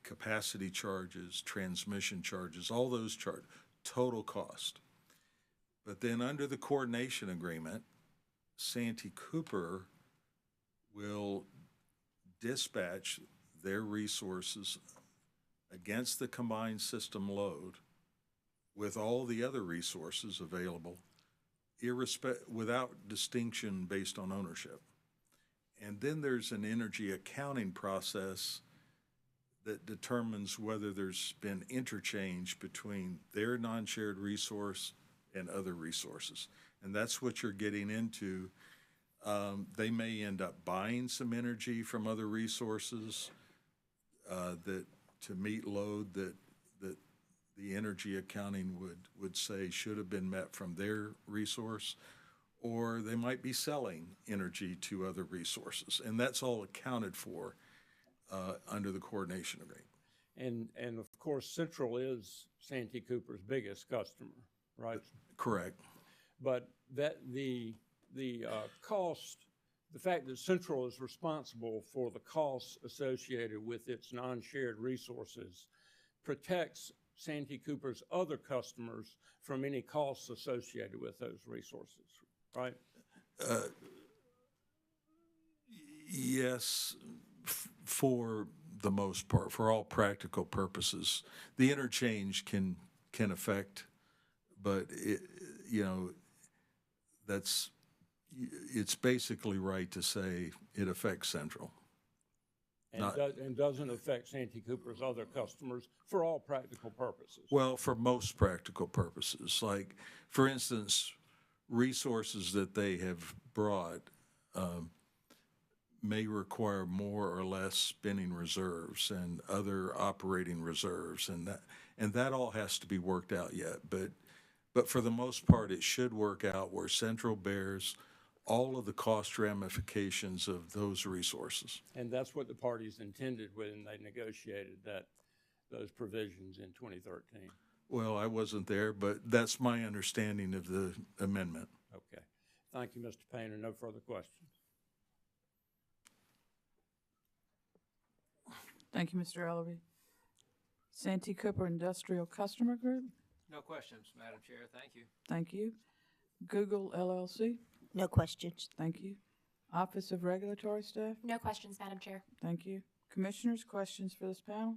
capacity charges, transmission charges, all those charges, total cost. But then under the coordination agreement, Santee Cooper will dispatch their resources against the combined system load with all the other resources available, without distinction based on ownership. And then there's an energy accounting process that determines whether there's been interchange between their non-shared resource and other resources. And that's what you're getting into. They may end up buying some energy from other resources that to meet load that the energy accounting would say should have been met from their resource, or they might be selling energy to other resources. And that's all accounted for under the coordination agreement. And of course, Central is Santee Cooper's biggest customer, right? Correct. But that the cost, the fact that Central is responsible for the costs associated with its non-shared resources protects Santee Cooper's other customers from any costs associated with those resources, right? Yes, for the most part, for all practical purposes. The interchange can affect but it's basically right to say it affects Central. And doesn't affect Santee Cooper's other customers for all practical purposes. Well, for most practical purposes, like, for instance, resources that they have brought may require more or less spinning reserves and other operating reserves, and that all has to be worked out yet. But for the most part, it should work out where Central bears all of the cost ramifications of those resources. And that's what the parties intended when they negotiated those provisions in 2013. Well, I wasn't there, but that's my understanding of the amendment. Okay. Thank you, Mr. Painter. No further questions. Thank you, Mr. Ellerby. Santee Cooper Industrial Customer Group. No questions, Madam Chair. Thank you. Thank you. Google LLC. No questions. Thank you. Office of Regulatory Staff. No questions, Madam Chair. Thank you. Commissioners, questions for this panel?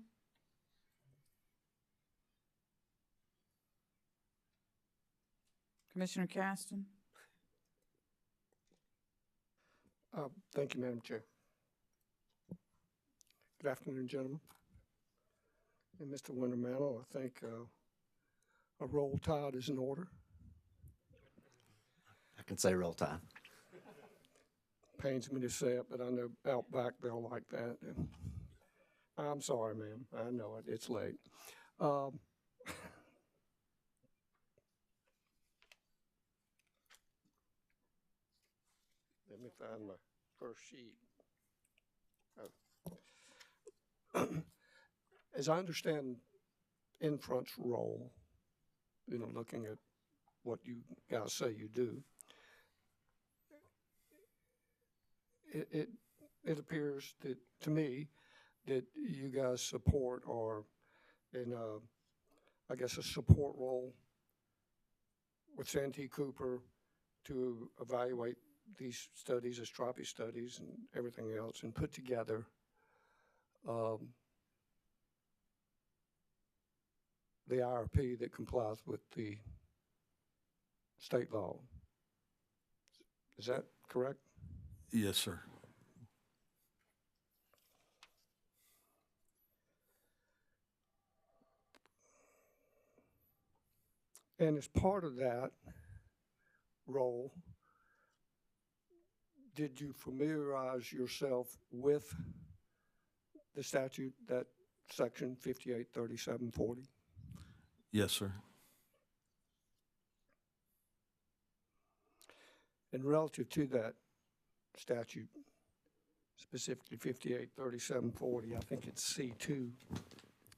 Commissioner Caston. Thank you, Madam Chair. Good afternoon, gentlemen. And Mr. Wintermantle, I think a roll tide is in order. I can say roll tide. Pains me to say it, but I know out back they'll like that. And I'm sorry, ma'am. I know it. It's late. Let me find my first sheet. Oh. As I understand Infront's role, looking at what you guys say you do, it appears that, to me, that you guys support or in I guess a support role with Santee Cooper to evaluate these studies, astronomy studies and everything else, and put together the IRP that complies with the state law. Is that correct? Yes, sir. And as part of that role, did you familiarize yourself with the statute, that section 583740? Yes, sir. And relative to that statute, specifically 583740, I think it's C2,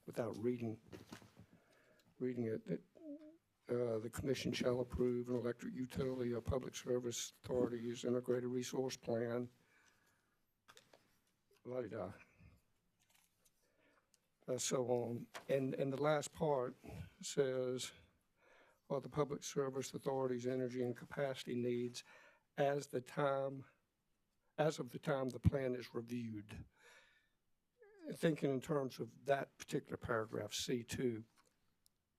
without reading it, that the commission shall approve an electric utility or public service authority's integrated resource plan, so on. And the last part says, well, the public service authority's energy and capacity needs as of the time the plan is reviewed. Thinking in terms of that particular paragraph, C2,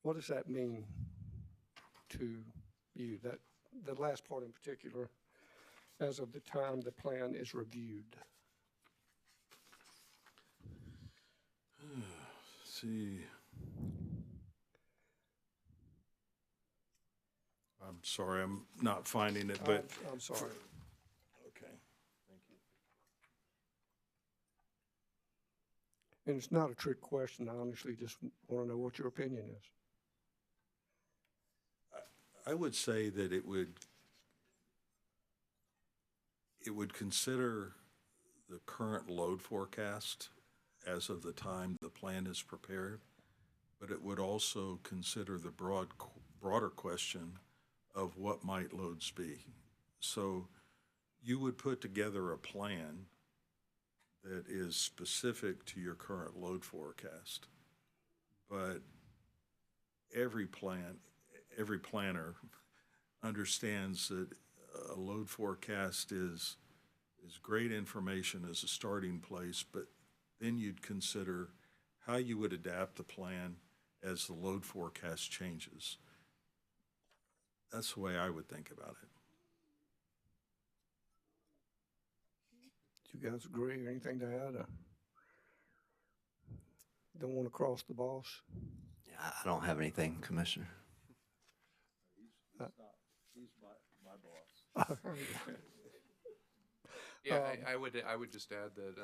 what does that mean to you? That the last part in particular, as of the time the plan is reviewed. See. I'm sorry, I'm not finding it, but. I'm sorry. Okay, thank you. And it's not a trick question. I honestly just want to know what your opinion is. I would say that it would consider the current load forecast as of the time the plan is prepared, but it would also consider the broader question of what might loads be. So you would put together a plan that is specific to your current load forecast, but every planner understands that a load forecast is great information as a starting place, but then you'd consider how you would adapt the plan as the load forecast changes. That's the way I would think about it. Do you guys agree or anything to add? Don't want to cross the boss? I don't have anything, Commissioner. He's my boss. Yeah, I would just add that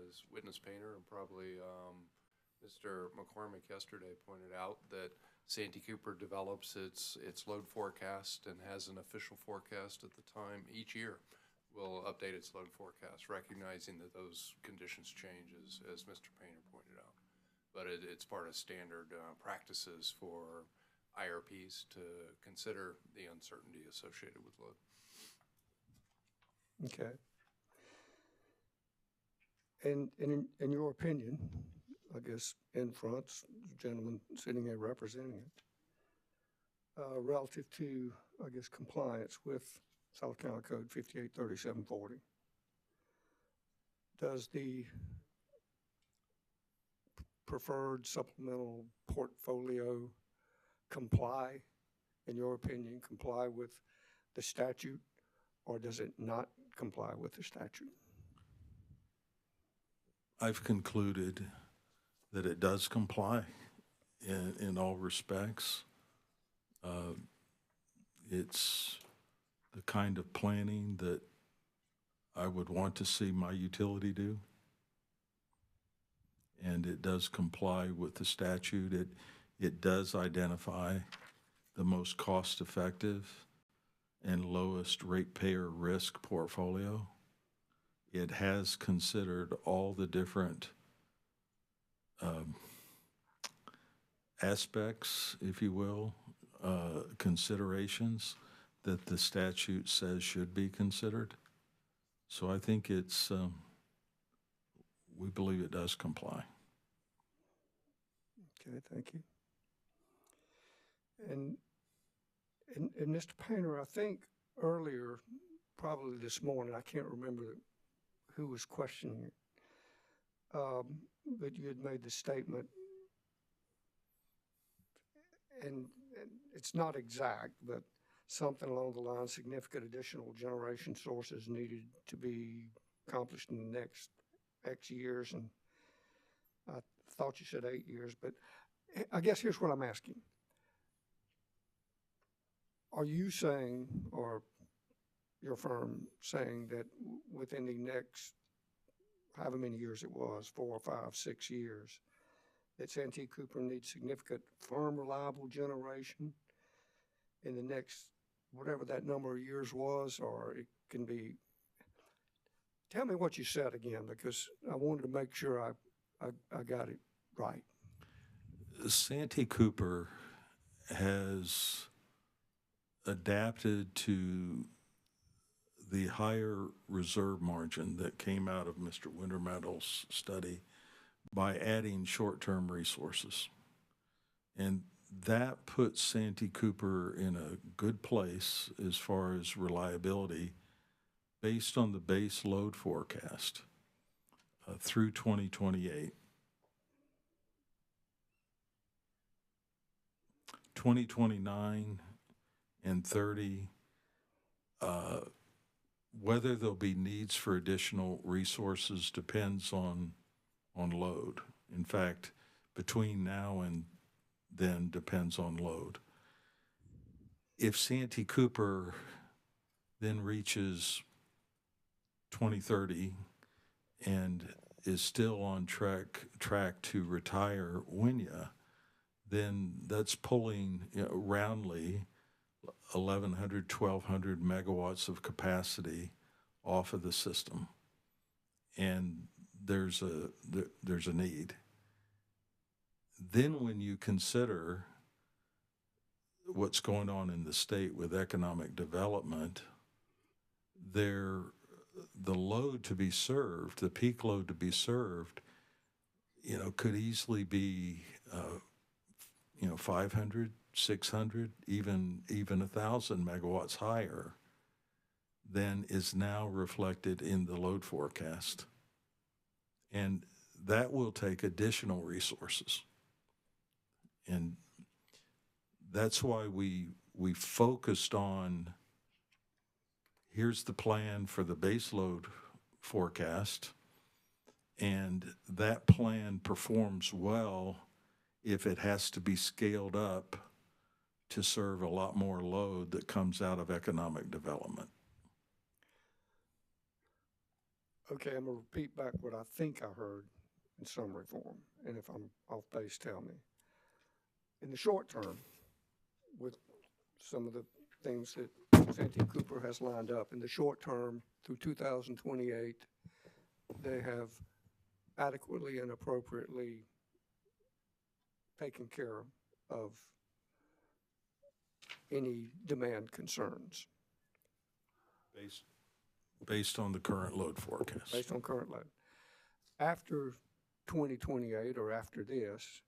as witness painter, and probably Mr. McCormick yesterday pointed out that Santee Cooper develops its load forecast and has an official forecast at the time each year. Will update its load forecast, recognizing that those conditions change, as Mr. Painter pointed out. But it's part of standard practices for IRPs to consider the uncertainty associated with load. Okay. And in your opinion, I guess in front, the gentleman sitting there representing it, relative to, I guess, compliance with South Carolina Code 583740, does the preferred supplemental portfolio comply, in your opinion, comply with the statute, or does it not comply with the statute? I've concluded that it does comply in all respects. It's the kind of planning that I would want to see my utility do. And it does comply with the statute. It does identify the most cost-effective and lowest ratepayer risk portfolio. It has considered all the different aspects, if you will, considerations that the statute says should be considered. So I think it's, we believe it does comply. Okay, thank you. And Mr. Painter, I think earlier, probably this morning, I can't remember who was questioning it, but you had made the statement, and it's not exact, but something along the line, significant additional generation sources needed to be accomplished in the next X years, and I thought you said 8 years, but I guess here's what I'm asking. Are you saying, or your firm saying, that within the next, however many years it was, 4 or 5, 6 years, that Santee Cooper needs significant firm, reliable generation in the next, whatever that number of years was, or it can be, tell me what you said again, because I wanted to make sure I got it right. Santee Cooper has adapted to the higher reserve margin that came out of Mr. Wintermetal's study by adding short-term resources. And that puts Santee Cooper in a good place as far as reliability based on the base load forecast through 2028. 2029 and 30, whether there'll be needs for additional resources depends on load. In fact, between now and then depends on load. If Santee Cooper then reaches 2030 and is still on track to retire Winya, then that's pulling, roundly 1,100, 1,200 megawatts of capacity off of the system, and there's a need. Then when you consider what's going on in the state with economic development, the load to be served, the peak load to be served, could easily be 500, 600, even 1,000 megawatts higher than is now reflected in the load forecast. And that will take additional resources. And that's why we we focused on, here's the plan for the baseload forecast, and that plan performs well if it has to be scaled up to serve a lot more load that comes out of economic development. Okay, I'm gonna repeat back what I think I heard in summary form, and if I'm off base, tell me. In the short term, with some of the things that Santee Cooper has lined up, in the short term through 2028, they have adequately and appropriately taken care of any demand concerns. Based on the current load forecast. Based on current load. After 2028 or after this,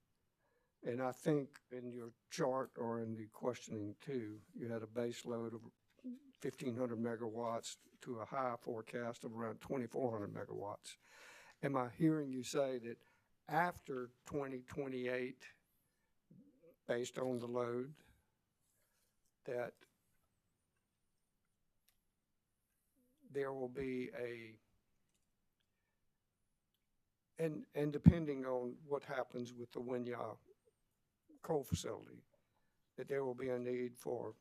and I think in your chart or in the questioning too, you had a base load of 1,500 megawatts to a high forecast of around 2,400 megawatts. Am I hearing you say that after 2028, based on the load, that there will be and depending on what happens with the Winyah coal facility, that there will be a need for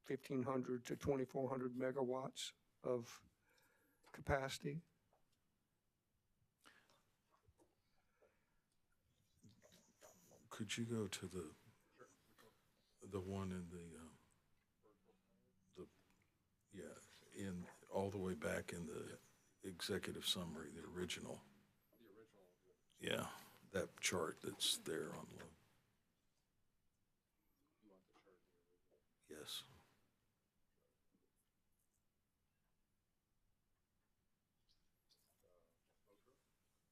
1,500 to 2,400 megawatts of capacity? Could you go to the one in in all the way back in the executive summary, the original? Yeah, that chart that's there on the. Yes.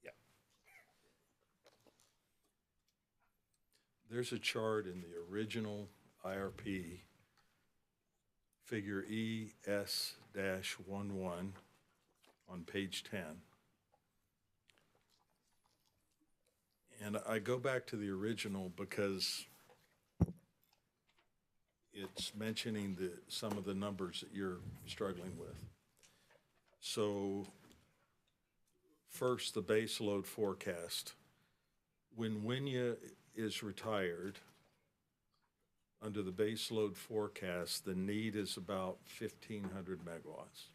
Yeah. There's a chart in the original IRP, figure ES-11 on page 10. And I go back to the original because it's mentioning some of the numbers that you're struggling with. So first, the base load forecast. When Winyah is retired, under the base load forecast, the need is about 1,500 megawatts.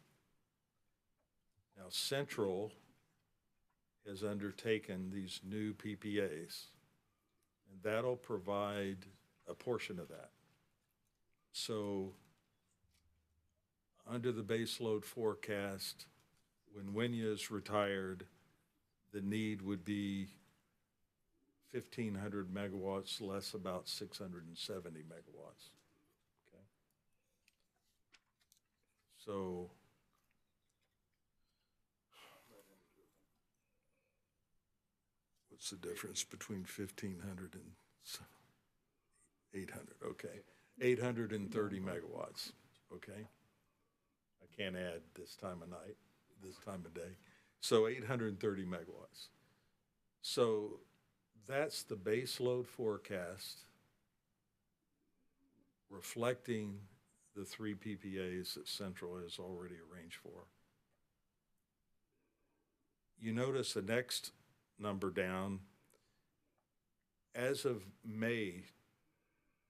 Now, Central has undertaken these new PPAs, and that'll provide a portion of that. So under the base load forecast, when Winyah is retired, the need would be 1,500 megawatts less about 670 megawatts. Okay. So what's the difference between 1,500 and 800? Okay. 830 megawatts. Okay. I can't add this time of night, this time of day. So 830 megawatts. So that's the base load forecast reflecting the 3 PPAs that Central has already arranged for. You notice the next number down, as of May,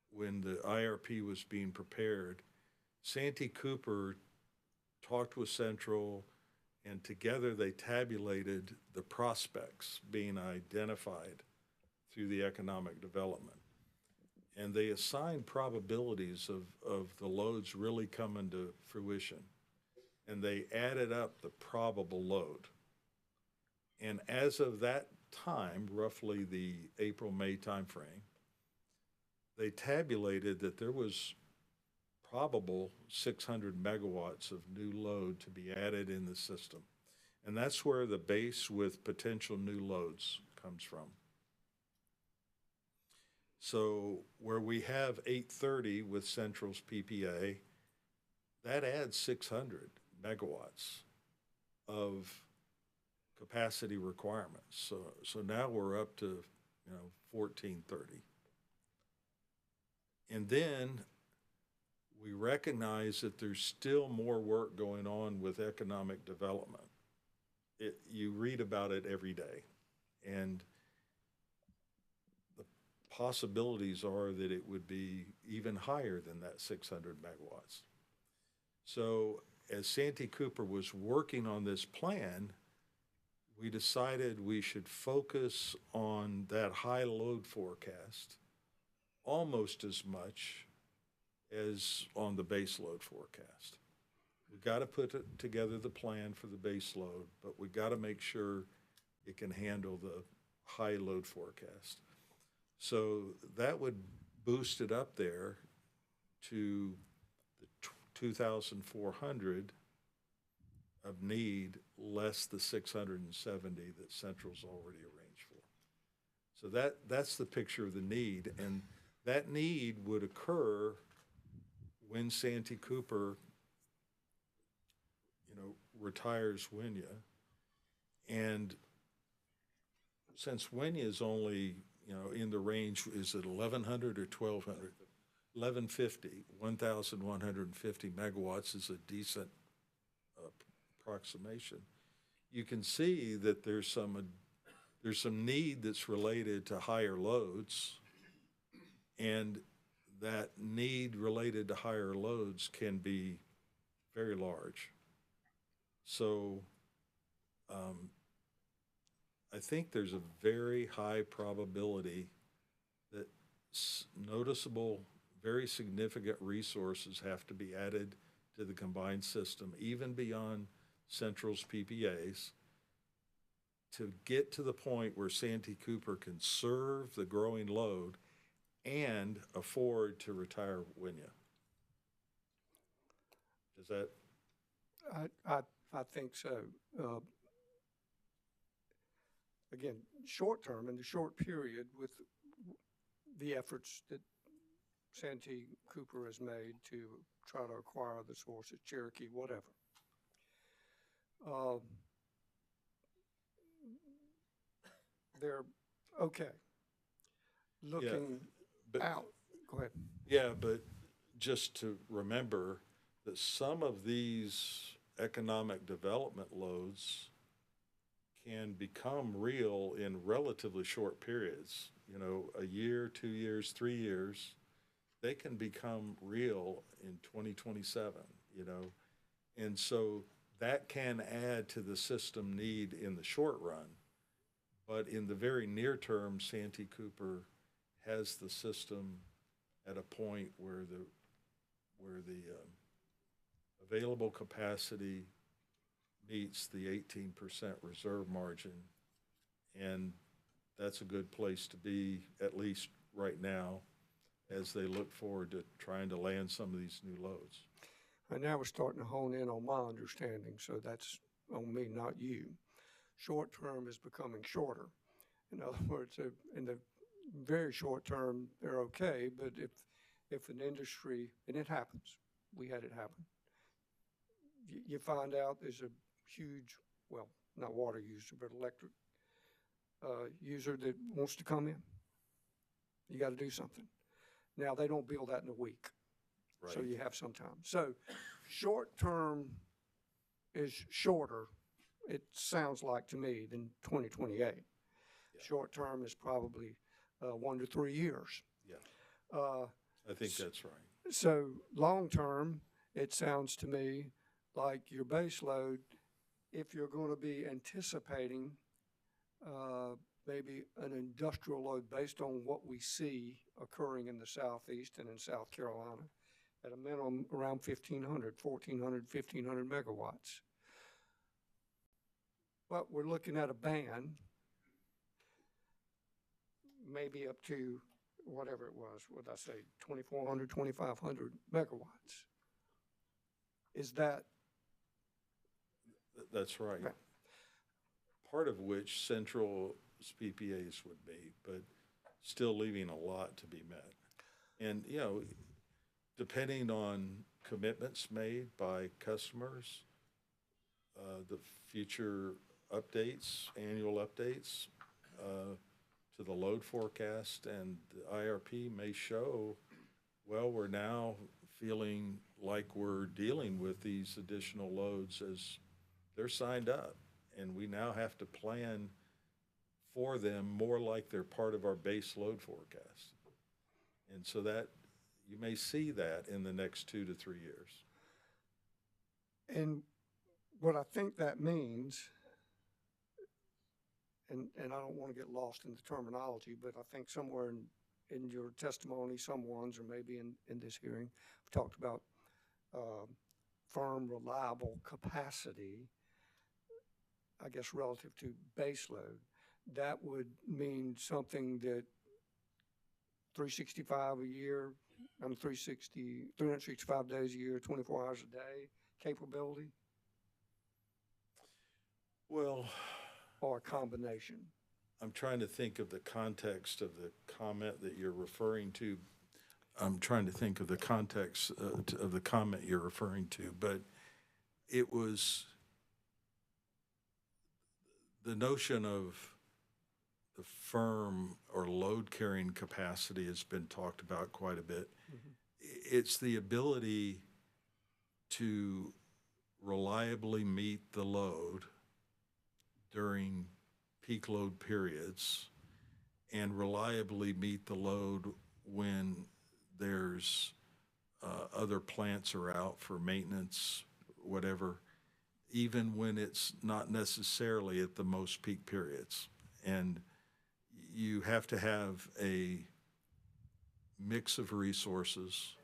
when the IRP was being prepared, Santee Cooper talked with Central, and together they tabulated the prospects being identified through the economic development. And they assigned probabilities of the loads really coming to fruition. And they added up the probable load. And as of that time, roughly the April-May timeframe, they tabulated that there was probable 600 megawatts of new load to be added in the system. And that's where the base with potential new loads comes from. So where we have 830 with Central's PPA, that adds 600 megawatts of capacity requirements. So now we're up to 1430. And then we recognize that there's still more work going on with economic development. You read about it every day, and the possibilities are that it would be even higher than that 600 megawatts. So as Santee Cooper was working on this plan, we decided we should focus on that high load forecast almost as much as on the base load forecast. We got to put together the plan for the base load, but we got to make sure it can handle the high load forecast. So that would boost it up there to the 2,400 of need, less the 670 that Central's already arranged for. So that's the picture of the need, and that need would occur when Santee Cooper, retires Winya. And since Winya is only, in the range, is it 1,100 or 1,200? 1,150, 1,150 megawatts is a decent approximation. You can see that there's some need that's related to higher loads, and that need related to higher loads can be very large. So I think there's a very high probability that noticeable, very significant resources have to be added to the combined system, even beyond Central's PPAs, to get to the point where Santee Cooper can serve the growing load and afford to retire Winya. Is that? I think so. Again, short term, in the short period, with the efforts that Santee Cooper has made to try to acquire the sources, Cherokee, whatever. They're okay. Looking out. Go ahead. Yeah, but just to remember that some of these economic development loads can become real in relatively short periods, a year, 2 years, 3 years. They can become real in 2027, and so that can add to the system need in the short run. But in the very near term, Santee Cooper has the system at a point where the available capacity meets the 18% reserve margin, and that's a good place to be, at least right now, as they look forward to trying to land some of these new loads. And now we're starting to hone in on my understanding, so that's on me, not you. Short term is becoming shorter. In other words, in the very short term, they're okay, but if an industry, and it happens, we had it happen, you find out there's a huge, well, not water user, but electric user that wants to come in. You got to do something. Now, they don't build that in a week, right. So you have some time. So short term is shorter, it sounds like to me, than 2028. Yeah. Short term is probably 1 to 3 years. Yeah, I think that's right. So long term, it sounds to me like your base load, if you're going to be anticipating maybe an industrial load based on what we see occurring in the Southeast and in South Carolina, at a minimum around 1,500, 1,400, 1,500 megawatts. But we're looking at a band, maybe up to whatever it was, what did I say, 2,400, 2,500 megawatts. Is that? That's right. Okay. Part of which Central's PPAs would be, but still leaving a lot to be met. And, depending on commitments made by customers, the future updates, annual updates to the load forecast and the IRP may show, well, we're now feeling like we're dealing with these additional loads as they're signed up. And we now have to plan for them more like they're part of our base load forecast. And so that, you may see that in the next 2 to 3 years. And what I think that means, and I don't want to get lost in the terminology, but I think somewhere in your testimony, someone's, or maybe in this hearing, we talked about firm, reliable capacity, I guess relative to base load. That would mean something that 365 a year, 365 days a year, 24 hours a day capability? Well, or a combination? I'm trying to think of the context of the comment that you're referring to. I'm trying to think of the context of the comment you're referring to, but it was the notion of the firm or load carrying capacity has been talked about quite a bit. Mm-hmm. It's the ability to reliably meet the load during peak load periods and reliably meet the load when there's other plants are out for maintenance, whatever, even when it's not necessarily at the most peak periods. And you have to have a mix of resources,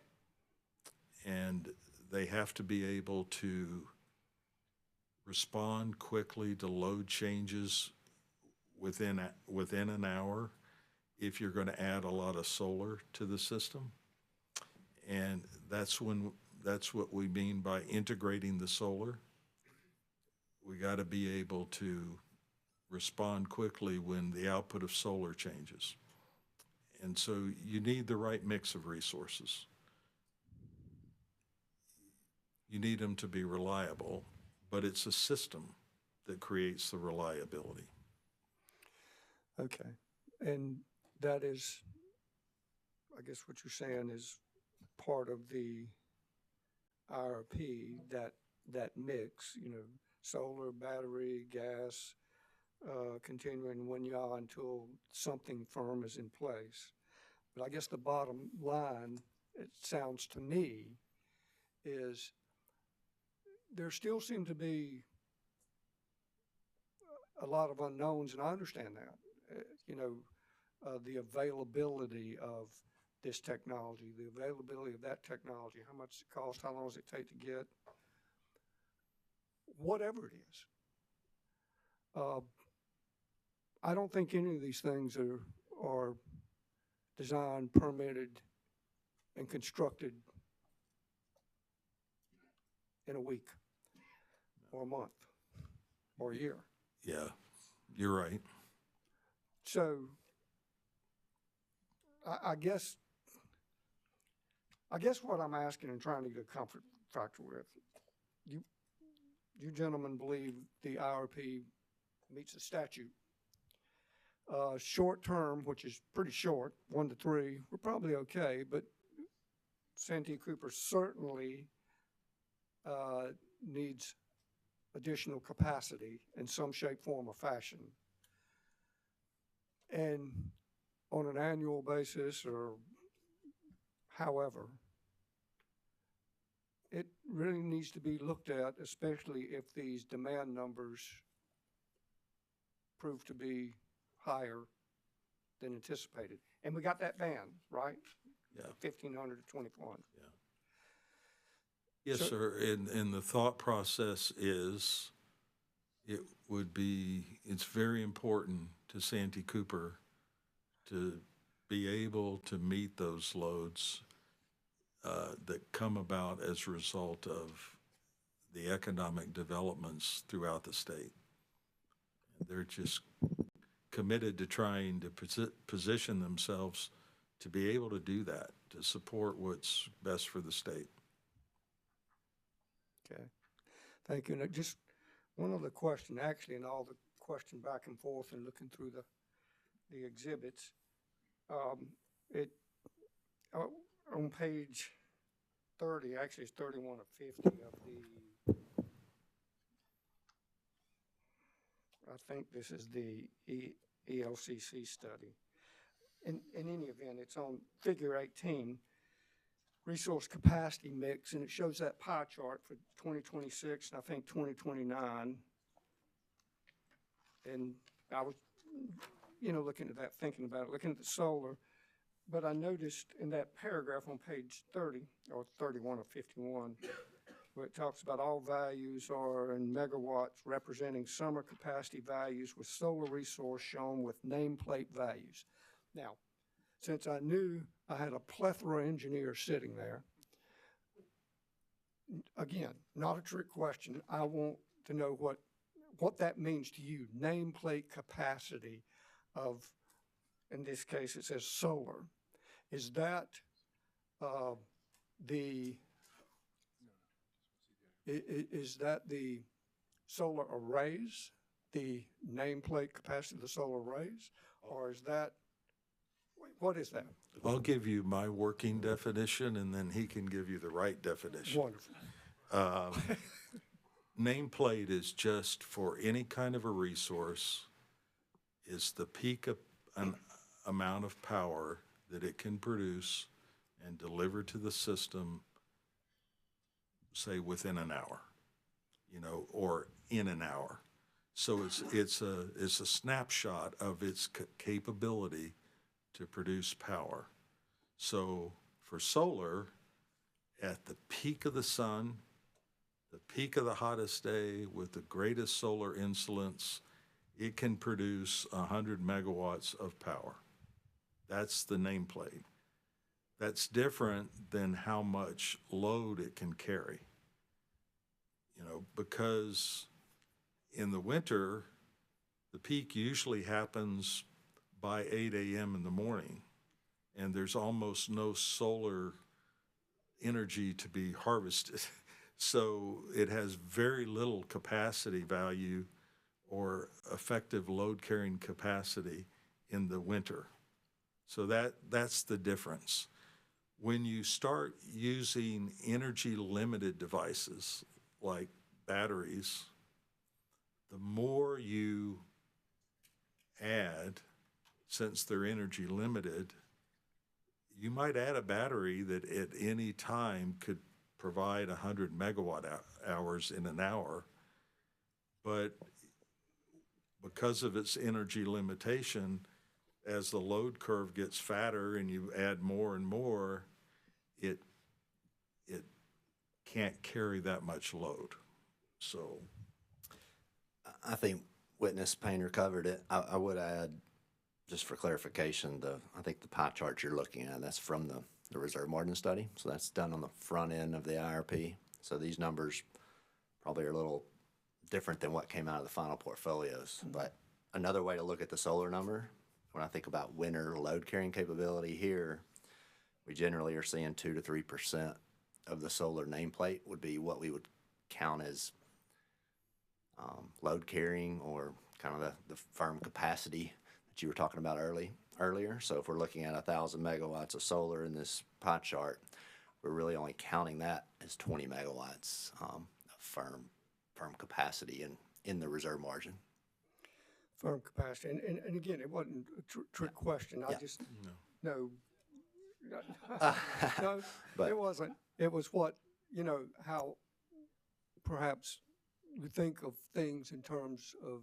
and they have to be able to respond quickly to load changes within an hour if you're going to add a lot of solar to the system. And that's what we mean by integrating the solar. We got to be able to respond quickly when the output of solar changes. And so you need the right mix of resources. You need them to be reliable, but it's a system that creates the reliability. Okay. And that is, I guess what you're saying is part of the IRP, that mix, solar, battery, gas, continuing when you are until something firm is in place. But I guess the bottom line, it sounds to me, is there still seem to be a lot of unknowns, and I understand that. The availability of this technology, the availability of that technology, how much it costs, how long does it take to get, whatever it is. I don't think any of these things are designed, permitted, and constructed in a week or a month or a year. Yeah, you're right. So I guess what I'm asking and trying to get a comfort factor with, you gentlemen believe the IRP meets the statute. Short term, which is pretty short, 1 to 3, we're probably okay, but Santee Cooper certainly needs additional capacity in some shape, form, or fashion. And on an annual basis or however, it really needs to be looked at, especially if these demand numbers prove to be higher than anticipated. And we got that band, right? Yeah. 1,500 to 21. Yeah. Yes, so, sir. And the thought process is it's very important to Santee Cooper to be able to meet those loads that come about as a result of the economic developments throughout the state. They're just committed to trying to position themselves to be able to do that, to support what's best for the state. Okay, thank you. And just one other question, actually, and all the question back and forth and looking through the exhibits. On page 30, actually it's 31 of 50 of the, I think this is the ELCC study. In any event, it's on figure 18, resource capacity mix, and it shows that pie chart for 2026 and I think 2029. And I was, looking at that, thinking about it, looking at the solar, but I noticed in that paragraph on page 30, or 31 or 51, where it talks about all values are in megawatts representing summer capacity values with solar resource shown with nameplate values. Now, since I knew I had a plethora of engineers sitting there, again, not a trick question, I want to know what that means to you, nameplate capacity of, in this case it says solar. Is that is that the solar arrays, the nameplate capacity of the solar arrays, or is that, what is that? I'll give you my working definition, and then he can give you the right definition. Wonderful. Nameplate is just for any kind of a resource, is the peak of an amount of power that it can produce and deliver to the system, say within an hour, or in an hour. So it's a snapshot of its capability to produce power. So for solar, at the peak of the sun, the peak of the hottest day with the greatest solar insolence, it can produce 100 megawatts of power. That's the nameplate. That's different than how much load it can carry. Because in the winter, the peak usually happens by 8 a.m. in the morning, and there's almost no solar energy to be harvested. So it has very little capacity value or effective load carrying capacity in the winter. So that's the difference. When you start using energy limited devices like batteries, the more you add, since they're energy limited, you might add a battery that at any time could provide 100 megawatt hours in an hour, but because of its energy limitation, as the load curve gets fatter and you add more and more, it can't carry that much load. So I think Witness Painter covered it. I would add, just for clarification, I think the pie chart you're looking at, that's from the reserve margin study. So that's done on the front end of the IRP. So these numbers probably are a little different than what came out of the final portfolios. Mm-hmm. But another way to look at the solar number, when I think about winter load carrying capability here, we generally are seeing 2 to 3% of the solar nameplate would be what we would count as load carrying, or kind of the firm capacity that you were talking about earlier. So if we're looking at 1,000 megawatts of solar in this pie chart, we're really only counting that as 20 megawatts of firm capacity in the reserve margin. Firm capacity, and again, it wasn't a trick question. I just no, but it wasn't. It was what, how perhaps we think of things in terms of.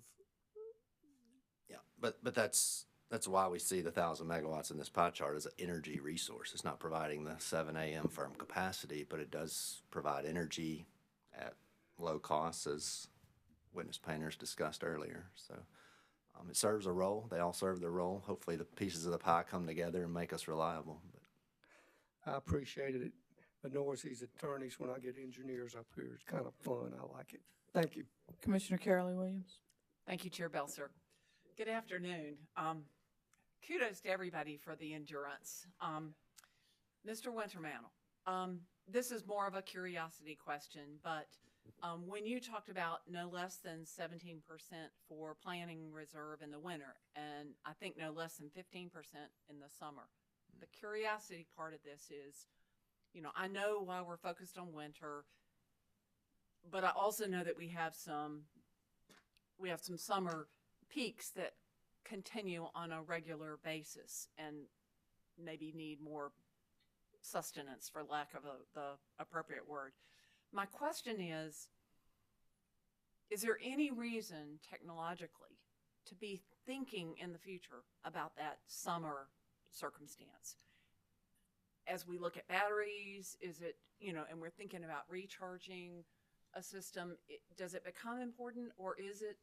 Yeah, but that's why we see the 1,000 megawatts in this pie chart as an energy resource. It's not providing the 7 a.m. firm capacity, but it does provide energy at low costs, as Witness Painters discussed earlier. So it serves a role. They all serve their role. Hopefully the pieces of the pie come together and make us reliable. I appreciated it. Annoys these attorneys when I get engineers up here. It's kind of fun. I like it. Thank you. Commissioner Carolee Williams. Thank you, Chair Belser. Good afternoon. Kudos to everybody for the endurance. Mr. Wintermantle, this is more of a curiosity question, but when you talked about no less than 17% for planning reserve in the winter, and I think no less than 15% in the summer, the curiosity part of this is, you know, I know why we're focused on winter, but I also know that we have some summer peaks that continue on a regular basis and maybe need more sustenance, for lack of the appropriate word. My question is there any reason technologically to be thinking in the future about that summer circumstance? As we look at batteries, is it, you know, and we're thinking about recharging a system, does it become important, or is it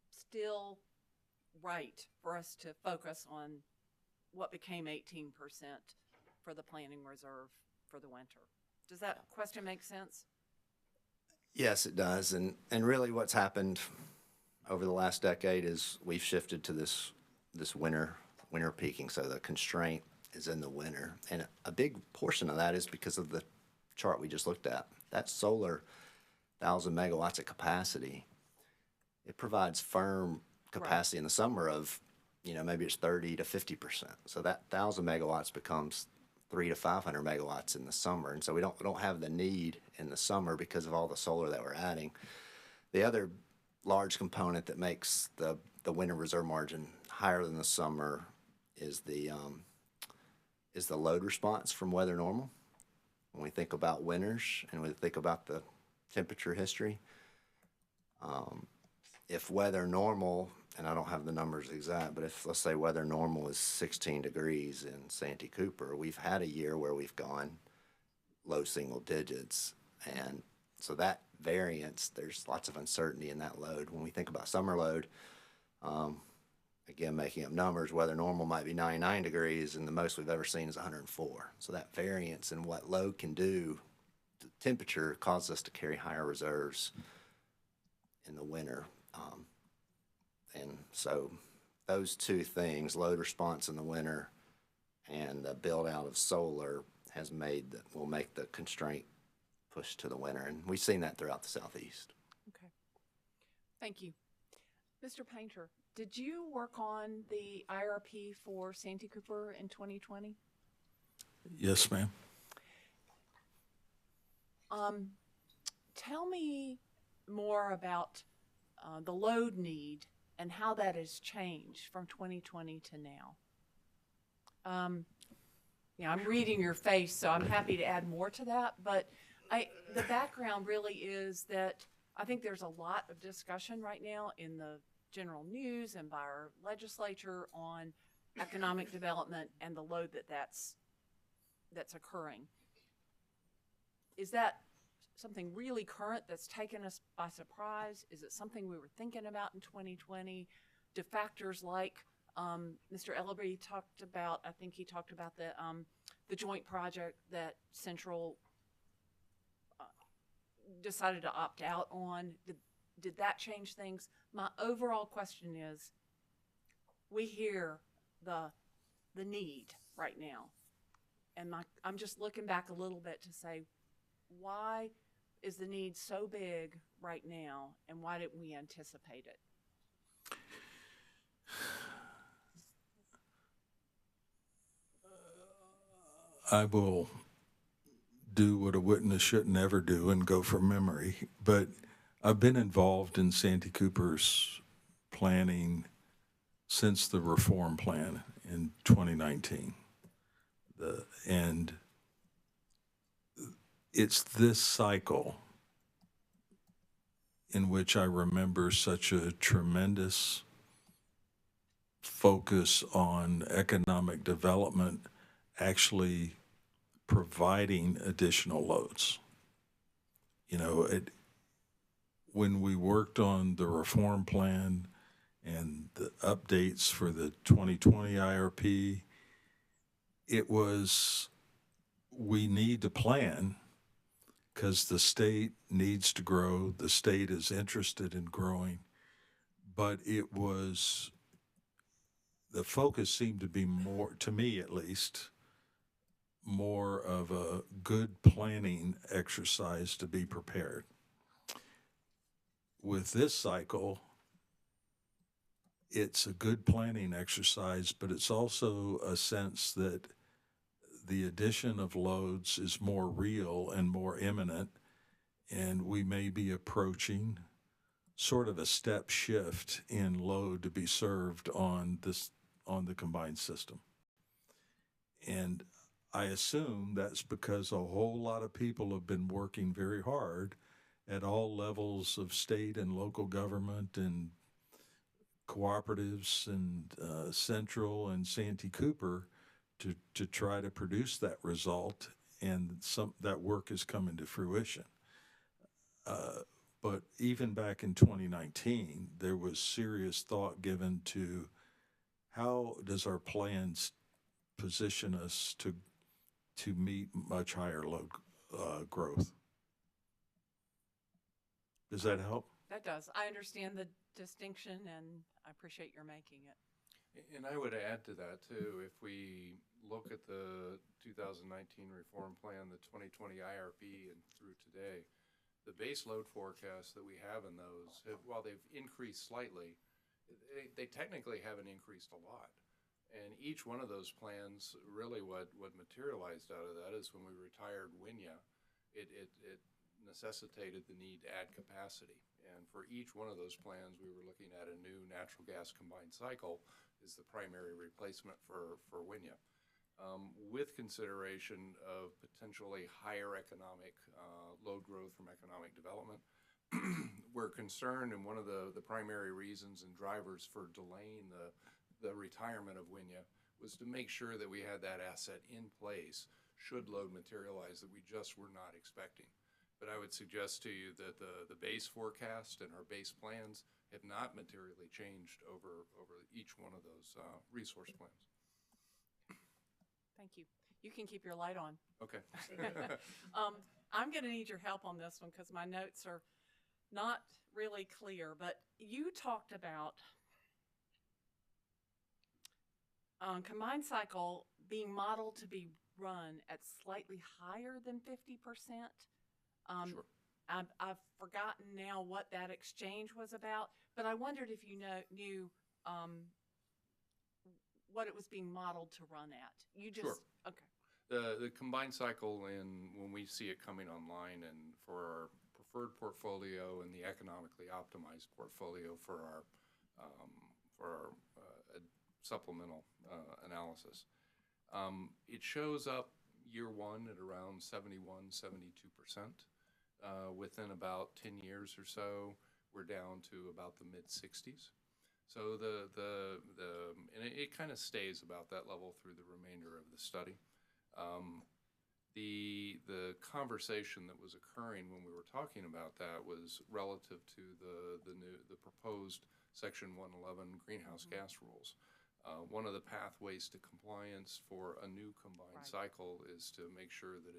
still right for us to focus on what became 18% for the planning reserve for the winter? Does that question make sense? Yes, it does. And really what's happened over the last decade is we've shifted to this winter peaking. So the constraint is in the winter. And a big portion of that is because of the chart we just looked at. That solar 1,000 megawatts of capacity, it provides firm capacity in the summer of, you know, maybe it's 30 to 50%. So that 1,000 megawatts becomes 300 to 500 megawatts in the summer. And so we don't have the need in the summer because of all the solar that we're adding. The other large component that makes the winter reserve margin higher than the summer is the load response from weather normal. When we think about winters and we think about the temperature history, if weather normal, and I don't have the numbers exact, but if, let's say, weather normal is 16 degrees in Santee Cooper, we've had a year where we've gone low single digits. And so that variance, there's lots of uncertainty in that load. When we think about summer load, again, making up numbers, weather normal might be 99 degrees, and the most we've ever seen is 104. So that variance in what load can do, the temperature causes us to carry higher reserves in the winter. And so those two things, load response in the winter and the build out of solar, will make the constraint push to the winter. And we've seen that throughout the Southeast. Okay. Thank you. Mr. Painter, did you work on the IRP for Santee Cooper in 2020? Yes, ma'am. Tell me more about the load need and how that has changed from 2020 to now. Yeah, I'm reading your face, so I'm happy to add more to that, but the background really is that I think there's a lot of discussion right now in the general news and by our legislature on economic development and the load that's occurring. Is that something really current that's taken us by surprise? Is it something we were thinking about in 2020? Do factors like Mr. Ellerby talked about, I think he talked about the joint project that Central decided to opt out on, did that change things? My overall question is, we hear the need right now, and I'm just looking back a little bit to say, why is the need so big right now, and why didn't we anticipate it? I will do what a witness should never do and go from memory, but I've been involved in Santee Cooper's planning since the reform plan in 2019. And it's this cycle in which I remember such a tremendous focus on economic development actually providing additional loads. You know, when we worked on the reform plan and the updates for the 2020 IRP, it was, we need to plan because the state needs to grow. The state is interested in growing, but it was, the focus seemed to be more, to me at least, more of a good planning exercise to be prepared. With this cycle, it's a good planning exercise, but it's also a sense that the addition of loads is more real and more imminent, and we may be approaching sort of a step shift in load to be served on the combined system. And I assume that's because a whole lot of people have been working very hard at all levels of state and local government and cooperatives and Central and Santee Cooper to try to produce that result, and that work is coming to fruition. But even back in 2019, there was serious thought given to how does our plans position us to meet much higher load growth. Does that help? That does. I understand the distinction, and I appreciate your making it. And I would add to that too, if we look at the 2019 reform plan, the 2020 IRP, and through today, the base load forecasts that we have in those, while they've increased slightly, they technically haven't increased a lot. And each one of those plans, really what materialized out of that is when we retired WINYA, it necessitated the need to add capacity. And for each one of those plans, we were looking at a new natural gas combined cycle is the primary replacement for WINYA. With consideration of potentially higher economic load growth from economic development, we're concerned, and one of the primary reasons and drivers for delaying the retirement of WINYA was to make sure that we had that asset in place should load materialize that we just were not expecting. But I would suggest to you that the base forecast and our base plans have not materially changed over each one of those resource plans. Thank you. You can keep your light on. Okay. I'm going to need your help on this one because my notes are not really clear, but you talked about combined cycle being modeled to be run at slightly higher than 50%. Sure. I've forgotten now what that exchange was about, but I wondered if you knew what it was being modeled to run at. You just, Sure. Okay. The combined cycle, when we see it coming online, and for our preferred portfolio and the economically optimized portfolio for our supplemental analysis, it shows up year one at around 71-72%. Within about 10 years or so, we're down to about the mid-60s. So and it kind of stays about that level through the remainder of the study. The conversation that was occurring when we were talking about that was relative to the proposed Section 111 greenhouse gas rules. One of the pathways to compliance for a new combined cycle is to make sure that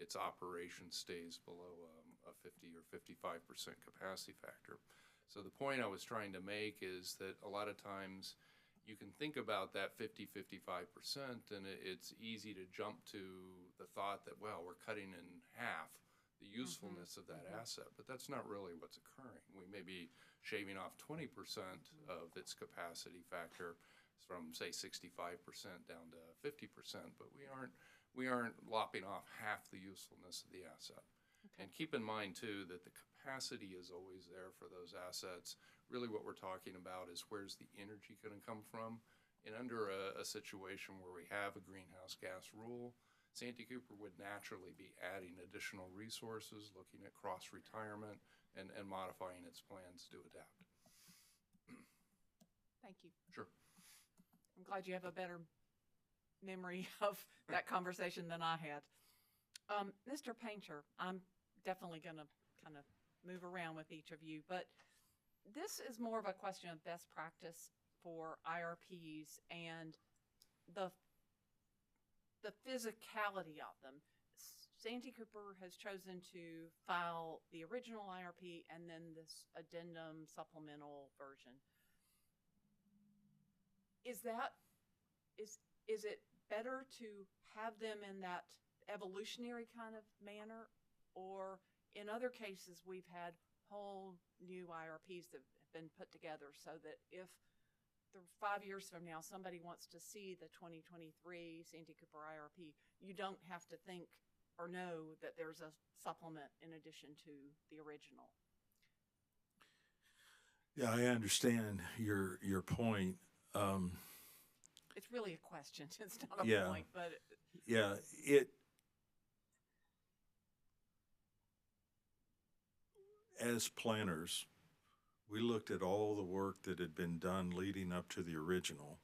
its operation stays below a 50 or 55% capacity factor. So the point I was trying to make is that a lot of times you can think about that 50-55%, and it's easy to jump to the thought that, well, we're cutting in half the usefulness of that asset, but that's not really what's occurring. We may be shaving off 20% of its capacity factor from, say, 65% down to 50%, but we aren't lopping off half the usefulness of the asset. Okay. And keep in mind, too, that the capacity is always there for those assets. Really what we're talking about is where's the energy going to come from? And under a situation where we have a greenhouse gas rule, Santee Cooper would naturally be adding additional resources, looking at cross-retirement, and modifying its plans to adapt. Thank you. Sure. I'm glad you have a better memory of that conversation than I had. Mr. Painter, I'm definitely going to kind of move around with each of you, but this is more of a question of best practice for IRPs and the physicality of them. Santee Cooper has chosen to file the original IRP and then this addendum supplemental version. Is it better to have them in that evolutionary kind of manner, or in other cases we've had whole new IRPs that have been put together so that if 5 years from now, somebody wants to see the 2023 Santee Cooper IRP, you don't have to think or know that there's a supplement in addition to the original. Yeah, I understand your point. It's really a question. It's not a Yeah. point, but Yeah, as planners, we looked at all the work that had been done leading up to the original,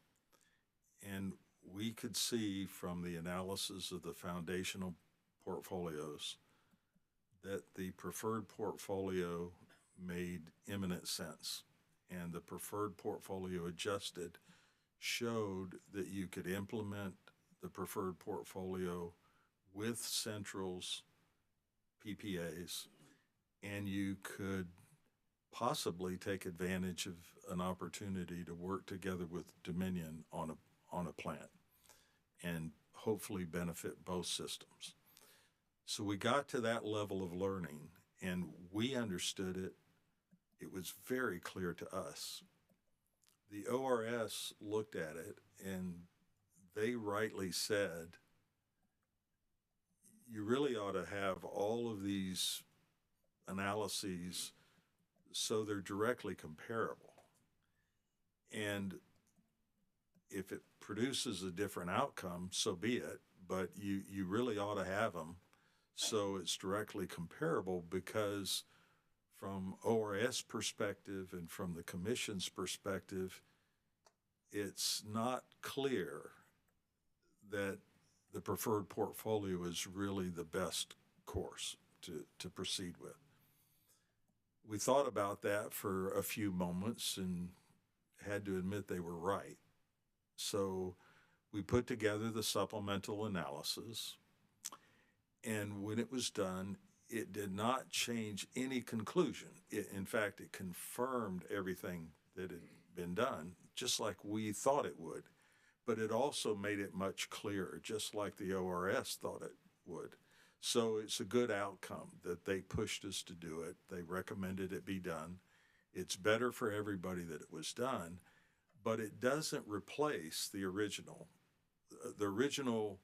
and we could see from the analysis of the foundational portfolios that the preferred portfolio made imminent sense, and the preferred portfolio adjusted showed that you could implement the preferred portfolio with Central's PPAs, and you could possibly take advantage of an opportunity to work together with Dominion on a plant and hopefully benefit both systems. So we got to that level of learning, and we understood it. It was very clear to us. The ORS looked at it, and they rightly said, you really ought to have all of these analyses so they're directly comparable. And if it produces a different outcome, so be it, but you really ought to have them so it's directly comparable, because from ORS perspective and from the commission's perspective, it's not clear that the preferred portfolio is really the best course to proceed with. We thought about that for a few moments and had to admit they were right. So we put together the supplemental analysis, and when it was done, it did not change any conclusion. In fact, it confirmed everything that had been done, just like we thought it would. But it also made it much clearer, just like the ORS thought it would. So it's a good outcome that they pushed us to do it. They recommended it be done. It's better for everybody that it was done, but it doesn't replace the original. The original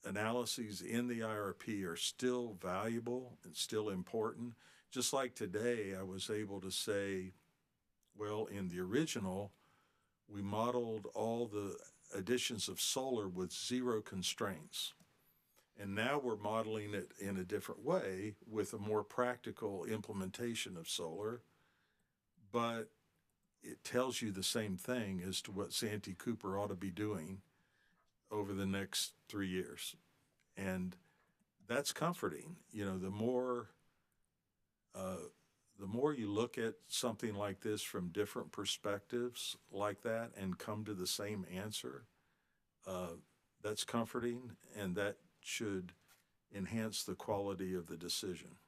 analyses in the IRP are still valuable and still important. Just like today, I was able to say, well, in the original, we modeled all the additions of solar with zero constraints. And now we're modeling it in a different way with a more practical implementation of solar, but it tells you the same thing as to what Santee Cooper ought to be doing over the next 3 years. And that's comforting. You know, the more you look at something like this from different perspectives like that and come to the same answer, that's comforting, and that should enhance the quality of the decision.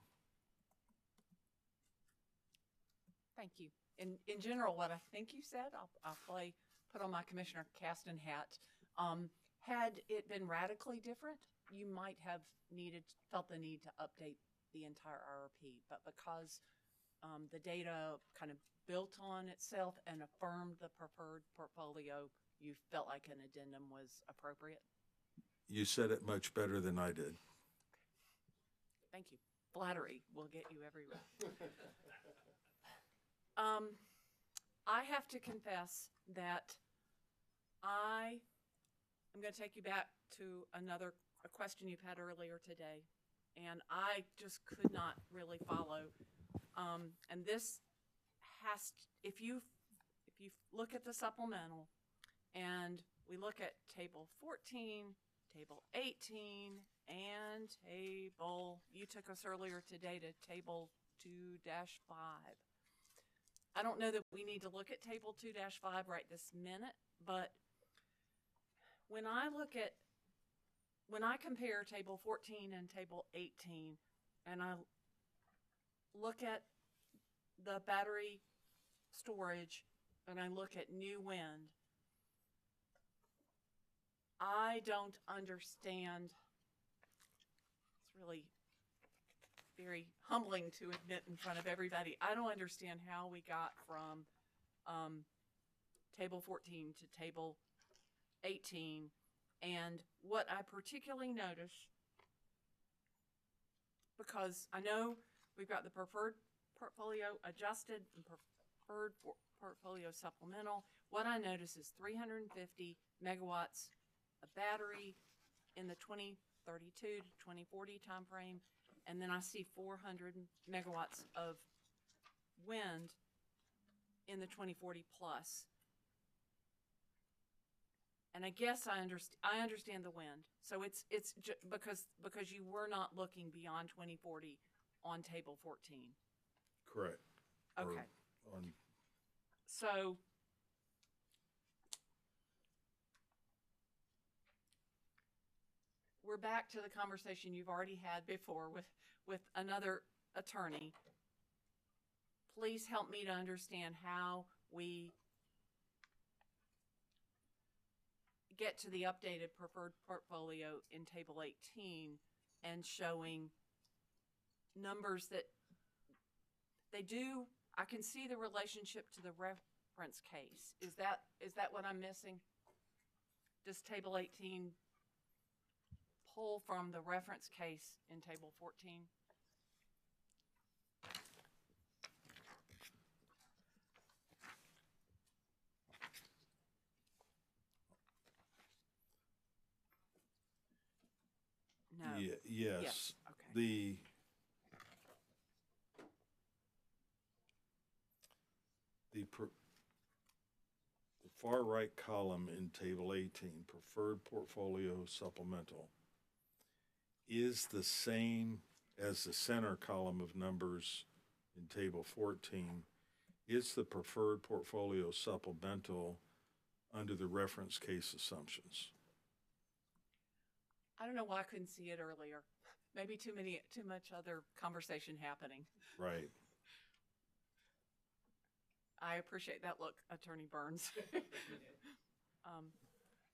thank you. In general, what I think you said, I'll put on my Commissioner Caston hat. Had it been radically different, you might have felt the need to update the entire IRP, but because the data kind of built on itself and affirmed the preferred portfolio, you felt like an addendum was appropriate? You said it much better than I did. Thank you. Flattery will get you everywhere. I have to confess that I'm going to take you back to a question you've had earlier today, and I just could not really follow. And this if you look at the supplemental, and we look at table 14, table 18, and you took us earlier today to table 2-5. I don't know that we need to look at table 2-5 right this minute, but when I compare table 14 and table 18, and I look at the battery storage, and I look at new wind, I don't understand. It's really very humbling to admit in front of everybody. I don't understand how we got from Table 14 to Table 18. And what I particularly notice, because I know we've got the preferred portfolio adjusted and preferred portfolio supplemental, what I notice is 350 megawatts of battery in the 2032 to 2040 timeframe, and then I see 400 megawatts of wind in the 2040 plus. And I guess I understand the wind. So it's because you were not looking beyond 2040 on Table 14. Correct. Okay. On So we're back to the conversation you've already had before with another attorney. Please help me to understand how we get to the updated preferred portfolio in Table 18 and showing numbers that they do. I can see the relationship to the reference case. Is that what I'm missing? Does Table 18 pull from the reference case in Table 14? No. Yes. Yes. Okay. The far right column in Table 18, Preferred Portfolio Supplemental, is the same as the center column of numbers in Table 14. Is the Preferred Portfolio Supplemental under the reference case assumptions? I don't know why I couldn't see it earlier. Maybe too much other conversation happening. Right. I appreciate that look, Attorney Burns.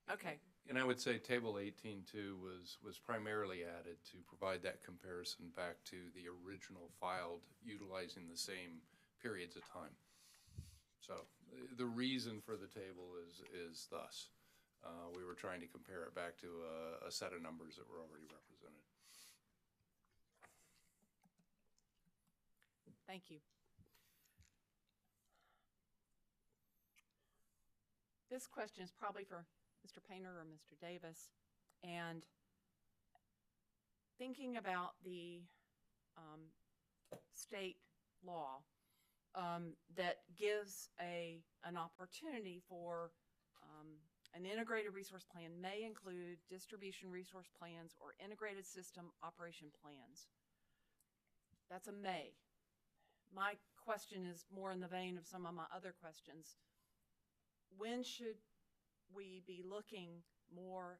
Okay. And I would say Table 18 too was primarily added to provide that comparison back to the original filed utilizing the same periods of time. So the reason for the table is thus. We were trying to compare it back to a set of numbers that were already represented. Thank you. This question is probably for Mr. Painter or Mr. Davis. And thinking about the state law that gives an opportunity for an integrated resource plan may include distribution resource plans or integrated system operation plans. That's a may. My question is more in the vein of some of my other questions. When should we be looking more,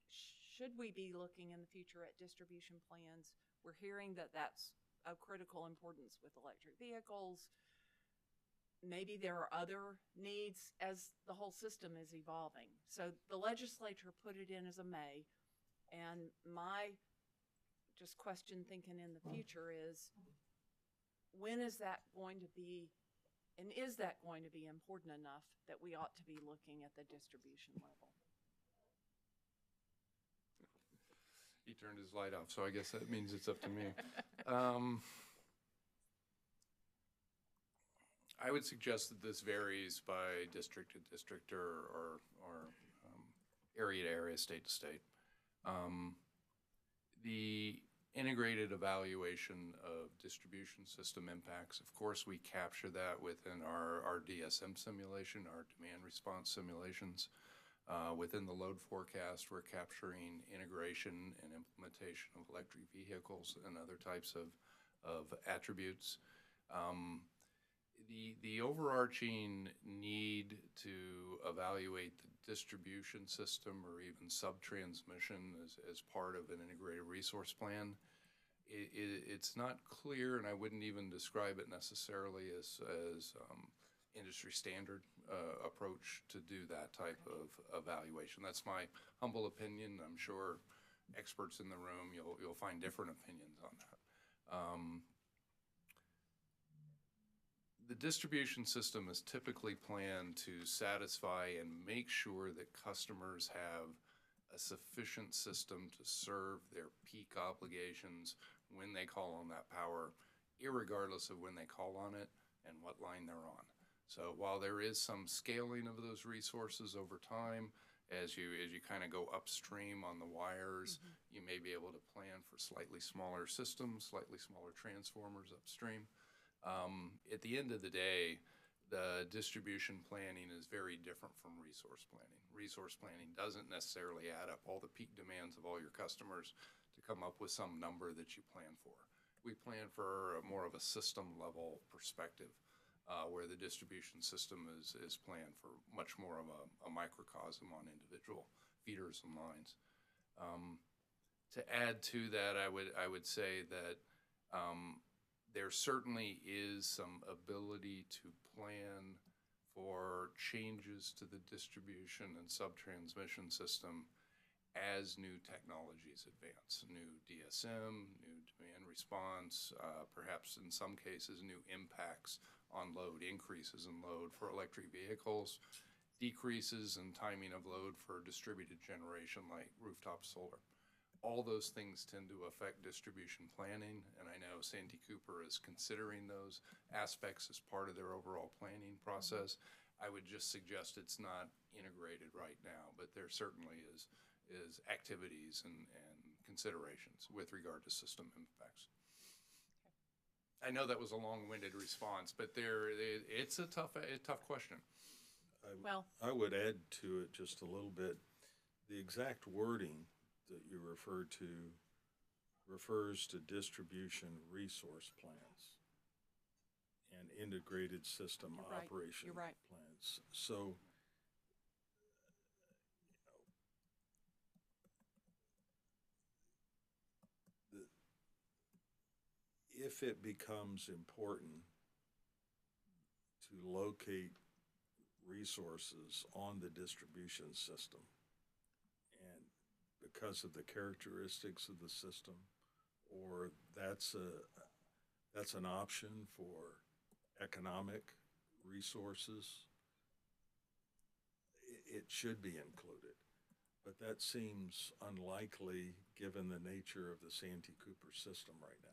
should we be looking in the future at distribution plans? We're hearing that that's of critical importance with electric vehicles. Maybe there are other needs as the whole system is evolving. So the legislature put it in as a may, and my just question thinking in the future is, when is that going to be, and is that going to be important enough that we ought to be looking at the distribution level? He turned his light off, so I guess that means it's up to me. I would suggest that this varies by district to district or area to area, state to state. The integrated evaluation of distribution system impacts, of course, we capture that within our DSM simulation, our demand response simulations. Within the load forecast, we're capturing integration and implementation of electric vehicles and other types of attributes. The overarching need to evaluate the distribution system or even sub-transmission as part of an integrated resource plan, it's not clear, and I wouldn't even describe it necessarily as industry standard approach to do that type of evaluation. That's my humble opinion. I'm sure experts in the room, you'll find different opinions on that. the distribution system is typically planned to satisfy and make sure that customers have a sufficient system to serve their peak obligations when they call on that power, irregardless of when they call on it and what line they're on. So while there is some scaling of those resources over time, as you kind of go upstream on the wires, you may be able to plan for slightly smaller systems, slightly smaller transformers upstream. At the end of the day, the distribution planning is very different from resource planning. Resource planning doesn't necessarily add up all the peak demands of all your customers to come up with some number that you plan for. We plan for more of a system level perspective, where the distribution system is planned for much more of a microcosm on individual feeders and lines. To add to that, I would say that there certainly is some ability to plan for changes to the distribution and subtransmission system as new technologies advance. New DSM, new demand response, perhaps in some cases new impacts on load, increases in load for electric vehicles, decreases in timing of load for distributed generation like rooftop solar. All those things tend to affect distribution planning, and I know Santee Cooper is considering those aspects as part of their overall planning process. I would just suggest it's not integrated right now, but there certainly is activities and considerations with regard to system impacts. I know that was a long-winded response, but it's a tough question. I would add to it just a little bit. The exact wording that you refer to refers to distribution resource plans and integrated system operation plans. So, if it becomes important to locate resources on the distribution system, and because of the characteristics of the system, or that's an option for economic resources, it should be included. But that seems unlikely given the nature of the Santee Cooper system right now.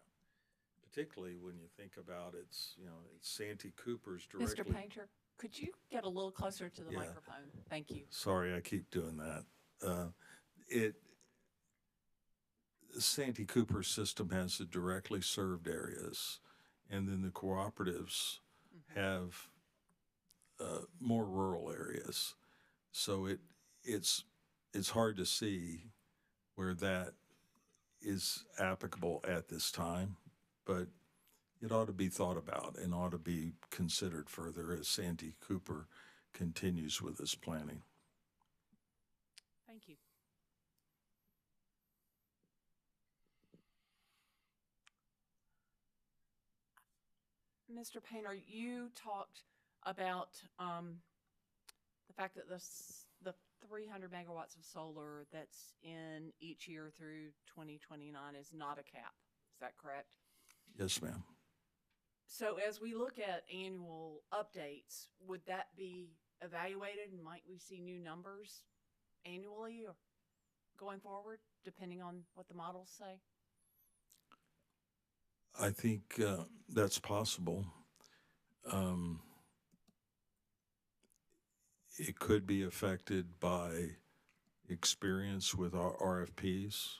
Particularly when you think about it's Santee Cooper's directly. Mr. Painter, could you get a little closer to the microphone? Thank you. Sorry, I keep doing that. Santee Cooper's system has the directly served areas, and then the cooperatives have more rural areas. So it's hard to see where that is applicable at this time, but it ought to be thought about and ought to be considered further as Santee Cooper continues with his planning. Thank you. Mr. Painter, you talked about the fact that the 300 megawatts of solar that's in each year through 2029 is not a cap. Is that correct? Yes, ma'am. So as we look at annual updates, would that be evaluated, and might we see new numbers annually or going forward, depending on what the models say? I think that's possible. It could be affected by experience with our RFPs,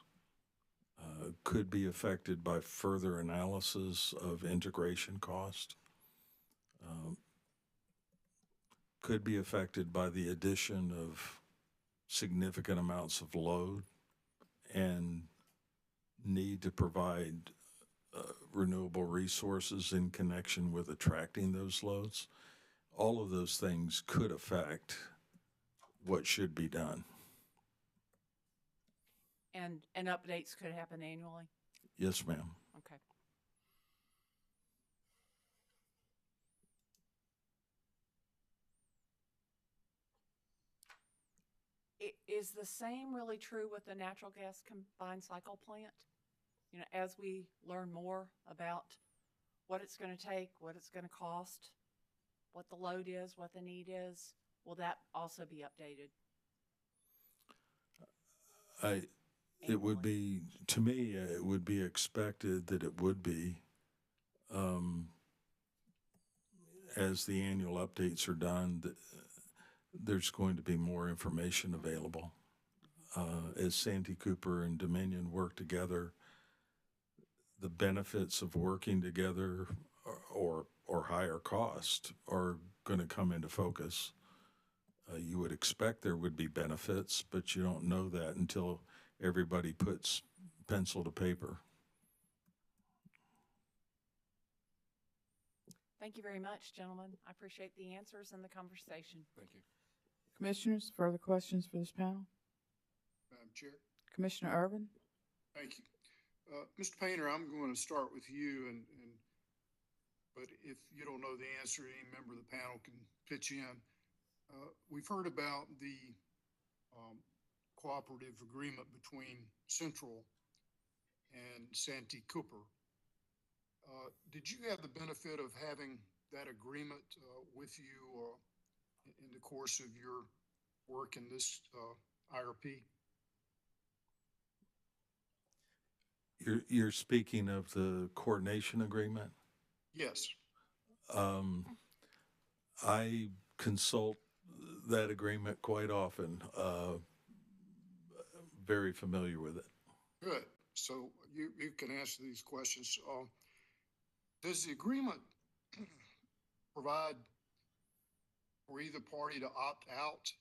could be affected by further analysis of integration cost, could be affected by the addition of significant amounts of load and need to provide renewable resources in connection with attracting those loads. All of those things could affect what should be done. And updates could happen annually? Yes, ma'am. Okay. Is the same really true with the natural gas combined cycle plant? As we learn more about what it's going to take, what it's going to cost, what the load is, what the need is? Will that also be updated? It would be, to me, it would be expected that it would be, as the annual updates are done, there's going to be more information available. As Santee Cooper and Dominion work together, the benefits of working together or higher cost are going to come into focus. You would expect there would be benefits, but you don't know that until everybody puts pencil to paper. Thank you very much, gentlemen. I appreciate the answers and the conversation. Thank you. Commissioners, further questions for this panel? Madam Chair. Commissioner Urban? Thank you. Mr. Painter, I'm going to start with you, but if you don't know the answer, any member of the panel can pitch in. We've heard about the cooperative agreement between Central and Santee Cooper. Did you have the benefit of having that agreement with you in the course of your work in this IRP? You're speaking of the coordination agreement? Yes. I consult that agreement quite often. Very familiar with it. Good. So you can answer these questions. Does the agreement provide for either party to opt out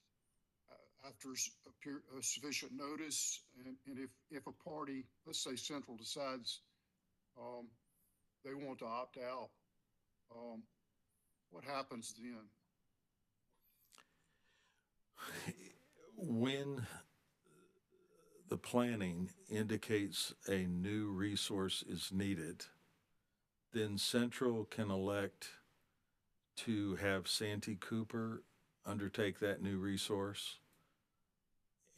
after a sufficient notice? And if a party, let's say Central, decides they want to opt out, what happens then? When the planning indicates a new resource is needed, then Central can elect to have Santee Cooper undertake that new resource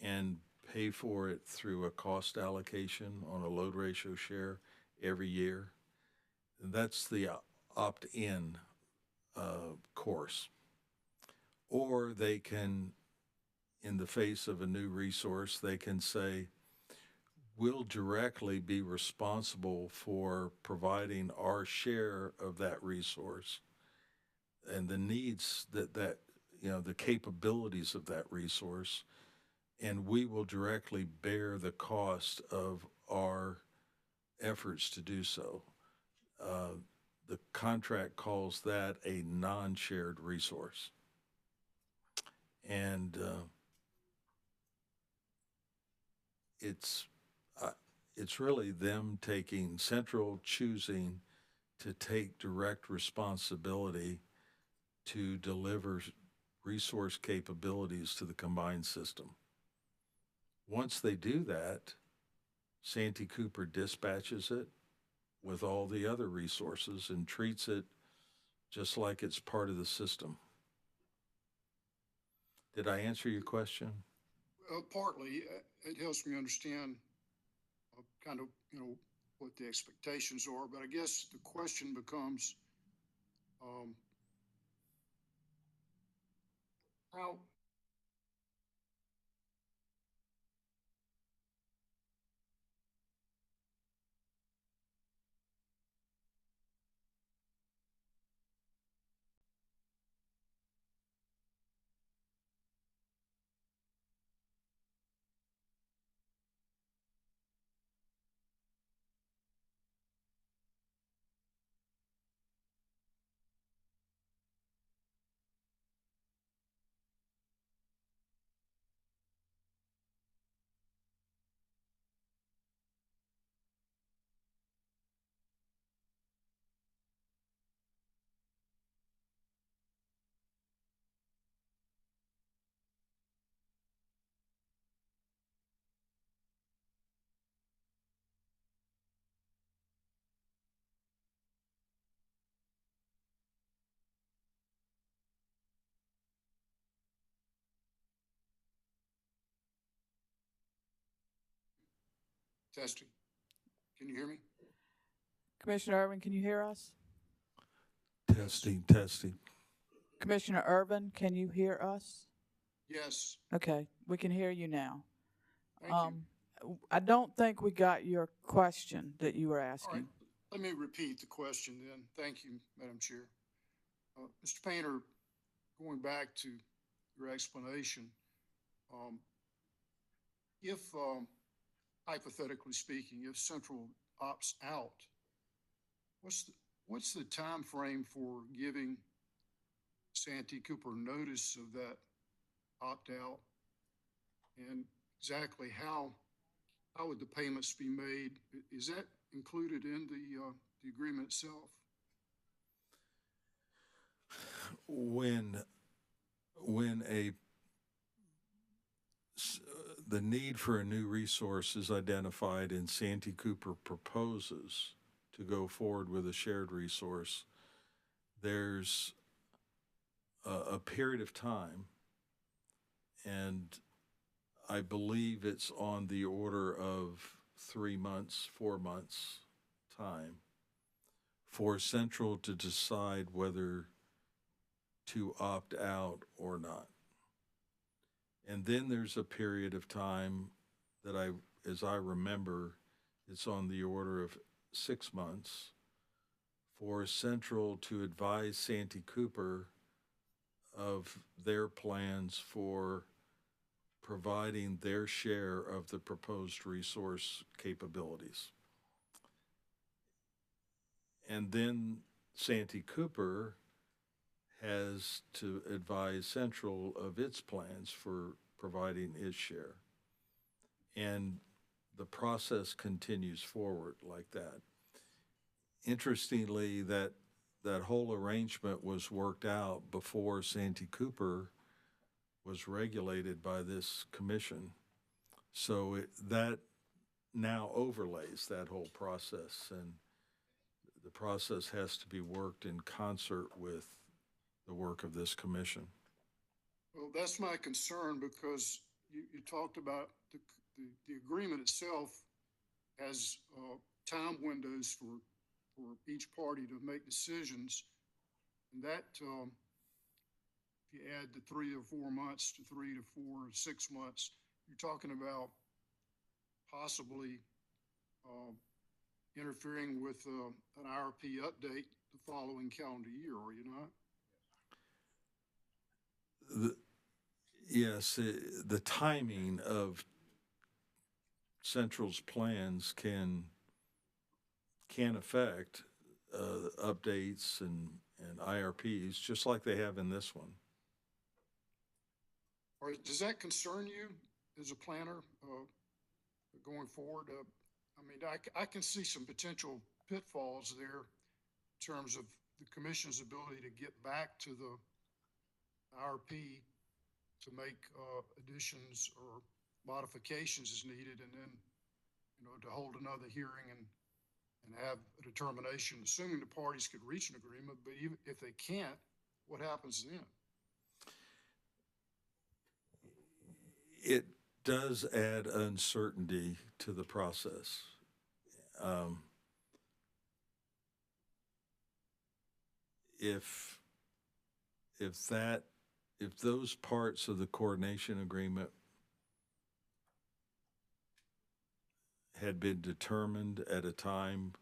and pay for it through a cost allocation on a load ratio share every year. And that's the opt-in course. Or they can, in the face of a new resource, they can say, we'll directly be responsible for providing our share of that resource and the needs that the capabilities of that resource, and we will directly bear the cost of our efforts to do so. The contract calls that a non-shared resource. And it's really them taking, Central choosing to take direct responsibility to deliver resource capabilities to the combined system. Once they do that, Santee Cooper dispatches it with all the other resources and treats it just like it's part of the system. Did I answer your question? Partly. It helps me understand kind of, what the expectations are, but I guess the question becomes, how testing? Can you hear me? Commissioner Urban, can you hear us? Testing, testing. Commissioner Irvin, can you hear us? Yes, Okay, we can hear you now. thank you. I don't think we got your question that you were All right, asking. let me repeat the question then. Thank you, Madam Chair. Mr. Painter, going back to your explanation, if, hypothetically speaking, if Central opts out, what's the time frame for giving Santee Cooper notice of that opt-out? And exactly how would the payments be made? Is that included in the agreement itself? When the need for a new resource is identified and Santee Cooper proposes to go forward with a shared resource, there's a period of time, and I believe it's on the order of 3 months, 4 months time for Central to decide whether to opt out or not. And then there's a period of time that as I remember, it's on the order of 6 months for Central to advise Santee Cooper of their plans for providing their share of the proposed resource capabilities. And then Santee Cooper has to advise Central of its plans for providing its share. And the process continues forward like that. Interestingly, that whole arrangement was worked out before Santee Cooper was regulated by this commission. So that now overlays that whole process, and the process has to be worked in concert with the work of this commission. Well, that's my concern, because you talked about the agreement itself has time windows for each party to make decisions, and that if you add the 3 or 4 months to 3 to 4 or 6 months, you're talking about possibly interfering with an IRP update the following calendar year, are you not? Yes, the timing of Central's plans can affect updates and IRPs, just like they have in this one. Or does that concern you as a planner going forward? I mean, I can see some potential pitfalls there in terms of the commission's ability to get back to the IRP to make additions or modifications as needed, and then, to hold another hearing and have a determination, assuming the parties could reach an agreement. But even if they can't, what happens then? It does add uncertainty to the process. If those parts of the coordination agreement had been determined at a time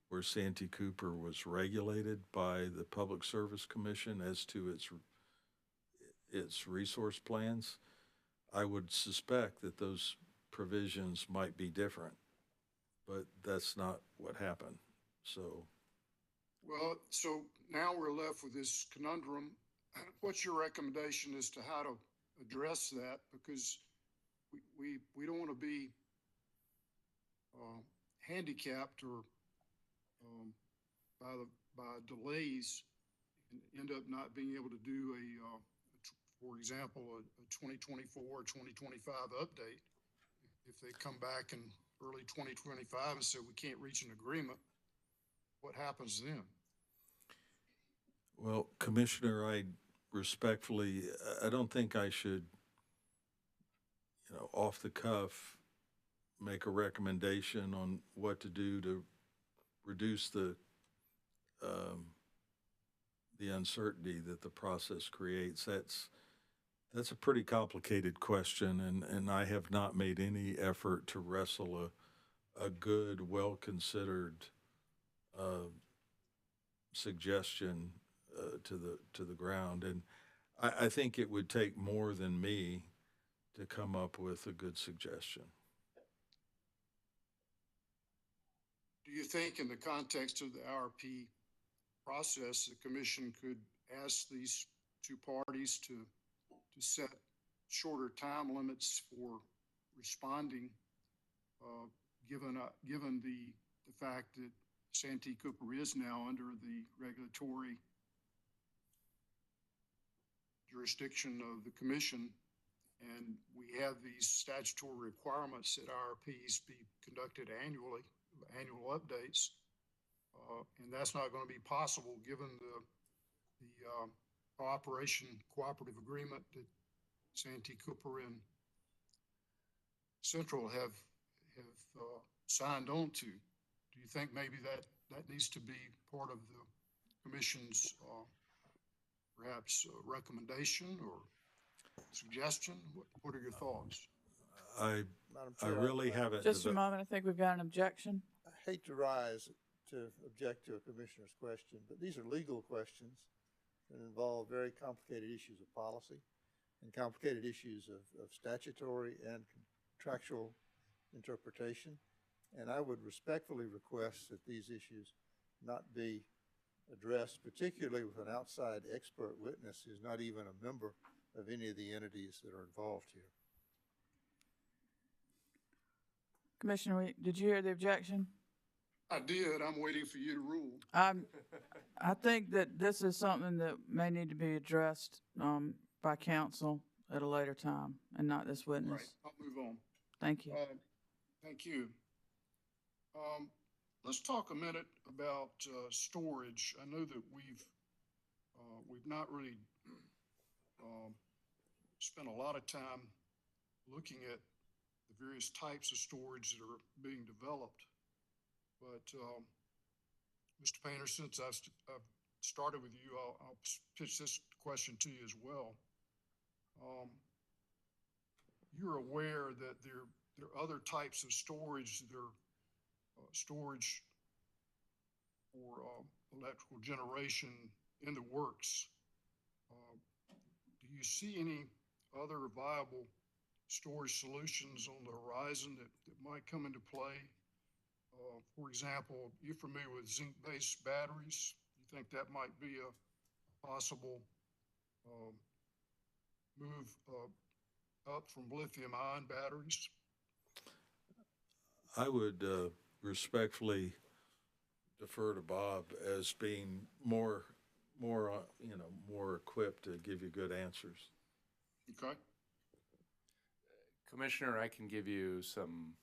where Santee Cooper was regulated by the Public Service Commission as to its resource plans, I would suspect that those provisions might be different, but that's not what happened. So now we're left with this conundrum. What's your recommendation as to how to address that? Because we don't want to be handicapped or by delays and end up not being able to do for example, a 2024 or 2025 update. If they come back in early 2025 and say we can't reach an agreement, what happens then? Well, Commissioner, I don't think I should, off the cuff, make a recommendation on what to do to reduce the the uncertainty that the process creates. That's a pretty complicated question, and I have not made any effort to wrestle a good, well-considered suggestion to the ground. And I think it would take more than me to come up with a good suggestion. Do you think in the context of the IRP process, the commission could ask these two parties to set shorter time limits for responding, given the fact that Santee Cooper is now under the regulatory jurisdiction of the commission, and we have these statutory requirements that IRPs be conducted annual updates, and that's not going to be possible given the cooperative agreement that Santee Cooper and Central have signed on to. Do you think maybe that needs to be part of the commission's perhaps recommendation or suggestion? What are your thoughts? I really haven't. Just a moment. I think we've got an objection. I hate to rise to object to a commissioner's question, but these are legal questions that involve very complicated issues of policy and complicated issues of statutory and contractual interpretation. And I would respectfully request that these issues not be addressed, particularly with an outside expert witness who's not even a member of any of the entities that are involved here. Commissioner, did you hear the objection? I did. I'm waiting for you to rule. I think that this is something that may need to be addressed by counsel at a later time and not this witness. Right. I'll move on. Thank you. Thank you. Let's talk a minute about storage. I know that we've not really spent a lot of time looking at the various types of storage that are being developed. But Mr. Painter, since I've started with you, I'll pitch this question to you as well. You're aware that there are other types of storage that are storage for electrical generation in the works. Do you see any other viable storage solutions on the horizon that might come into play? For example, you're familiar with zinc-based batteries. You think that might be a possible move up from lithium-ion batteries? I would respectfully defer to Bob as being more equipped to give you good answers. Okay. Commissioner, I can give you some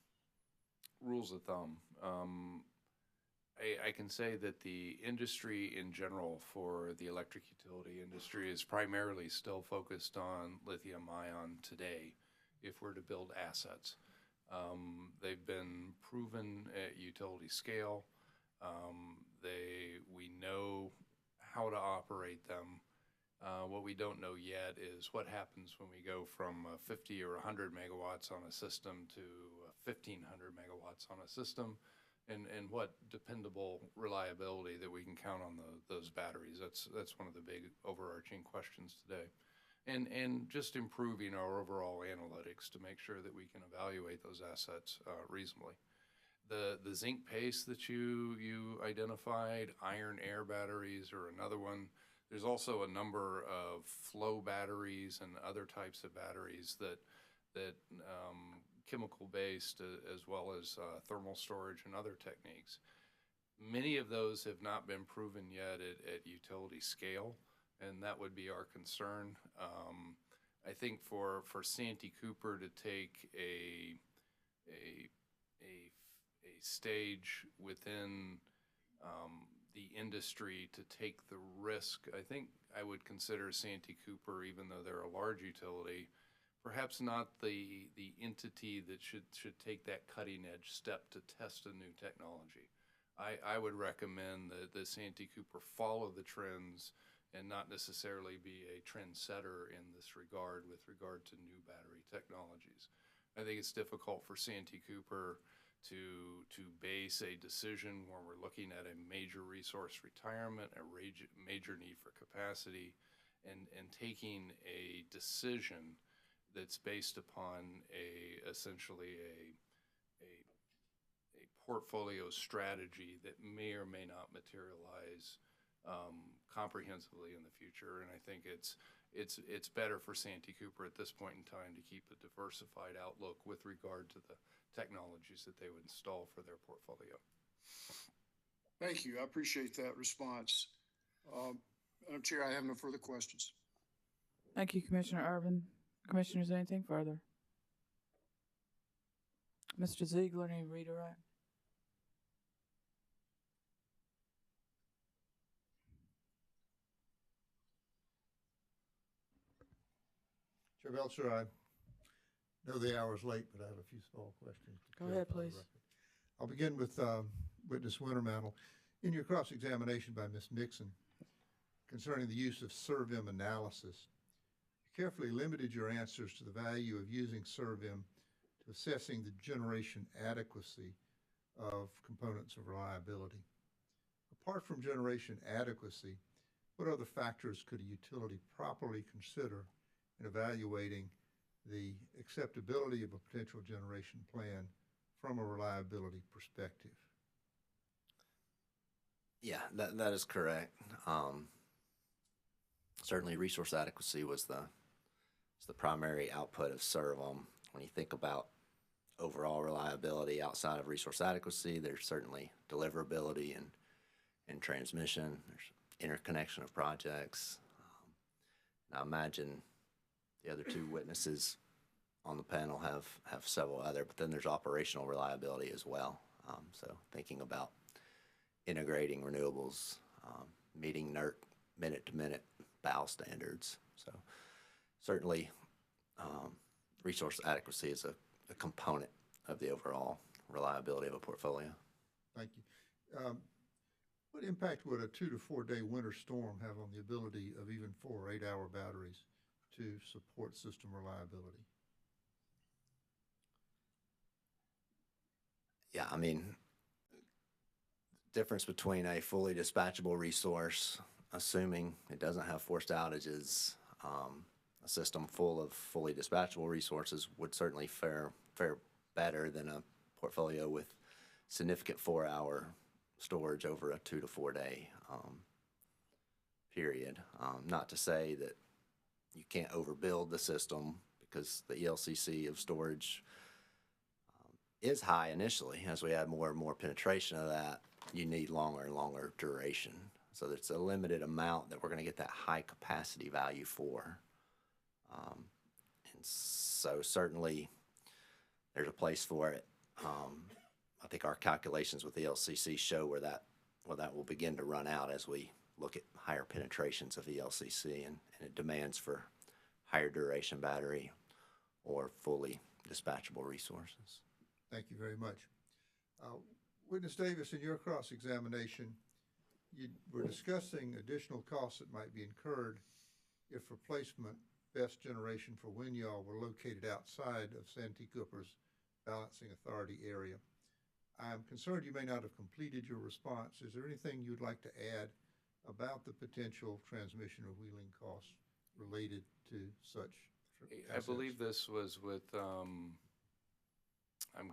rules of thumb. I can say that the industry in general for the electric utility industry is primarily still focused on lithium ion today if we're to build assets. They've been proven at utility scale. We know how to operate them. What we don't know yet is what happens when we go from 50 or 100 megawatts on a system to 1,500 megawatts on a system, and what dependable reliability that we can count on those batteries. That's one of the big overarching questions today. And just improving our overall analytics to make sure that we can evaluate those assets reasonably. The zinc paste that you identified, iron air batteries are another one. There's also a number of flow batteries and other types of batteries that chemical based as well as thermal storage and other techniques. Many of those have not been proven yet at utility scale, and that would be our concern. I think for Santee Cooper to take a stage within the industry to take the risk, I think I would consider Santee Cooper, even though they're a large utility, perhaps not the entity that should take that cutting edge step to test a new technology. I would recommend that Santee Cooper follow the trends and not necessarily be a trendsetter in this regard with regard to new battery technologies. I think it's difficult for Santee Cooper to base a decision when we're looking at a major resource retirement, a major need for capacity, and taking a decision that's based upon essentially a portfolio strategy that may or may not materialize comprehensively in the future. And I think it's better for Santee Cooper at this point in time to keep a diversified outlook with regard to the technologies that they would install for their portfolio. Thank you. I appreciate that response. Madam Chair, I have no further questions. Thank you, Commissioner Irvin. Commissioners, anything further? Mr. Ziegler, any redirect? Chair Belcher, I know the hour's late, but I have a few small questions. Go ahead, please. I'll begin with witness Wintermantle. In your cross-examination by Ms. Nixon concerning the use of SERVIM analysis, you carefully limited your answers to the value of using SERVIM to assessing the generation adequacy of components of reliability. Apart from generation adequacy, what other factors could a utility properly consider in evaluating the acceptability of a potential generation plan from a reliability perspective? Yeah, that is correct. Certainly resource adequacy was the primary output of SERVIM. When you think about overall reliability outside of resource adequacy, there's certainly deliverability and transmission. There's interconnection of projects. I imagine the other two witnesses on the panel have several other, but then there's operational reliability as well. So thinking about integrating renewables, meeting NERC minute-to-minute BAL standards. So certainly resource adequacy is a component of the overall reliability of a portfolio. Thank you. What impact would a 2 to 4 day winter storm have on the ability of even 4 or 8 hour batteries to support system reliability? Yeah, I mean, difference between a fully dispatchable resource, assuming it doesn't have forced outages, a system full of fully dispatchable resources would certainly fare better than a portfolio with significant 4 hour storage over a 2 to 4 day period. Not to say that you can't overbuild the system, because the ELCC of storage is high initially. As we add more and more penetration of that, you need longer and longer duration. So there's a limited amount that we're going to get that high capacity value for. And so certainly there's a place for it. I think our calculations with the ELCC show where that will begin to run out as we look at higher penetrations of ELCC and it demands for higher duration battery or fully dispatchable resources. Thank you very much. Witness Davis, in your cross-examination, you were discussing additional costs that might be incurred if replacement best generation for wind yaw were located outside of Santee Cooper's balancing authority area. I'm concerned you may not have completed your response. Is there anything you'd like to add about the potential transmission or wheeling costs related to such assets? I believe this was with, I'm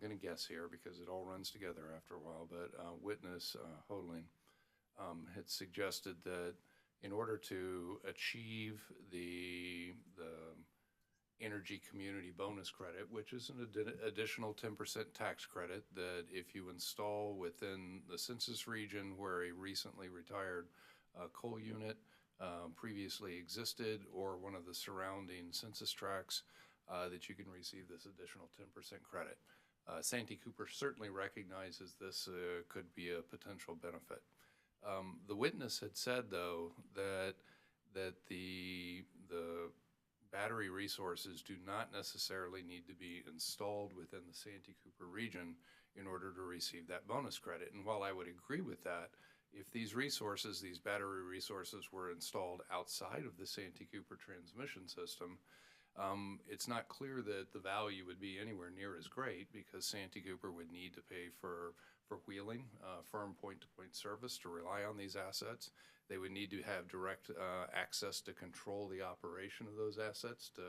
going to guess here because it all runs together after a while, but witness Hodling had suggested that in order to achieve the energy community bonus credit, which is an additional 10% tax credit, that if you install within the census region where a recently retired coal unit previously existed or one of the surrounding census tracts, that you can receive this additional 10% credit. Santee Cooper certainly recognizes this could be a potential benefit. The witness had said, though, that the battery resources do not necessarily need to be installed within the Santee Cooper region in order to receive that bonus credit. And while I would agree with that, If these resources, these battery resources, were installed outside of the Santee Cooper transmission system, it's not clear that the value would be anywhere near as great, because Santee Cooper would need to pay for wheeling, firm point-to-point service to rely on these assets. They would need to have direct access to control the operation of those assets to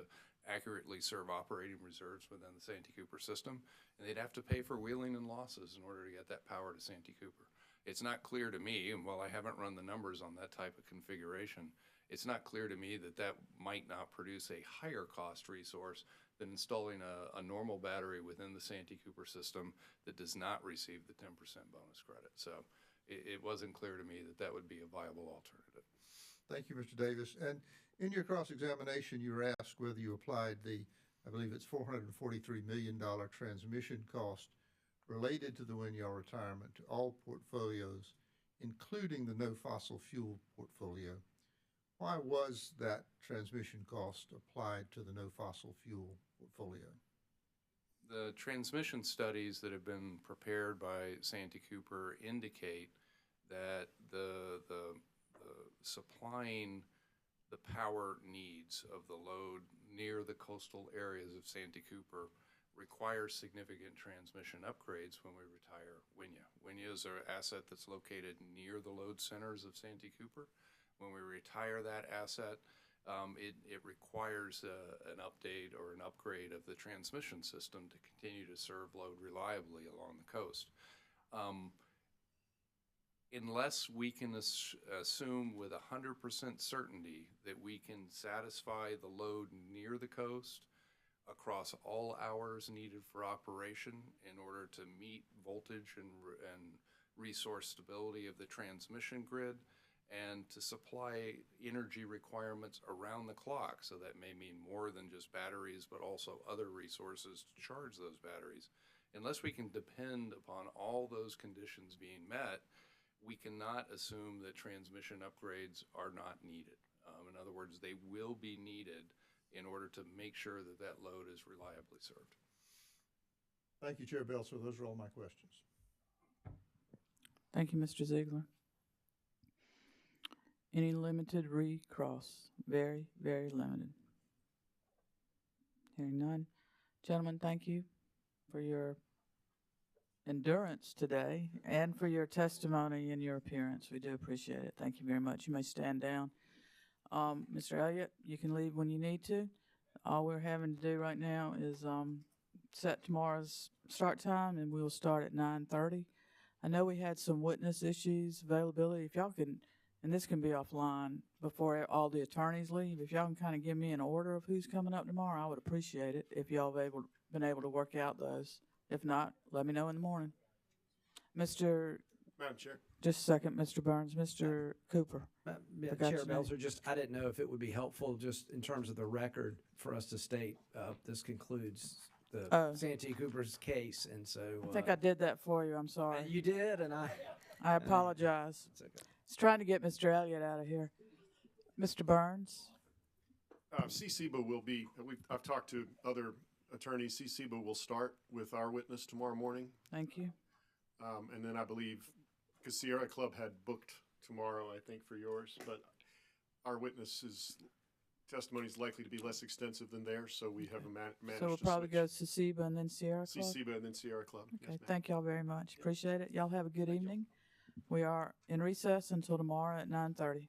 accurately serve operating reserves within the Santee Cooper system. And they'd have to pay for wheeling and losses in order to get that power to Santee Cooper. It's not clear to me, and while I haven't run the numbers on that type of configuration, it's not clear to me that that might not produce a higher cost resource than installing a normal battery within the Santee Cooper system that does not receive the 10% bonus credit. So it wasn't clear to me that that would be a viable alternative. Thank you, Mr. Davis. And in your cross-examination, you were asked whether you applied the, I believe it's $443 million transmission cost related to the Winyard retirement to all portfolios, including the no fossil fuel portfolio. Why was that transmission cost applied to the no fossil fuel portfolio? The transmission studies that have been prepared by Santee Cooper indicate that the supplying the power needs of the load near the coastal areas of Santee Cooper requires significant transmission upgrades when we retire Winya. Winya is an asset that's located near the load centers of Santee Cooper. When we retire that asset, it requires an update or an upgrade of the transmission system to continue to serve load reliably along the coast. Unless we can assume with 100% certainty that we can satisfy the load near the coast across all hours needed for operation in order to meet voltage and resource stability of the transmission grid, and to supply energy requirements around the clock. So that may mean more than just batteries, but also other resources to charge those batteries. Unless we can depend upon all those conditions being met, we cannot assume that transmission upgrades are not needed. In other words, they will be needed in order to make sure that that load is reliably served. Thank you, Chair Belser. Those are all my questions. Thank you, Mr. Ziegler. Any limited recross? Very, very limited. Hearing none. Gentlemen, thank you for your endurance today and for your testimony and your appearance. We do appreciate it. Thank you very much. You may stand down. Mr. Elliott, you can leave when you need to. All we're having to do right now is set tomorrow's start time, and we'll start at 9:30. I know we had some witness issues, availability. If y'all can, and this can be offline before all the attorneys leave, if y'all can kind of give me an order of who's coming up tomorrow, I would appreciate it if y'all have been able to work out those. If not, let me know in the morning. Madam Chair. Just a second, Mr. Burns. Mr. Cooper. Chair Belzer, I didn't know if it would be helpful just in terms of the record for us to state this concludes the Santee Cooper's case, and so I think I did that for you. I'm sorry. You did, and I apologize. It's okay. I was trying to get Mr. Elliott out of here. Mr. Burns. CCBA will be. I've talked to other attorneys. CCBA will start with our witness tomorrow morning. Thank you. And then I believe, because Sierra Club had booked tomorrow, I think, for yours, but our witness's testimony is likely to be less extensive than theirs, so we have managed So we'll to probably switch. go to CCBA and then Sierra Club? CCBA and then Sierra Club. Okay, Yes, thank y'all very much. Appreciate it. Y'all have a good evening. We are in recess until tomorrow at 9:30.